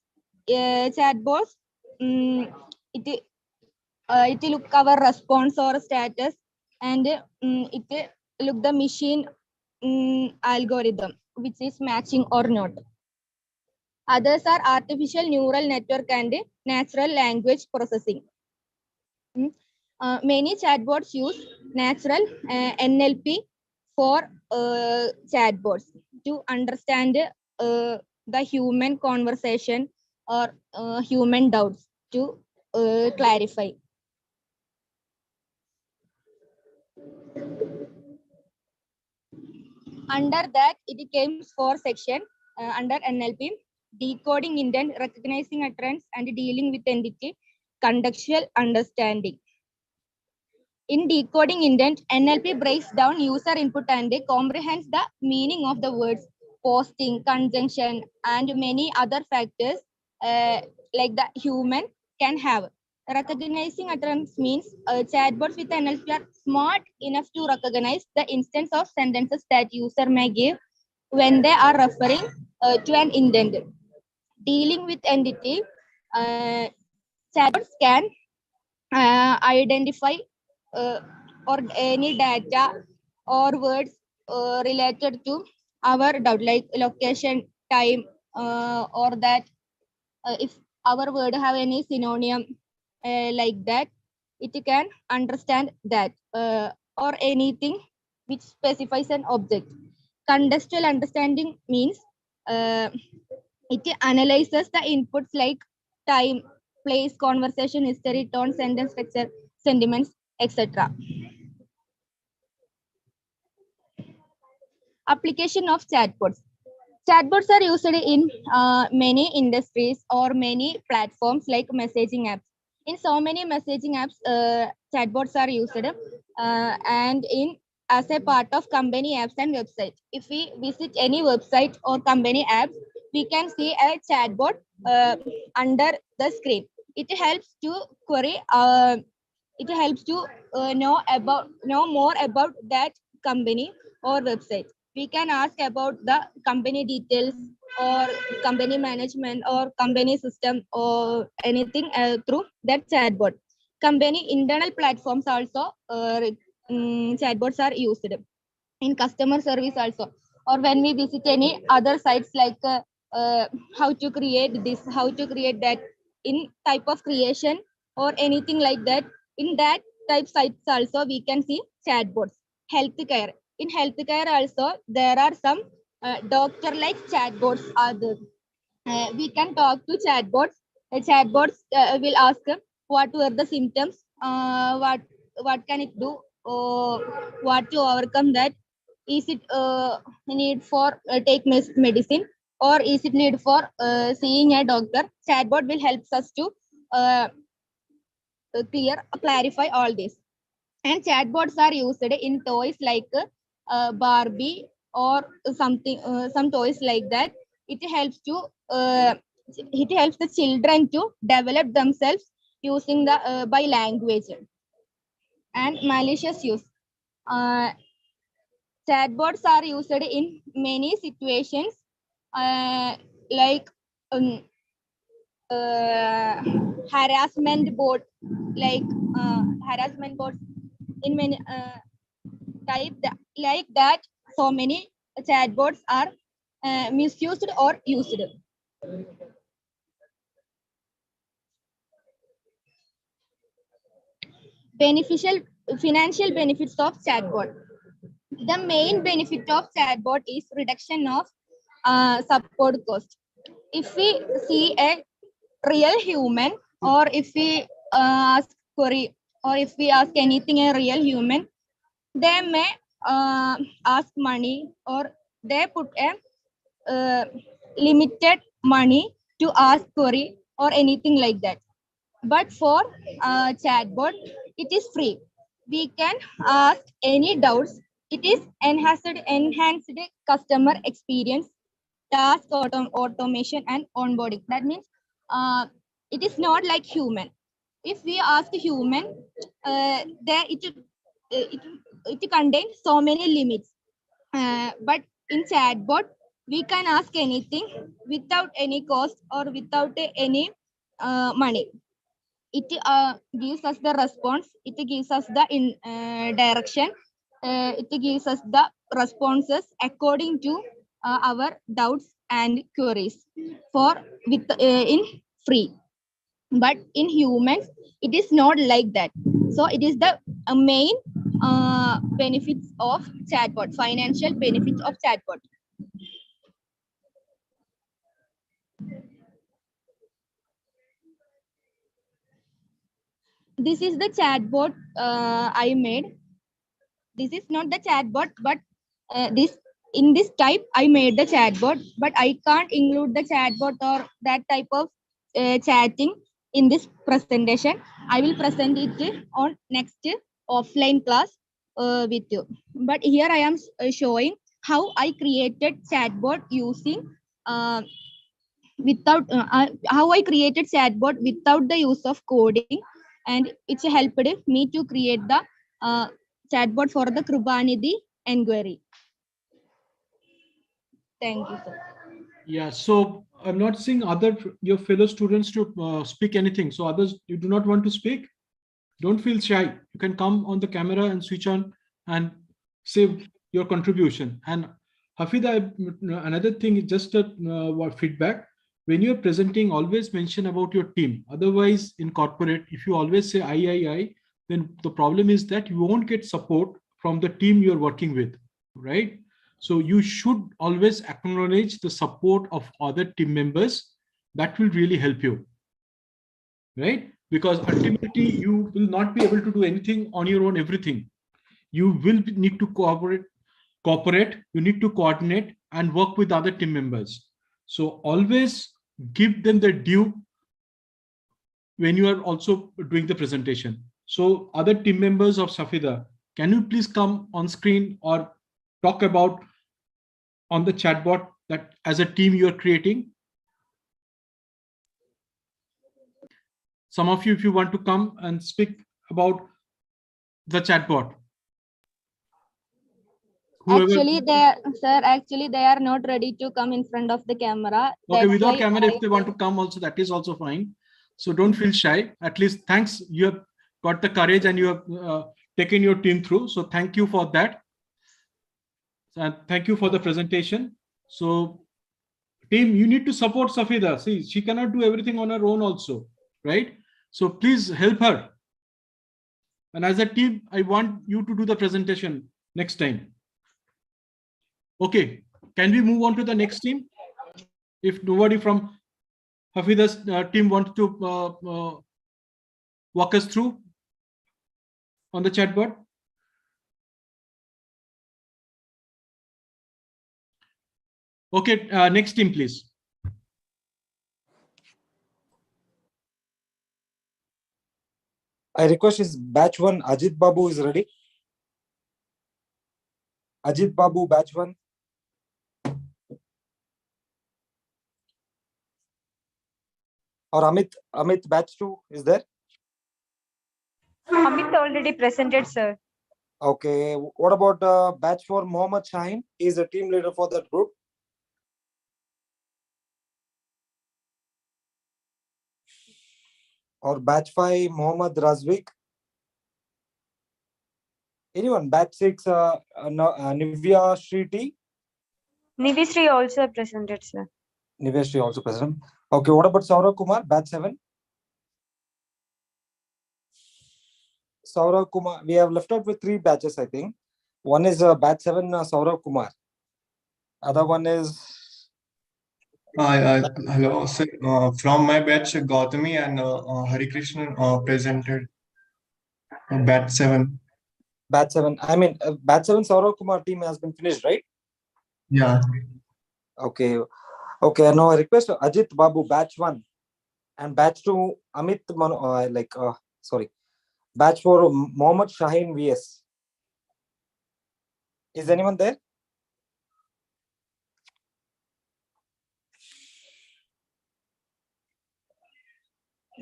Chatbots it look our response or status, and it look the machine algorithm which is matching or not. Others are artificial neural network and natural language processing. Many chatbots use natural NLP for chatbots to understand the human conversation or human doubts to clarify. Under that, it comes for section under NLP, decoding intent, recognizing utterance, and dealing with entity, contextual understanding. In decoding intent, NLP breaks down user input and comprehends the meaning of the words, posting, conjunction, and many other factors like the human can have. Recognizing utterance means chatbots with NLP are smart enough to recognize the instance of sentences that user may give when they are referring to an intent. Dealing with entity, chatbots can identify or any data or words related to our doubt, like location, time, or that if our word have any synonym like that, it can understand that or anything which specifies an object. Contextual understanding means it analyzes the inputs like time, place, conversation history, tone, sentence structure, sentiments, etc. Application of chatbots. Chatbots are used in many industries or many platforms like messaging apps. In so many messaging apps, chatbots are used and in as a part of company apps and websites. If we visit any website or company apps, we can see a chatbot under the screen. It helps to query. It helps to know more about that company or website. We can ask about the company details or company management or company system or anything through that chatbot. Company internal platforms also chatbots are used in customer service also, or when we visit any other sites like how to create this, how to create that, in type of creation or anything like that. In that type sites also we can see chatbots. Healthcare, in healthcare also there are some doctor like chatbots are there. We can talk to chatbots. Chatbots will ask what were the symptoms, what can it do, what to overcome that. Is it need for take medicine, or is it need for seeing a doctor? Chatbot will help us to clarify all this. And chatbots are used in toys like Barbie or something, some toys like that. It helps to it helps the children to develop themselves using the by language. And malicious use. Chatbots are used in many situations, like harassment bot, like harassment bots in many like that. So many chatbots are misused or used. Beneficial financial benefits of chatbot. The main benefit of chatbot is reduction of support cost. If we see a real human, or if we ask query, or if we ask anything a real human, they may ask money, or they put a limited money to ask query or anything like that. But for chatbot, it is free. We can ask any doubts. It is enhanced customer experience, task automation, and onboarding. That means it is not like human. If we ask human, there it contains so many limits. But in chatbot, we can ask anything without any cost or without any money. It gives us the response. It gives us the direction. It gives us the responses according to our doubts and queries for with in free. But in humans, it is not like that. So it is the main benefits of chatbot, financial benefits of chatbot. This is the chatbot I made. This is not the chatbot, but this in this type I made the chatbot, but I can't include the chatbot or that type of chatting in this presentation. I will present it on next offline class with you. But here I am showing how I created chatbot using how I created chatbot without the use of coding, and it helped me to create the chatbot for the Krubanidhi inquiry. Thank you, sir. Yeah, so I'm not seeing your fellow students to speak anything. So others, you do not want to speak, don't feel shy. You can come on the camera and switch on and say your contribution. And Hafida, another thing, just a feedback. When you're presenting, always mention about your team. Otherwise, in corporate, if you always say I, then the problem is that you won't get support from the team you're working with, right? So you should always acknowledge the support of other team members. That will really help you, right? Because ultimately you will not be able to do anything on your own, everything. You will need to cooperate, you need to coordinate and work with other team members. So always give them the due when you are also doing the presentation. So other team members of Safida, can you please come on screen or talk about on the chatbot that as a team you are creating? Some of you, if you want to come and speak about the chatbot. Actually, they are not ready to come in front of the camera. Okay, That's without why camera, if they want to come also, that is also fine. So don't feel shy. At least thanks, you have got the courage and you have taken your team through. So thank you for that. And thank you for the presentation. So team, you need to support Safida. See, she cannot do everything on her own also, right? So please help her. And as a team, I want you to do the presentation next time. Okay, can we move on to the next team? If nobody from Hafida's team wants to walk us through on the chatbot. Okay, next team, please. I request is batch 1, Ajit Babu is ready. Ajit Babu, batch 1. Or Amit, batch 2 is there? Amit already presented, sir. Okay, what about batch 4, Mohammed Shaheen? He is the team leader for that group. Or batch 5, Mohammad Razvik. Anyone? Batch 6, Nivya Shriti. Nivishri also presented, sir. Nivya Shriti also present. Okay, what about Saurav Kumar, batch 7? Saurav Kumar, we have left out with 3 batches, I think. One is batch 7, Saurav Kumar. Other one is... Hello, sir. From my batch, Gautami and Hari Krishnan presented batch 7. Batch 7. I mean, batch 7 Saurav Kumar team has been finished, right? Yeah. Okay. Okay, now I request Ajit Babu, batch 1. And batch 2, Amit sorry. Batch 4, Mohammad Shaheen VS. Is anyone there?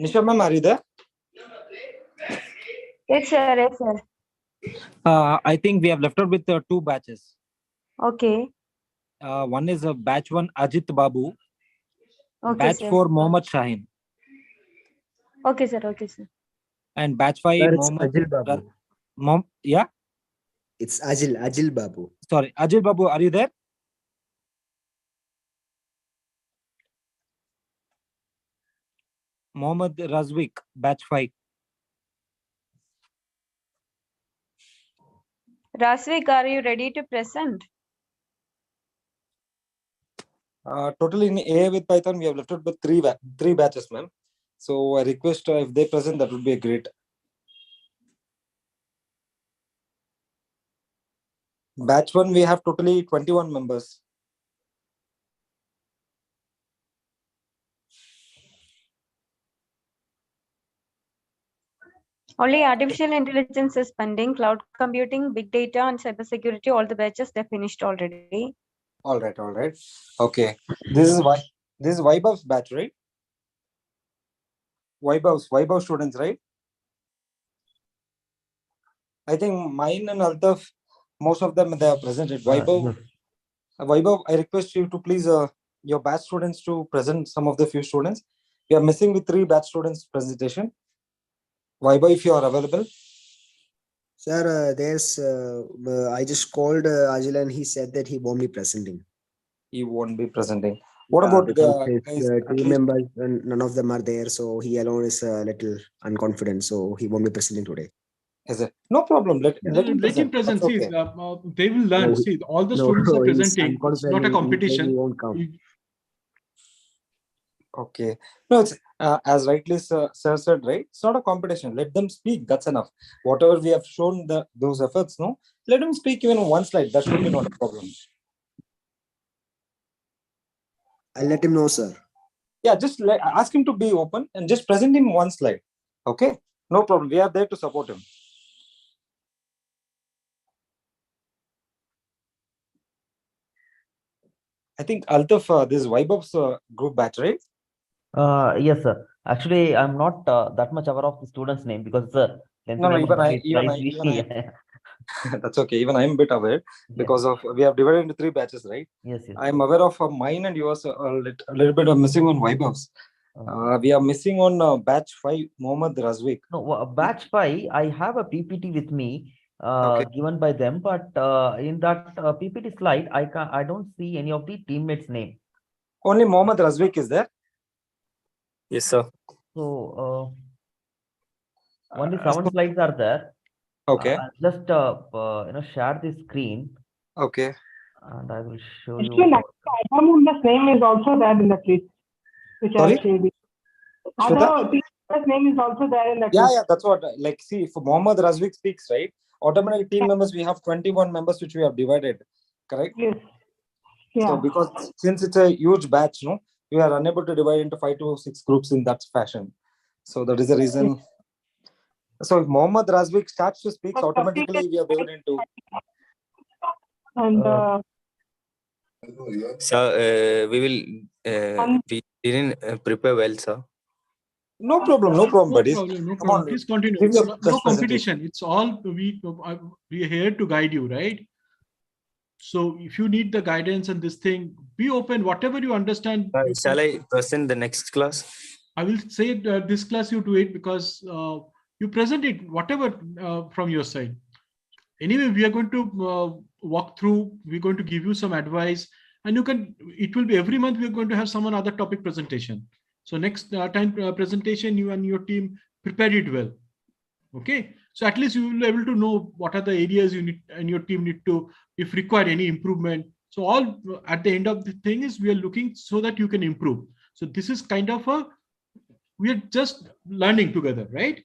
Nisha ma'am, are you there? Yes, sir. Yes, sir. I think we have left out with 2 batches. Okay. One is batch 1, Ajit Babu. Okay, Batch sir. 4, Mohammad Shaheen. Okay, sir. Okay, sir. And batch 5, Sir, it's Mohammad... Ajil Babu. Yeah? It's Ajil Babu. Sorry, Ajil Babu, are you there? Mohammad Razvik, batch 5. Rasvik, are you ready to present? Totally in A with Python, we have left out with 3 batches, ma'am. So I request if they present, that would be great. Batch 1, we have totally 21 members. Only artificial intelligence is pending. Cloud computing, big data, and cybersecurity, all the batches, they're finished already. All right. Okay. This is Vaibhav's batch, right? Vaibhav students, right? I think mine and Altaf, most of them they are presented. Vaibhav, Vaibhav, I request you to please your batch students to present some of the few students. We are missing with 3 batch students presentation. Vaibhav, if you are available. Sir, I just called Ajil and he said that he won't be presenting. He won't be presenting. What about because his guys, team members? None of them are there, so he alone is a little unconfident, so he won't be presenting today. Is it? No problem. Let him present. That's See, okay. They will learn. See, all the students are presenting. It's not a competition. He won't come. Okay. No, it's as rightly sir said, right? It's not a competition. Let them speak. That's enough. Whatever we have shown those efforts, no, let them speak even on one slide. That should be not a problem. I'll let him know, sir. Yeah, just ask him to be open and just present him one slide. Okay, no problem. We are there to support him. I think Altaf, this Vaibhav's group batch, right? Yes, sir. Actually, I'm not that much aware of the student's name because it's a No, even I. That's okay. Even I'm a bit aware because of we have divided into 3 batches, right? Yes. I'm aware of mine and yours a little bit of missing on Vaibhav's. We are missing on batch 5, Mohammad Razvik. No, batch 5, I have a PPT with me given by them, but in that PPT slide, I don't see any of the teammates' name. Only Mohammad Razvik is there. Yes, sir. So only 7 slides are there. Okay. I'll just share the screen. Okay. And I will show you. Adam's name is also there in the list, which I shared. Adam's name is also there in the list. Yeah, that's what. Like, see, if Mohammad Razvik speaks, right? Automatically, team members, we have 21 members which we have divided, correct? Yes. Yeah. So, because since it's a huge batch, no, we are unable to divide into 5 to 6 groups in that fashion. So that is the reason. Yes. So if Mohammad Razvik starts to speak, automatically we are divided into. And sir, we didn't prepare well, sir. No problem, buddies. No problem. Please continue. No competition. It's all we are here to guide you, right? So if you need the guidance and this thing, be open. Whatever you understand. Shall I present the next class? I will say this class you do it because you present it, whatever from your side. Anyway, we are going to walk through, we're going to give you some advice, and you can, it will be every month we're going to have some other topic presentation. So next time presentation, you and your team prepare it well. Okay, so at least you will be able to know what are the areas you need and your team need to, if require any improvement. So all at the end of the thing is we are looking so that you can improve. So this is kind of a, we are just learning together, right?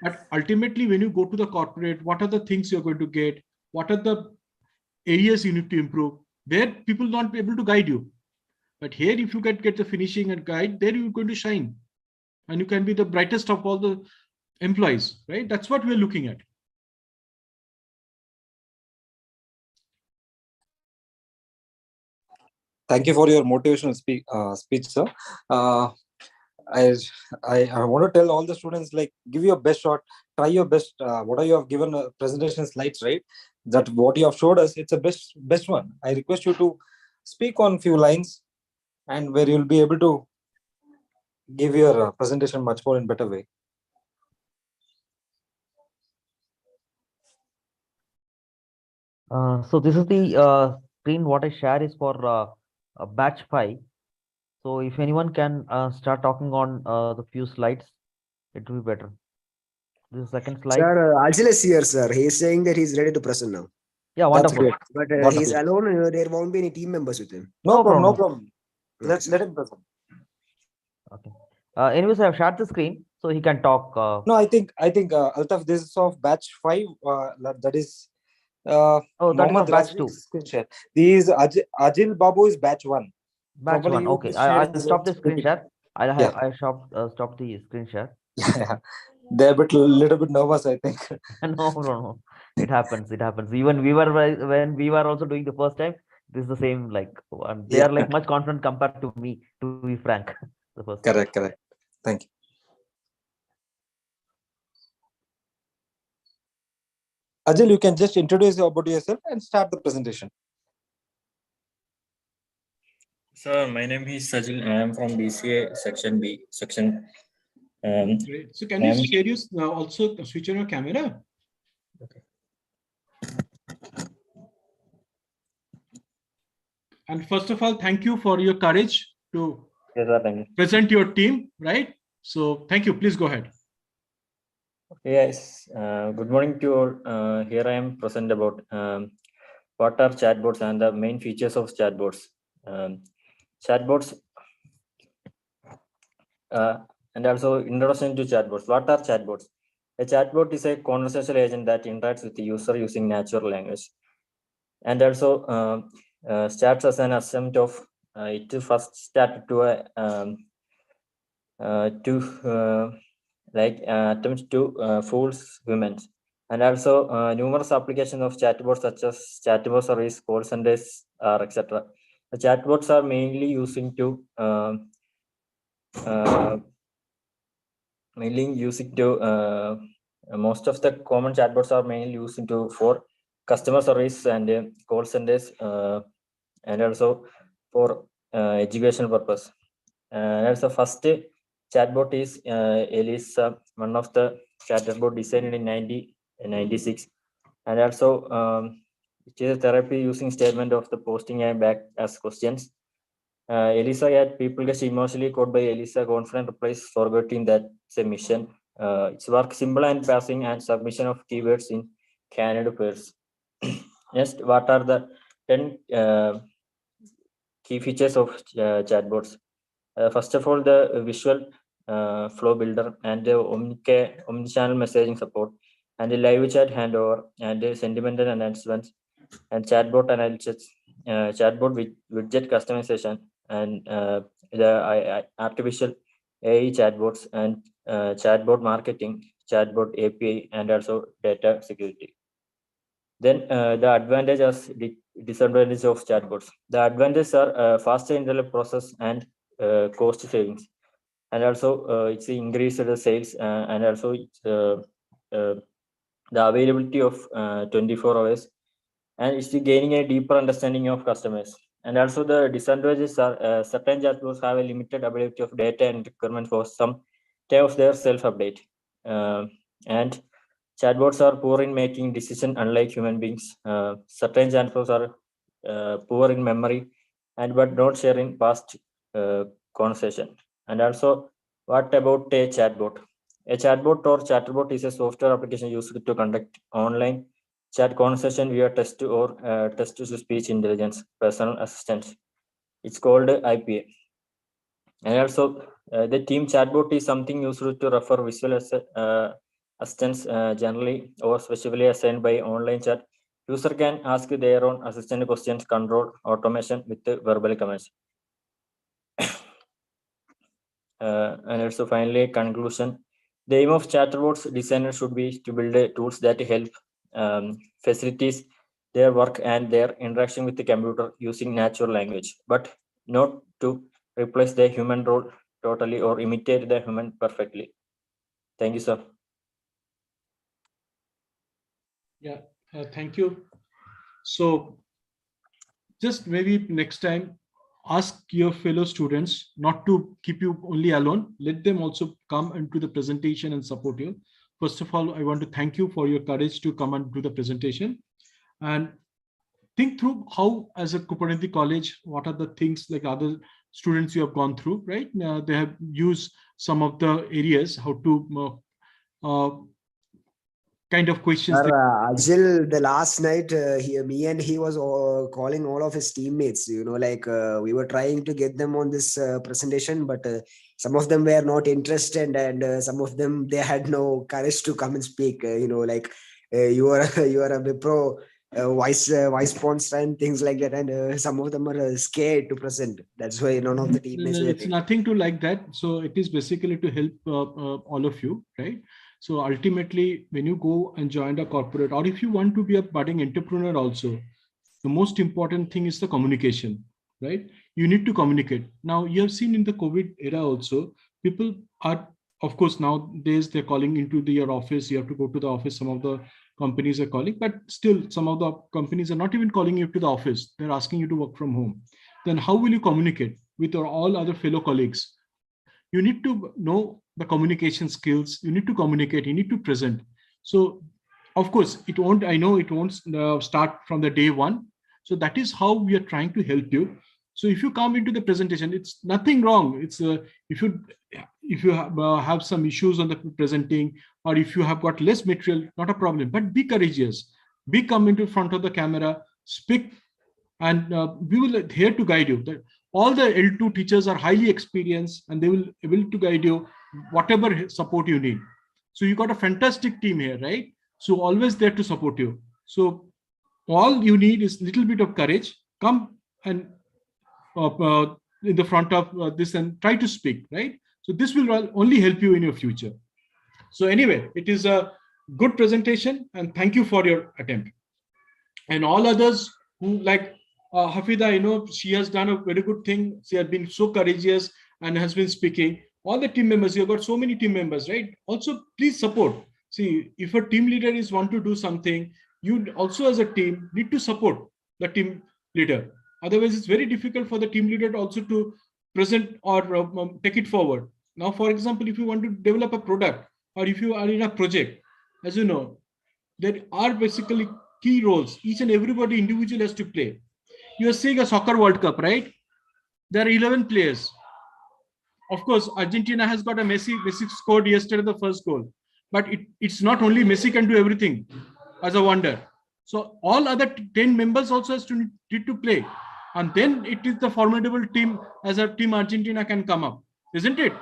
But ultimately, when you go to the corporate, what are the things you're going to get? What are the areas you need to improve? There, people not be able to guide you. But here, if you can get the finishing and guide, there you're going to shine. And you can be the brightest of all the employees, right? That's what we're looking at. Thank you for your motivational speech, sir. I want to tell all the students, like, give your best shot, try your best. What you have given presentation slides, right? That what you have showed us, it's a best one. I request you to speak on few lines, and where you'll be able to give your presentation much more in better way. So this is the screen. What I share is for batch 5. So if anyone can start talking on the few slides, it will be better. This is second slide. Sir, Ajil is here, sir. He is saying that he's ready to present now. Yeah, wonderful. But Wonderful. he's alone. There won't be any team members with him. No problem. Let him present. Okay. Anyways, I have shared the screen, so he can talk. No, I think Altaf, this is of batch 5. That is that is Mohammad of batch Raziq 2. screen share. These Ajil Babu is batch 1. Batch Probably 1. you Okay, just share I'll the stop the screen share. I'll have Yeah. stop the screen share. They're a little bit nervous, I think. No. It happens. It happens. Even when we were also doing the first time, this is the same. Like they are like much confident compared to me, to be frank. The first time. Correct. Thank you. Ajil, you can just introduce about yourself and start the presentation. Sir, my name is Sajil. I am from BCA section B section. Great. So can you share your also switch on your camera? Okay. And first of all, thank you for your courage to present your team, right? So thank you. Please go ahead. Yes. Good morning to you all. Here I am present about what are chatbots and the main features of chatbots. Chatbots and also introduction to chatbots. What are chatbots? A chatbot is a conversational agent that interacts with the user using natural language, and also starts as an attempt of it first started to attempts to fools humans, and also numerous applications of chatbots such as chatbot service, call centers, etc. The chatbots are mainly using to most of the common chatbots are mainly used for customer service and call centers, and also for educational purpose. That's the first chatbot is Elisa, one of the chatbot designed in 1996, and also it is a therapy using statement of the posting and back as questions. Elisa, yet people get emotionally caught by Elisa confident replies, forgetting that it's a mission. It's work simple and passing and submission of keywords in candidate pairs. Next, what are the 10 key features of chatbots? First of all, the visual flow builder and the omnichannel messaging support and the live chat handover and the sentimental announcements and chatbot analysis, chatbot widget customization and the artificial AI chatbots and chatbot marketing, chatbot API, and also data security. Then the advantages, disadvantages of chatbots. The advantages are faster internet process and cost savings, and also it's increased the sales and also the availability of 24 hours and it's gaining a deeper understanding of customers. And also the disadvantages are certain chatbots have a limited ability of data and requirement for some of their self-update. And chatbots are poor in making decisions unlike human beings. Certain chatbots are poor in memory and but not sharing past conversation. And also, what about a chatbot? A chatbot or chatbot is a software application used to conduct online chat conversation via text or text-to-speech intelligence personal assistant. It's called IPA. And also, the team chatbot is something used to refer visual assistants generally or specifically assigned by online chat. User can ask their own assistant questions, control automation with the verbal commands. And also finally, conclusion. The aim of chatbots designer should be to build tools that help facilities their work and their interaction with the computer using natural language, but not to replace the human role totally or imitate the human perfectly. Thank you, sir. Yeah, thank you. So just maybe next time, ask your fellow students not to keep you only alone. Let them also come into the presentation and support you. First of all, I want to thank you for your courage to come and do the presentation. And think through how, as a Kubernetes college, what are the things like other students you have gone through, right? They have used some of the areas, how to kind of questions. Ajil, the last night, me and he was calling all of his teammates, like we were trying to get them on this presentation, but some of them were not interested and some of them, they had no courage to come and speak, like you are a Wipro vice sponsor and things like that. And some of them are scared to present. That's why none of the teammates were It's nothing to like that. So it is basically to help all of you, right? So ultimately, when you go and join a corporate, or if you want to be a budding entrepreneur also, the most important thing is the communication, right? You need to communicate. Now, you have seen in the COVID era also, people are, of course, nowadays they're calling into your office. You have to go to the office. Some of the companies are calling, but still some of the companies are not even calling you to the office. They're asking you to work from home. Then how will you communicate with your all other fellow colleagues? You need to know the communication skills. You need to communicate. You need to present. So of course it won't, I know it won't start from the day one. So that is how we are trying to help you. So if you come into the presentation, it's nothing wrong. It's if you have some issues on the presenting, or if you have got less material, not a problem, but be courageous. Be come into front of the camera, speak, and we will here to guide you. All the L2 teachers are highly experienced and they will able to guide you whatever support you need. So you got a fantastic team here, right? So always there to support you. So all you need is little bit of courage. Come and in the front of this and try to speak, right? So this will only help you in your future. So anyway, it is a good presentation and thank you for your attempt. And all others who like Hafida, she has done a very good thing. She has been so courageous and has been speaking. All the team members, you've got so many team members, right? Also, please support. See, if a team leader is want to do something, you also as a team need to support the team leader. Otherwise, it's very difficult for the team leader also to present or take it forward. Now, for example, if you want to develop a product or if you are in a project, as you know, there are basically key roles. Each and everybody individual has to play. You are seeing a soccer World Cup, right? There are 11 players. Of course, Argentina has got a Messi. Messi scored yesterday the first goal. But it's not only Messi can do everything as a wonder. So all other 10 members also has to need to play. And then it is the formidable team as a team Argentina can come up. Isn't it?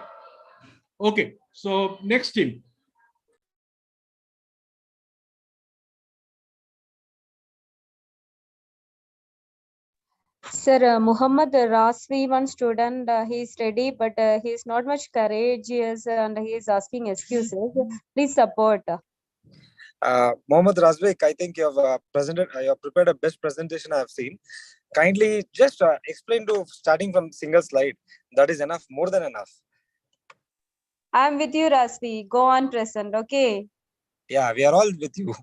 Okay. So next team. Sir, Muhammad Rasvi, one student, he is ready, but he is not much courageous and he is asking excuses. Please support. Mohammad Razvik, I think you have you have prepared a best presentation I have seen. Kindly just explain to starting from single slide. That is enough, more than enough. I am with you, Rasvi. Go on, present. Okay. Yeah, we are all with you.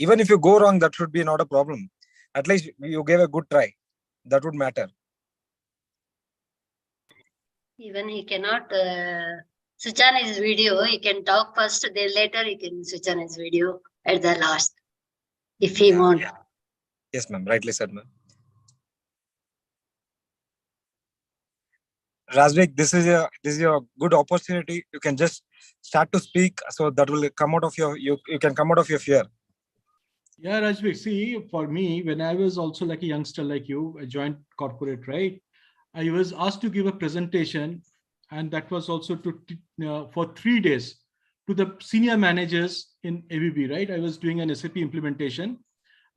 Even if you go wrong, that should be not a problem. At least you gave a good try. That would matter. Even he cannot switch on his video. He can talk first, then later he can switch on his video at the last, if he wants. Yes, ma'am. Rightly said, ma'am. Razvik, this is a good opportunity. You can just start to speak, so that will come out of you can come out of your fear. Yeah, Rajvik, see, for me, when I was also like a youngster like you, I joined corporate, right? I was asked to give a presentation, and that was also for 3 days to the senior managers in ABB, right? I was doing an SAP implementation,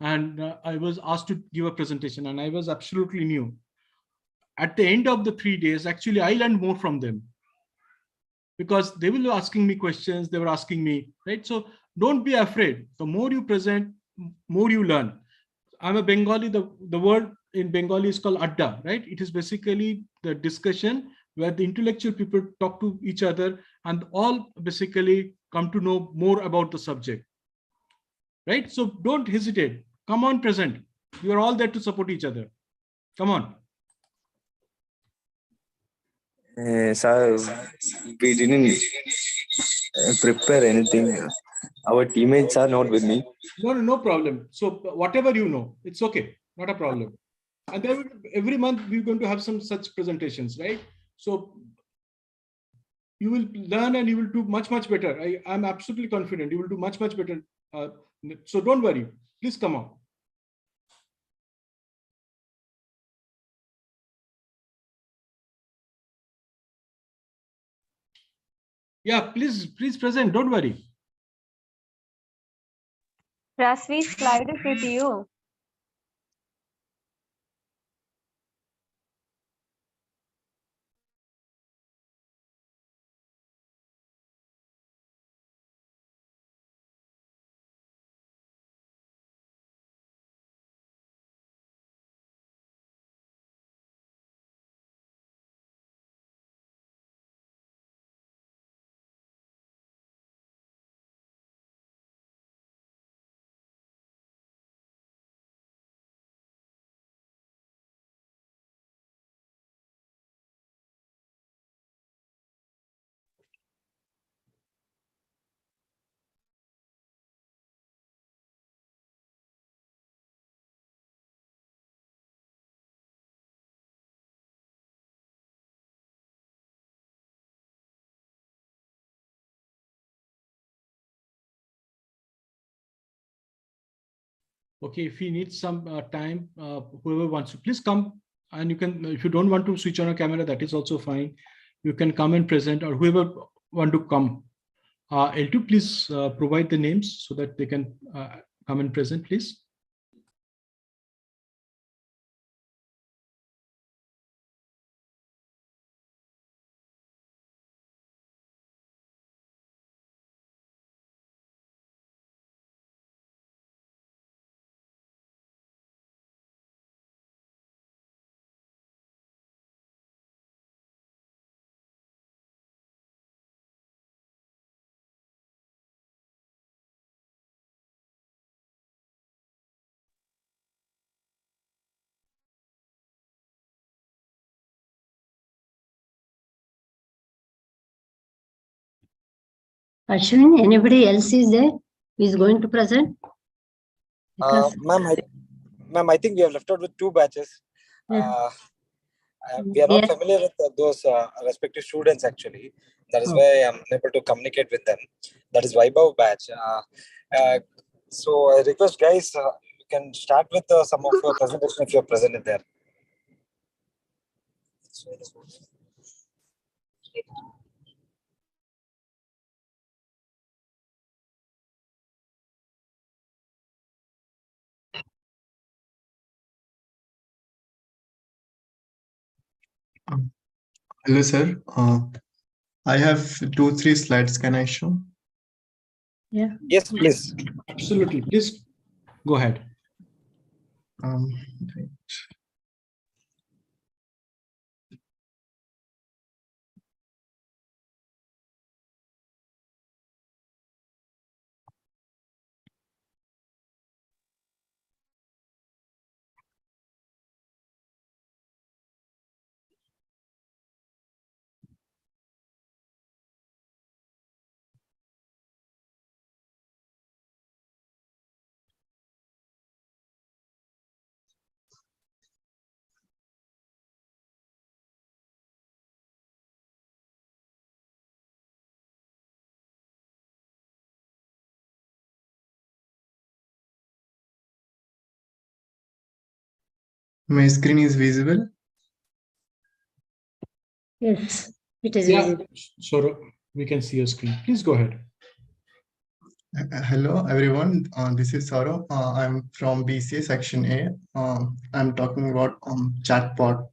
and I was asked to give a presentation, and I was absolutely new. At the end of the 3 days, actually, I learned more from them because they were asking me questions, they were asking me, right? So don't be afraid. The more you present, more you learn. I'm a Bengali, the word in Bengali is called Adda, right? It is basically the discussion where the intellectual people talk to each other and all basically come to know more about the subject, right? So don't hesitate. Come on, present. You are all there to support each other. Come on. Sir, we didn't prepare anything. Our teammates are not with me. No problem. So whatever you know, it's okay. Not a problem. And then every month we're going to have some such presentations, right? So you will learn and you will do much better. I'm absolutely confident you will do much better. So don't worry. Please come on. Yeah, please present. Don't worry. Rasvi's slide is with you. Okay, if you need some time, whoever wants to, please come. And you can, if you don't want to switch on a camera, that is also fine. You can come and present, or whoever want to come. L2, please provide the names so that they can come and present, please. Ashwin, anybody else is there who is going to present? Ma'am, I think we have left out with 2 batches. We are not familiar with those respective students actually. That is why I'm unable to communicate with them. That is Vaibhav batch. So I request guys, you can start with some of your presentation if you're present in there. Hello, sir. I have 2-3 slides. Can I show? Yeah. Yes, please. Absolutely. Please go ahead. Right. My screen is visible. Yes, it is Yeah, visible. Saurabh, we can see your screen. Please go ahead. Hello, everyone. This is Saurabh. I'm from BCA Section A. I'm talking about chatbot.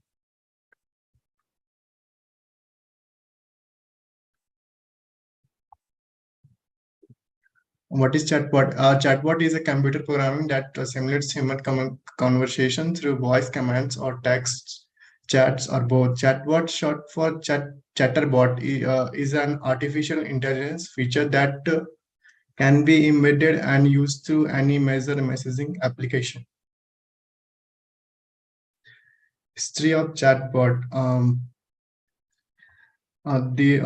What is chatbot? Chatbot is a computer programming that simulates human conversation through voice commands or text chats or both. Chatbot, short for chatterbot, is an artificial intelligence feature that can be embedded and used through any major messaging application. History of chatbot. The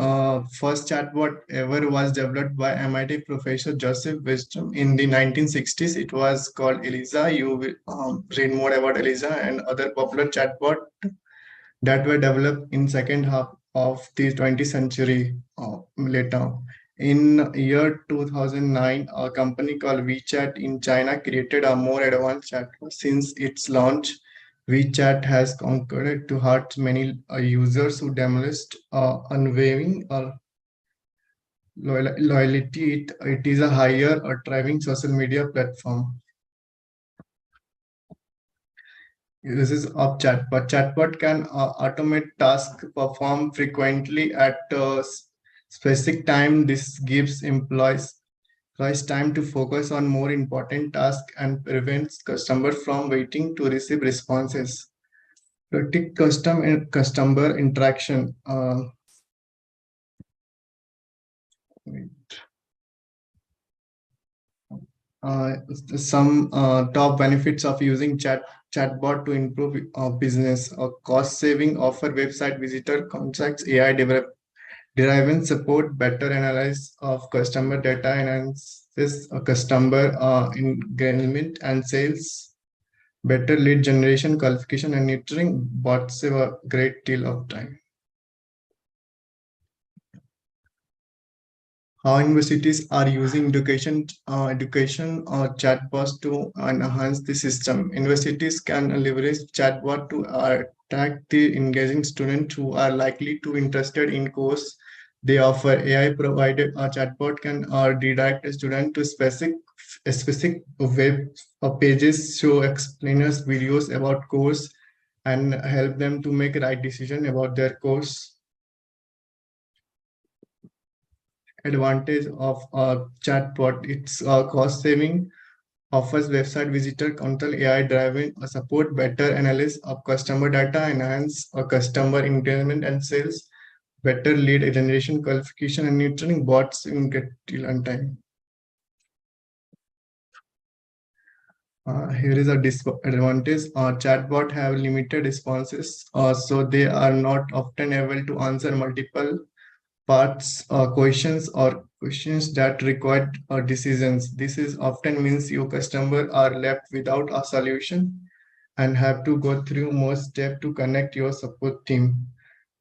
first chatbot ever was developed by MIT professor Joseph Wisdom in the 1960s. It was called Eliza. You will read more about Eliza and other popular chatbot that were developed in second half of the 20th century later. In year 2009, a company called WeChat in China created a more advanced chatbot. Since its launch, WeChat has conquered to heart many users who demonstrate unwavering loyalty. It is a higher or thriving social media platform. Uses of chatbot. Chatbot can automate tasks performed frequently at a specific time. This gives employees time to focus on more important tasks and prevents customers from waiting to receive responses. Protect customer interaction. Some top benefits of using chatbot to improve business. Cost saving, offer website visitor contacts, AI driven support, better analysis of customer data, enhances customer engagement and sales, better lead generation, qualification and nurturing. Bots save a great deal of time. How universities are using education chatbots to enhance the system. Universities can leverage chatbot to attract the engaging students who are likely to interested in course they offer. AI provided a chatbot can redirect a student to specific web pages, show explainers videos about course, and help them to make a right decision about their course. Advantage of a chatbot: it's cost saving, offers website visitor control, AI driven support, better analysis of customer data, enhance customer engagement and sales, better lead generation, qualification and nurturing. Bots in get till on time. Here is a disadvantage. Chatbot have limited responses, so they are not often able to answer multiple parts questions or questions that require decisions. This is often means your customer are left without a solution and have to go through more steps to connect your support team.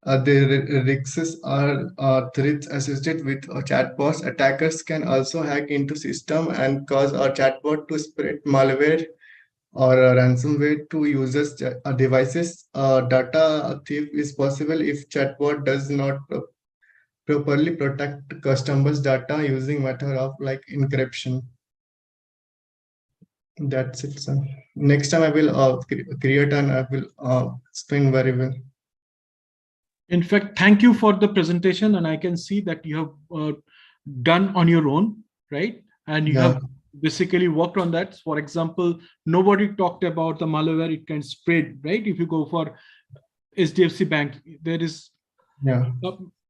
The risks are threats associated with chatbots. Attackers can also hack into system and cause a chatbot to spread malware or a ransomware to users' devices. Data thief is possible if chatbot does not properly protect customers' data using method of like encryption. That's it, sir. Next time I will create and I will explain very well. In fact, thank you for the presentation, and I can see that you have done on your own, right? And you have basically worked on that. For example, nobody talked about the malware it can spread, right? If you go for HDFC Bank, there is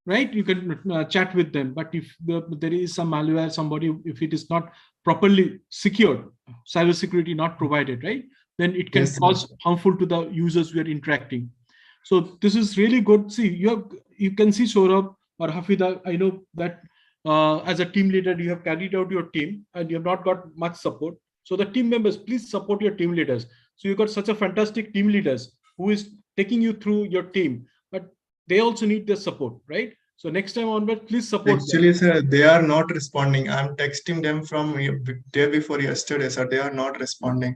right, you can chat with them, but if there is some malware, somebody, if it is not properly secured, cyber security not provided, right, then it can cause harmful to the users we are interacting. So this is really good. See, you can see Saurabh or Hafida, I know that as a team leader you have carried out your team and you have not got much support. So the team members, please support your team leaders. So you got such a fantastic team leaders who is taking you through your team, but they also need their support, right? So next time onward, please support Actually, them. sir, they are not responding. I'm texting them from day before yesterday, sir. They are not responding.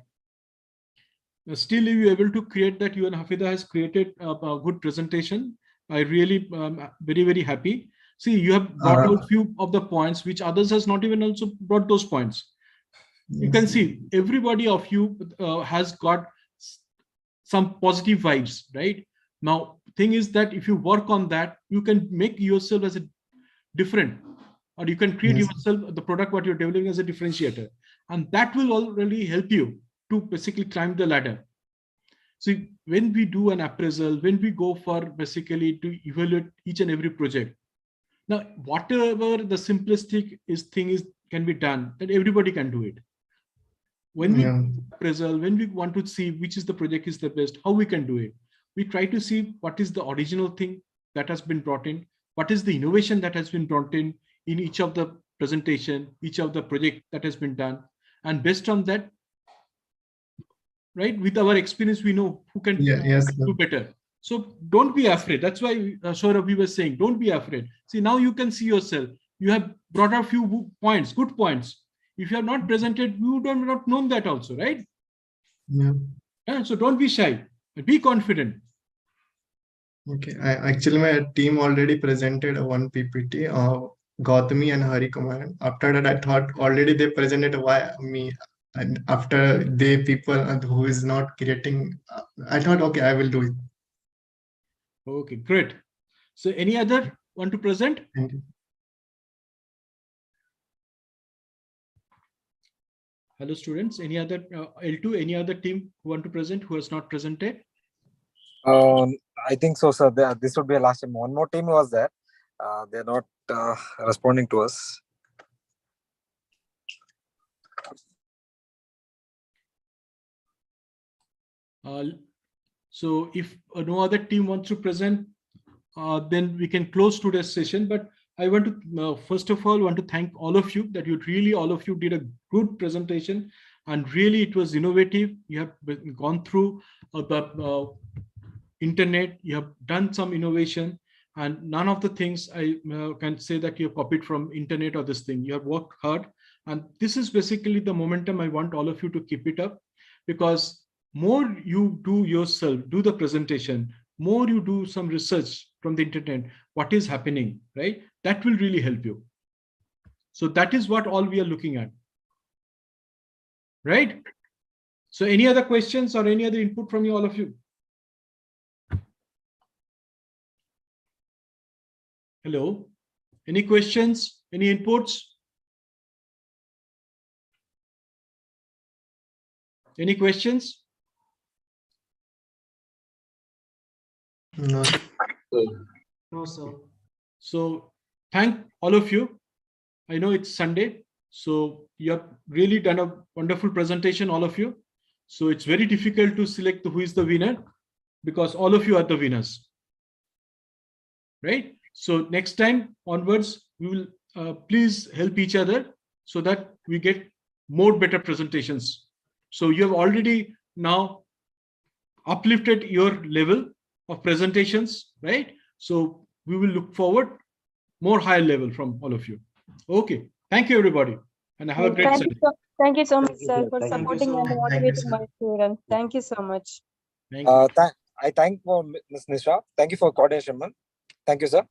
still you able to create that. You and Hafida has created a good presentation. I really very, very happy. See, you have brought out few of the points which others has not even also brought those points. You can see everybody of you has got some positive vibes, right? Now, thing is that if you work on that, you can make yourself as a different, or you can create yourself the product what you're developing as a differentiator, and that will already help you to basically climb the ladder. See, when we do an appraisal, when we go for basically to evaluate each and every project, now whatever the simplistic thing is can be done, that everybody can do it. When we appraisal, when we want to see which is the project is the best, how we can do it, we try to see what is the original thing that has been brought in, what is the innovation that has been brought in each of the presentation, each of the project that has been done, and based on that, right, with our experience, we know who can do better. So don't be afraid. That's why Saurabh was saying, don't be afraid. See, now you can see yourself. You have brought a few points, good points. If you have not presented, you don't not known that also, right? Yeah. So don't be shy. Be confident. Okay. Actually, my team already presented one PPT. Gautami and Hari Kumar. After that, I thought already they presented why me. And after they people who is not creating, I thought, okay, I will do it. Okay, great. So any other want to present? Thank you. Hello, students. Any other L2? Any other team who want to present who has not presented? I think so, sir. This would be a last time. One more team was there. They're not responding to us. So if no other team wants to present, then we can close today's session. But I want to first of all want to thank all of you that you really all of you did a good presentation, and really it was innovative. You have gone through the internet, you have done some innovation, and none of the things I can say that you have copied from internet or this thing. You have worked hard, and this is basically the momentum I want all of you to keep it up, because more you do yourself, do the presentation, more you do some research from the internet, what is happening, right? That will really help you. So that is what all we are looking at, right? So any other questions or any other input from you, all of you? Hello, any questions, any inputs? Any questions? No. No, sir. So thank all of you. I know it's Sunday, so you have really done a wonderful presentation, all of you. So it's very difficult to select who is the winner, because all of you are the winners, right? So next time onwards, we will please help each other so that we get more better presentations. So you have already now uplifted your level of presentations, right? So we will look forward more higher level from all of you. Okay, thank you everybody, and have a great Sunday. Thank you so much, sir, for supporting and motivating my students. Thank you so much. Thank you. I thank Ms. Nisha. Thank you for coordination, man. Thank you, sir.